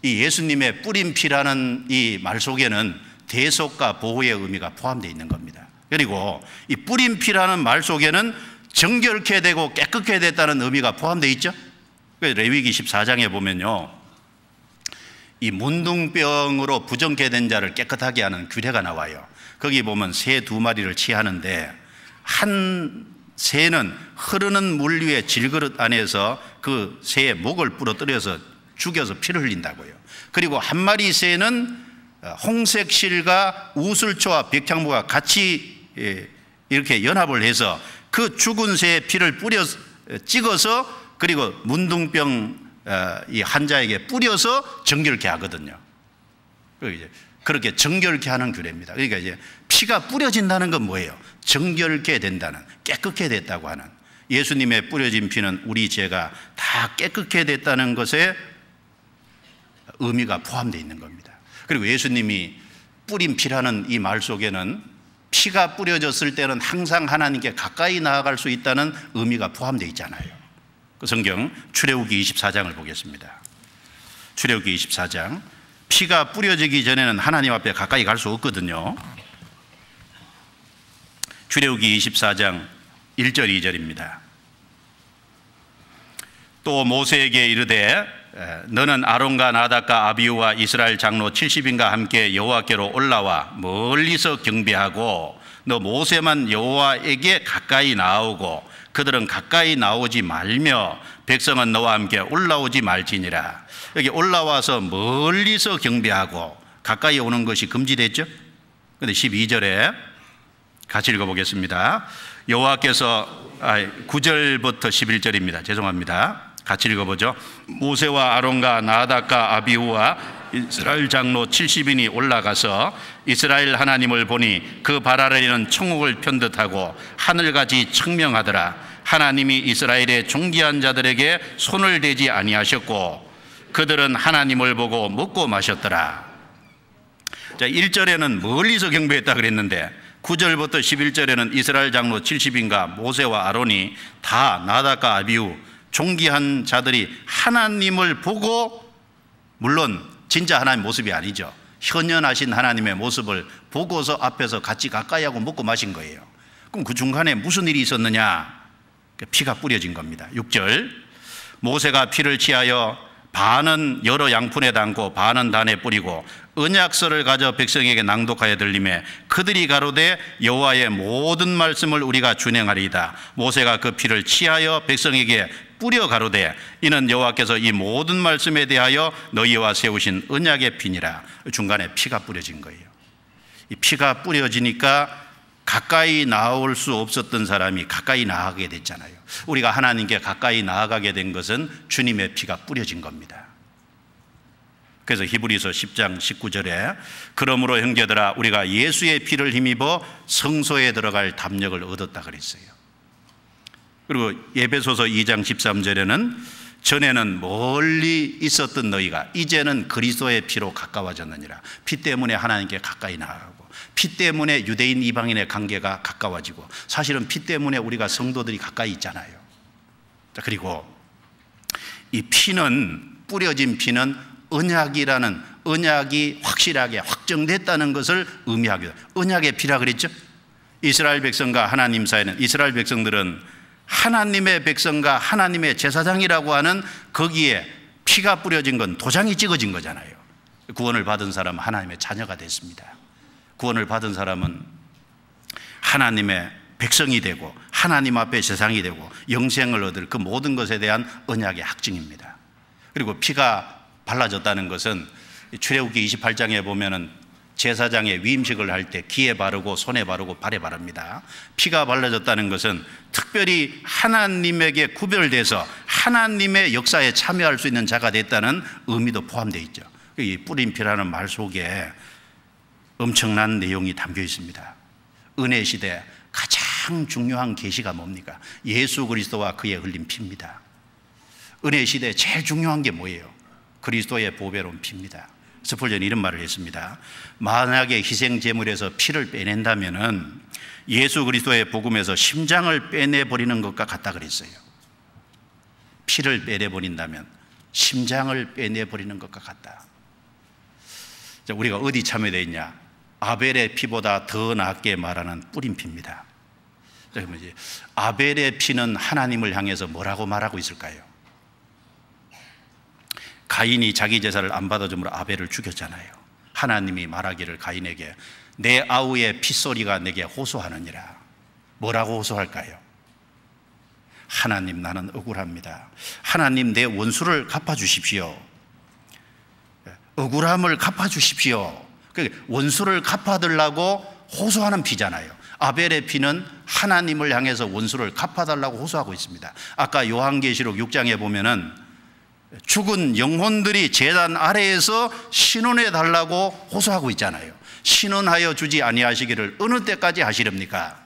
이 예수님의 뿌린 피라는 이 말 속에는 대속과 보호의 의미가 포함되어 있는 겁니다. 그리고 이 뿌린 피라는 말 속에는 정결케 되고 깨끗게 됐다는 의미가 포함되어 있죠. 레위기 14장에 보면요, 이 문둥병으로 부정케 된 자를 깨끗하게 하는 규례가 나와요. 거기 보면 새 2마리를 취하는데, 한 새는 흐르는 물 위에 질그릇 안에서 그 새의 목을 부러뜨려서 죽여서 피를 흘린다고요. 그리고 한 마리 새는 홍색 실과 우슬초와 백향무가 같이 이렇게 연합을 해서 그 죽은 새의 피를 찍어서 그리고 문둥병 이 환자에게 뿌려서 정결케 하거든요. 그렇게 정결케 하는 규례입니다. 그러니까 이제 피가 뿌려진다는 건 뭐예요? 정결케 된다는, 깨끗게 됐다고 하는, 예수님의 뿌려진 피는 우리 죄가 다 깨끗게 됐다는 것에 의미가 포함되어 있는 겁니다. 그리고 예수님이 뿌린 피라는 이 말 속에는 피가 뿌려졌을 때는 항상 하나님께 가까이 나아갈 수 있다는 의미가 포함되어 있잖아요. 그 성경 출애굽기 24장을 보겠습니다. 출애굽기 24장, 피가 뿌려지기 전에는 하나님 앞에 가까이 갈 수 없거든요. 출애굽기 24장 1절 2절입니다. 또 모세에게 이르되 너는 아론과 나답과 아비후와 이스라엘 장로 70인과 함께 여호와께로 올라와 멀리서 경배하고 너 모세만 여호와에게 가까이 나오고 그들은 가까이 나오지 말며 백성은 너와 함께 올라오지 말지니라. 여기 올라와서 멀리서 경배하고 가까이 오는 것이 금지됐죠. 그런데 12절에 같이 읽어보겠습니다. 여호와께서 9절부터 11절입니다. 죄송합니다. 같이 읽어보죠. 모세와 아론과 나답과 아비후와 이스라엘 장로 70인이 올라가서 이스라엘 하나님을 보니 그 발 아래에는 천국을 편듯하고 하늘같이 청명하더라. 하나님이 이스라엘의 존귀한 자들에게 손을 대지 아니하셨고 그들은 하나님을 보고 먹고 마셨더라. 자, 1절에는 멀리서 경배했다 그랬는데 9절부터 11절에는 이스라엘 장로 70인과 모세와 아론이 다 나답과 아비후 존귀한 자들이 하나님을 보고, 물론 진짜 하나님 모습이 아니죠, 현현하신 하나님의 모습을 보고서 앞에서 같이 가까이 하고 먹고 마신 거예요. 그럼 그 중간에 무슨 일이 있었느냐? 피가 뿌려진 겁니다. 6절, 모세가 피를 취하여 반은 여러 양푼에 담고 반은 단에 뿌리고 언약서를 가져 백성에게 낭독하여 들리매 그들이 가로되 여호와의 모든 말씀을 우리가 준행하리이다. 모세가 그 피를 취하여 백성에게 뿌려 가로되 이는 여호와께서 이 모든 말씀에 대하여 너희와 세우신 언약의 피니라. 중간에 피가 뿌려진 거예요. 이 피가 뿌려지니까 가까이 나올 수 없었던 사람이 가까이 나아가게 됐잖아요. 우리가 하나님께 가까이 나아가게 된 것은 주님의 피가 뿌려진 겁니다. 그래서 히브리서 10장 19절에 그러므로 형제들아 우리가 예수의 피를 힘입어 성소에 들어갈 담력을 얻었다 그랬어요. 그리고 에베소서 2장 13절에는 전에는 멀리 있었던 너희가 이제는 그리스도의 피로 가까워졌느니라. 피 때문에 하나님께 가까이 나아가고 피 때문에 유대인 이방인의 관계가 가까워지고 사실은 피 때문에 우리가 성도들이 가까이 있잖아요. 그리고 이 피는, 뿌려진 피는 언약이라는, 언약이 확실하게 확정됐다는 것을 의미하기도 합니다. 언약의 피라 그랬죠. 이스라엘 백성과 하나님 사이는, 이스라엘 백성들은 하나님의 백성과 하나님의 제사장이라고 하는 거기에 피가 뿌려진 건 도장이 찍어진 거잖아요. 구원을 받은 사람은 하나님의 자녀가 됐습니다. 구원을 받은 사람은 하나님의 백성이 되고 하나님 앞에 제사장이 되고 영생을 얻을 그 모든 것에 대한 언약의 확증입니다. 그리고 피가 발라졌다는 것은 출애굽기 28장에 보면은 제사장의 위임식을 할 때 귀에 바르고 손에 바르고 발에 바릅니다. 피가 발라졌다는 것은 특별히 하나님에게 구별돼서 하나님의 역사에 참여할 수 있는 자가 됐다는 의미도 포함되어 있죠. 이 뿌린 피라는 말 속에 엄청난 내용이 담겨 있습니다. 은혜 시대 가장 중요한 계시가 뭡니까? 예수 그리스도와 그의 흘린 피입니다. 은혜 시대에 제일 중요한 게 뭐예요? 그리스도의 보배로운 피입니다. 스펄전이 이런 말을 했습니다. 만약에 희생 제물에서 피를 빼낸다면은 예수 그리스도의 복음에서 심장을 빼내버리는 것과 같다 그랬어요. 피를 빼내버린다면 심장을 빼내버리는 것과 같다. 자, 우리가 어디 참여되어 있냐? 아벨의 피보다 더 낫게 말하는 뿌린 피입니다. 자, 그러면 이제 아벨의 피는 하나님을 향해서 뭐라고 말하고 있을까요? 가인이 자기 제사를 안 받아줌으로 아벨을 죽였잖아요. 하나님이 말하기를 가인에게 내 아우의 핏소리가 내게 호소하느니라. 뭐라고 호소할까요? 하나님, 나는 억울합니다. 하나님, 내 원수를 갚아주십시오. 억울함을 갚아주십시오. 원수를 갚아달라고 호소하는 피잖아요. 아벨의 피는 하나님을 향해서 원수를 갚아달라고 호소하고 있습니다. 아까 요한계시록 6장에 보면은 죽은 영혼들이 제단 아래에서 신원해 달라고 호소하고 있잖아요. 신원하여 주지 아니하시기를 어느 때까지 하시렵니까?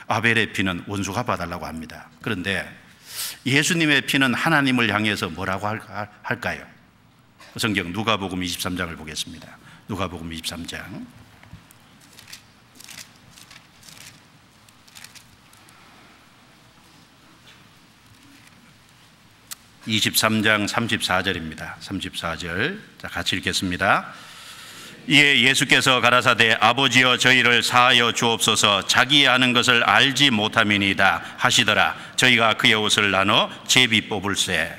아벨의 피는 원수 갚아달라고 합니다. 그런데 예수님의 피는 하나님을 향해서 뭐라고 할까요? 성경 누가복음 23장을 보겠습니다. 누가복음 23장 23장 34절입니다. 34절. 자, 같이 읽겠습니다. 이에 예수께서 가라사대 아버지여 저희를 사하여 주옵소서 자기 아는 것을 알지 못함이니이다 하시더라. 저희가 그의 옷을 나눠 제비 뽑을세.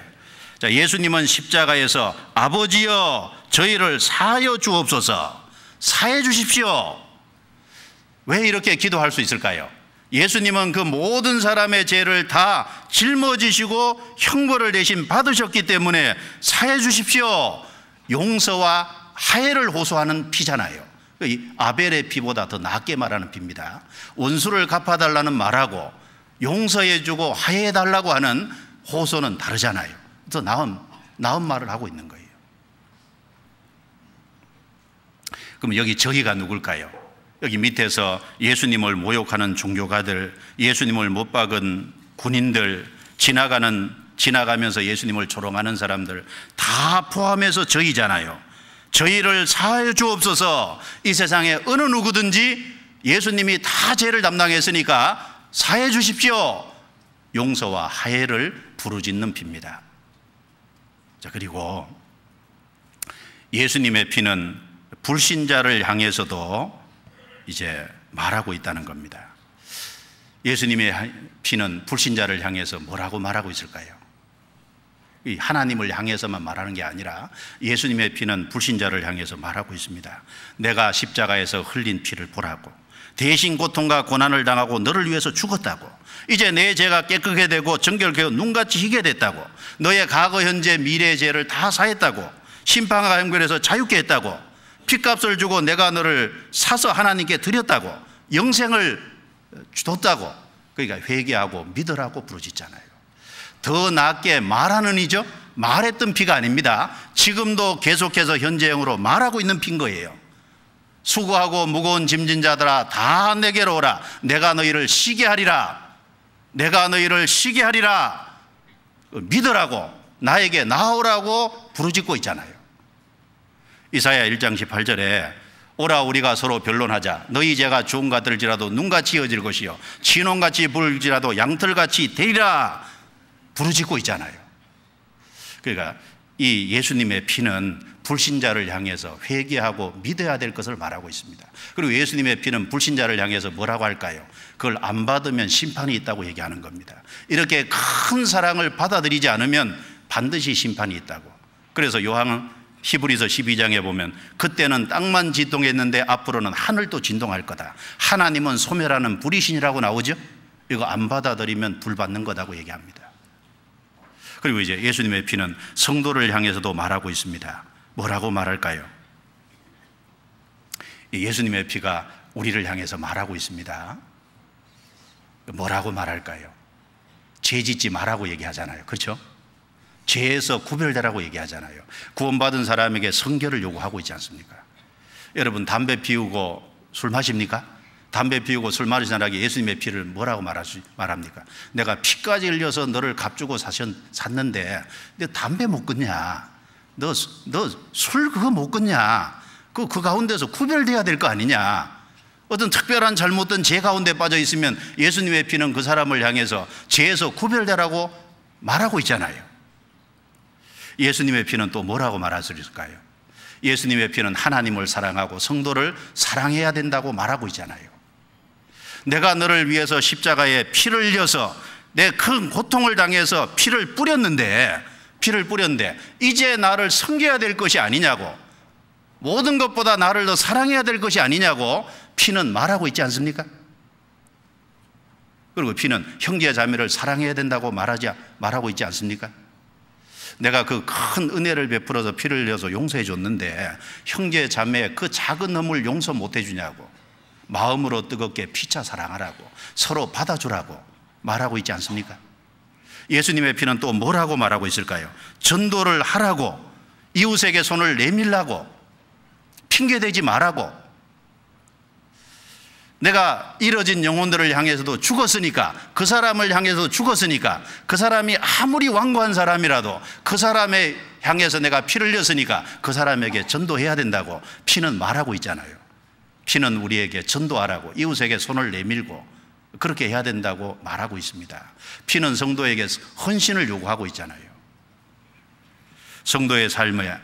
자, 예수님은 십자가에서 아버지여 저희를 사하여 주옵소서, 사해 주십시오. 왜 이렇게 기도할 수 있을까요? 예수님은 그 모든 사람의 죄를 다 짊어지시고 형벌을 대신 받으셨기 때문에 사해 주십시오, 용서와 하해를 호소하는 피잖아요. 이 아벨의 피보다 더 낫게 말하는 피입니다. 원수를 갚아달라는 말하고 용서해주고 하해해달라고 하는 호소는 다르잖아요. 더 나은 말을 하고 있는 거예요. 그럼 여기 저기가 누굴까요? 여기 밑에서 예수님을 모욕하는 종교가들, 예수님을 못 박은 군인들, 지나가면서 예수님을 조롱하는 사람들 다 포함해서 저희잖아요. 저희를 사하여 주옵소서. 이 세상에 어느 누구든지 예수님이 다 죄를 담당했으니까 사해 주십시오. 용서와 하해를 부르짖는 피입니다. 자, 그리고 예수님의 피는 불신자를 향해서도 이제 말하고 있다는 겁니다. 예수님의 피는 불신자를 향해서 뭐라고 말하고 있을까요? 하나님을 향해서만 말하는 게 아니라 예수님의 피는 불신자를 향해서 말하고 있습니다. 내가 십자가에서 흘린 피를 보라고, 대신 고통과 고난을 당하고 너를 위해서 죽었다고, 이제 내 죄가 깨끗게 되고 정결되어 눈같이 희게 됐다고, 너의 과거 현재 미래의 죄를 다 사했다고, 심판과 연결해서 자유케 했다고, 핏값을 주고 내가 너를 사서 하나님께 드렸다고, 영생을 줬다고. 그러니까 회개하고 믿으라고 부르짖잖아요. 더 낫게 말하는 이죠, 말했던 피가 아닙니다. 지금도 계속해서 현재형으로 말하고 있는 피인 거예요. 수고하고 무거운 짐진 자들아 다 내게로 오라. 내가 너희를 쉬게 하리라. 내가 너희를 쉬게 하리라. 믿으라고, 나에게 나오라고 부르짖고 있잖아요. 이사야 1장 18절에 오라 우리가 서로 변론하자. 너희 죄가 주홍 같을지라도 눈같이 이어질 것이요 진홍같이 불지라도 양털같이 되리라 부르짖고 있잖아요. 그러니까 이 예수님의 피는 불신자를 향해서 회개하고 믿어야 될 것을 말하고 있습니다. 그리고 예수님의 피는 불신자를 향해서 뭐라고 할까요? 그걸 안 받으면 심판이 있다고 얘기하는 겁니다. 이렇게 큰 사랑을 받아들이지 않으면 반드시 심판이 있다고. 그래서 히브리서 12장에 보면 그때는 땅만 진동했는데 앞으로는 하늘도 진동할 거다. 하나님은 소멸하는 불이신이라고 나오죠. 이거 안 받아들이면 불 받는 거다고 얘기합니다. 그리고 이제 예수님의 피는 성도를 향해서도 말하고 있습니다. 뭐라고 말할까요? 예수님의 피가 우리를 향해서 말하고 있습니다. 뭐라고 말할까요? 죄 짓지 말라고 얘기하잖아요. 그렇죠? 죄에서 구별되라고 얘기하잖아요. 구원받은 사람에게 성결을 요구하고 있지 않습니까? 여러분 담배 피우고 술 마십니까? 담배 피우고 술 마시는 사람에게 예수님의 피를 뭐라고 말합니까? 내가 피까지 흘려서 너를 값주고 샀는데 너 담배 못 끊냐? 너 술 그거 못 끊냐? 그 가운데서 구별돼야 될 거 아니냐? 어떤 특별한 잘못된 죄 가운데 빠져 있으면 예수님의 피는 그 사람을 향해서 죄에서 구별되라고 말하고 있잖아요. 예수님의 피는 또 뭐라고 말할 수 있을까요? 예수님의 피는 하나님을 사랑하고 성도를 사랑해야 된다고 말하고 있잖아요. 내가 너를 위해서 십자가에 피를 흘려서 내 큰 고통을 당해서 피를 뿌렸는데 이제 나를 섬겨야 될 것이 아니냐고, 모든 것보다 나를 더 사랑해야 될 것이 아니냐고 피는 말하고 있지 않습니까? 그리고 피는 형제 자매를 사랑해야 된다고 말하고 있지 않습니까? 내가 그 큰 은혜를 베풀어서 피를 흘려서 용서해 줬는데 형제 자매의 그 작은 허물 용서 못 해주냐고, 마음으로 뜨겁게 피차 사랑하라고, 서로 받아주라고 말하고 있지 않습니까? 예수님의 피는 또 뭐라고 말하고 있을까요? 전도를 하라고, 이웃에게 손을 내밀라고, 핑계대지 말라고. 내가 잃어진 영혼들을 향해서도 죽었으니까, 그 사람을 향해서 죽었으니까, 그 사람이 아무리 완고한 사람이라도 그 사람에 향해서 내가 피를 흘렸으니까 그 사람에게 전도해야 된다고 피는 말하고 있잖아요. 피는 우리에게 전도하라고, 이웃에게 손을 내밀고 그렇게 해야 된다고 말하고 있습니다. 피는 성도에게 헌신을 요구하고 있잖아요. 성도의 삶에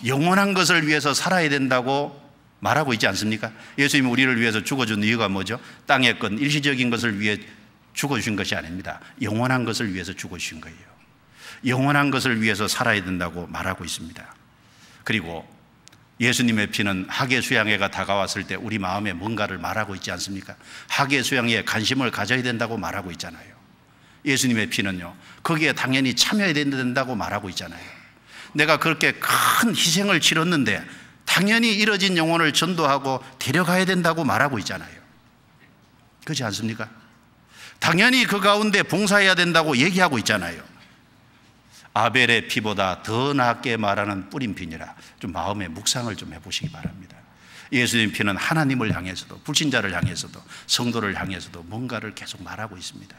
영원한 것을 위해서 살아야 된다고 말하고 있지 않습니까? 예수님이 우리를 위해서 죽어준 이유가 뭐죠? 땅의 것, 일시적인 것을 위해 죽어주신 것이 아닙니다. 영원한 것을 위해서 죽어주신 거예요. 영원한 것을 위해서 살아야 된다고 말하고 있습니다. 그리고 예수님의 피는 하계 수양회가 다가왔을 때 우리 마음에 뭔가를 말하고 있지 않습니까? 하계 수양회에 관심을 가져야 된다고 말하고 있잖아요. 예수님의 피는요, 거기에 당연히 참여해야 된다고 말하고 있잖아요. 내가 그렇게 큰 희생을 치렀는데 당연히 잃어진 영혼을 전도하고 데려가야 된다고 말하고 있잖아요. 그렇지 않습니까? 당연히 그 가운데 봉사해야 된다고 얘기하고 있잖아요. 아벨의 피보다 더 낫게 말하는 뿌린 피니라. 좀 마음의 묵상을 좀 해보시기 바랍니다. 예수님 피는 하나님을 향해서도, 불신자를 향해서도, 성도를 향해서도 뭔가를 계속 말하고 있습니다.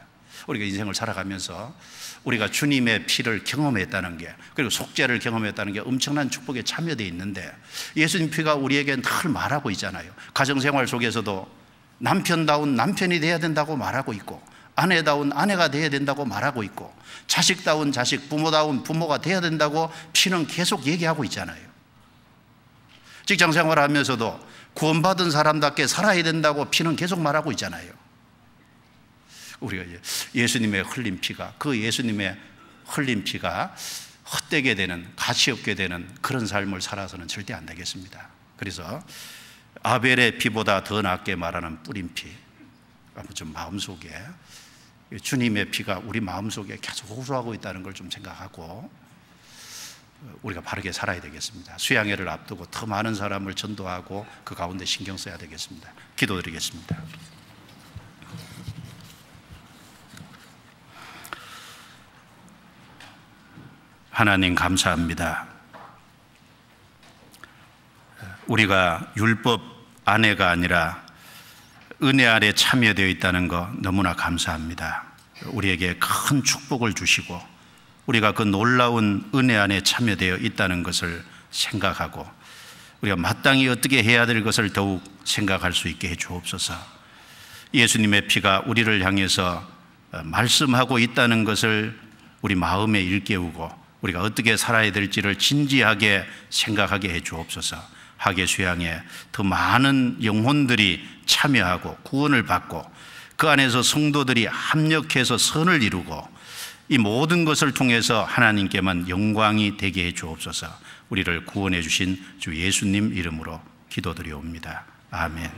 우리가 인생을 살아가면서 우리가 주님의 피를 경험했다는 게, 그리고 속죄를 경험했다는 게 엄청난 축복에 참여되어 있는데, 예수님 피가 우리에게 늘 말하고 있잖아요. 가정생활 속에서도 남편다운 남편이 돼야 된다고 말하고 있고, 아내다운 아내가 돼야 된다고 말하고 있고, 자식다운 자식, 부모다운 부모가 돼야 된다고 피는 계속 얘기하고 있잖아요. 직장생활 하면서도 구원받은 사람답게 살아야 된다고 피는 계속 말하고 있잖아요. 우리가 예수님의 흘린 피가, 그 예수님의 흘린 피가 헛되게 되는, 가치 없게 되는 그런 삶을 살아서는 절대 안 되겠습니다. 그래서 아벨의 피보다 더 낫게 말하는 뿌린 피, 좀 마음속에 주님의 피가 우리 마음속에 계속 호소하고 있다는 걸 좀 생각하고 우리가 바르게 살아야 되겠습니다. 수양회를 앞두고 더 많은 사람을 전도하고 그 가운데 신경 써야 되겠습니다. 기도드리겠습니다. 하나님 감사합니다. 우리가 율법 안에가 아니라 은혜 아래 참여되어 있다는 거 너무나 감사합니다. 우리에게 큰 축복을 주시고 우리가 그 놀라운 은혜 안에 참여되어 있다는 것을 생각하고 우리가 마땅히 어떻게 해야 될 것을 더욱 생각할 수 있게 해 주옵소서. 예수님의 피가 우리를 향해서 말씀하고 있다는 것을 우리 마음에 일깨우고 우리가 어떻게 살아야 될지를 진지하게 생각하게 해 주옵소서. 하계 수양에 더 많은 영혼들이 참여하고 구원을 받고 그 안에서 성도들이 합력해서 선을 이루고 이 모든 것을 통해서 하나님께만 영광이 되게 해 주옵소서. 우리를 구원해 주신 주 예수님 이름으로 기도드리옵니다. 아멘.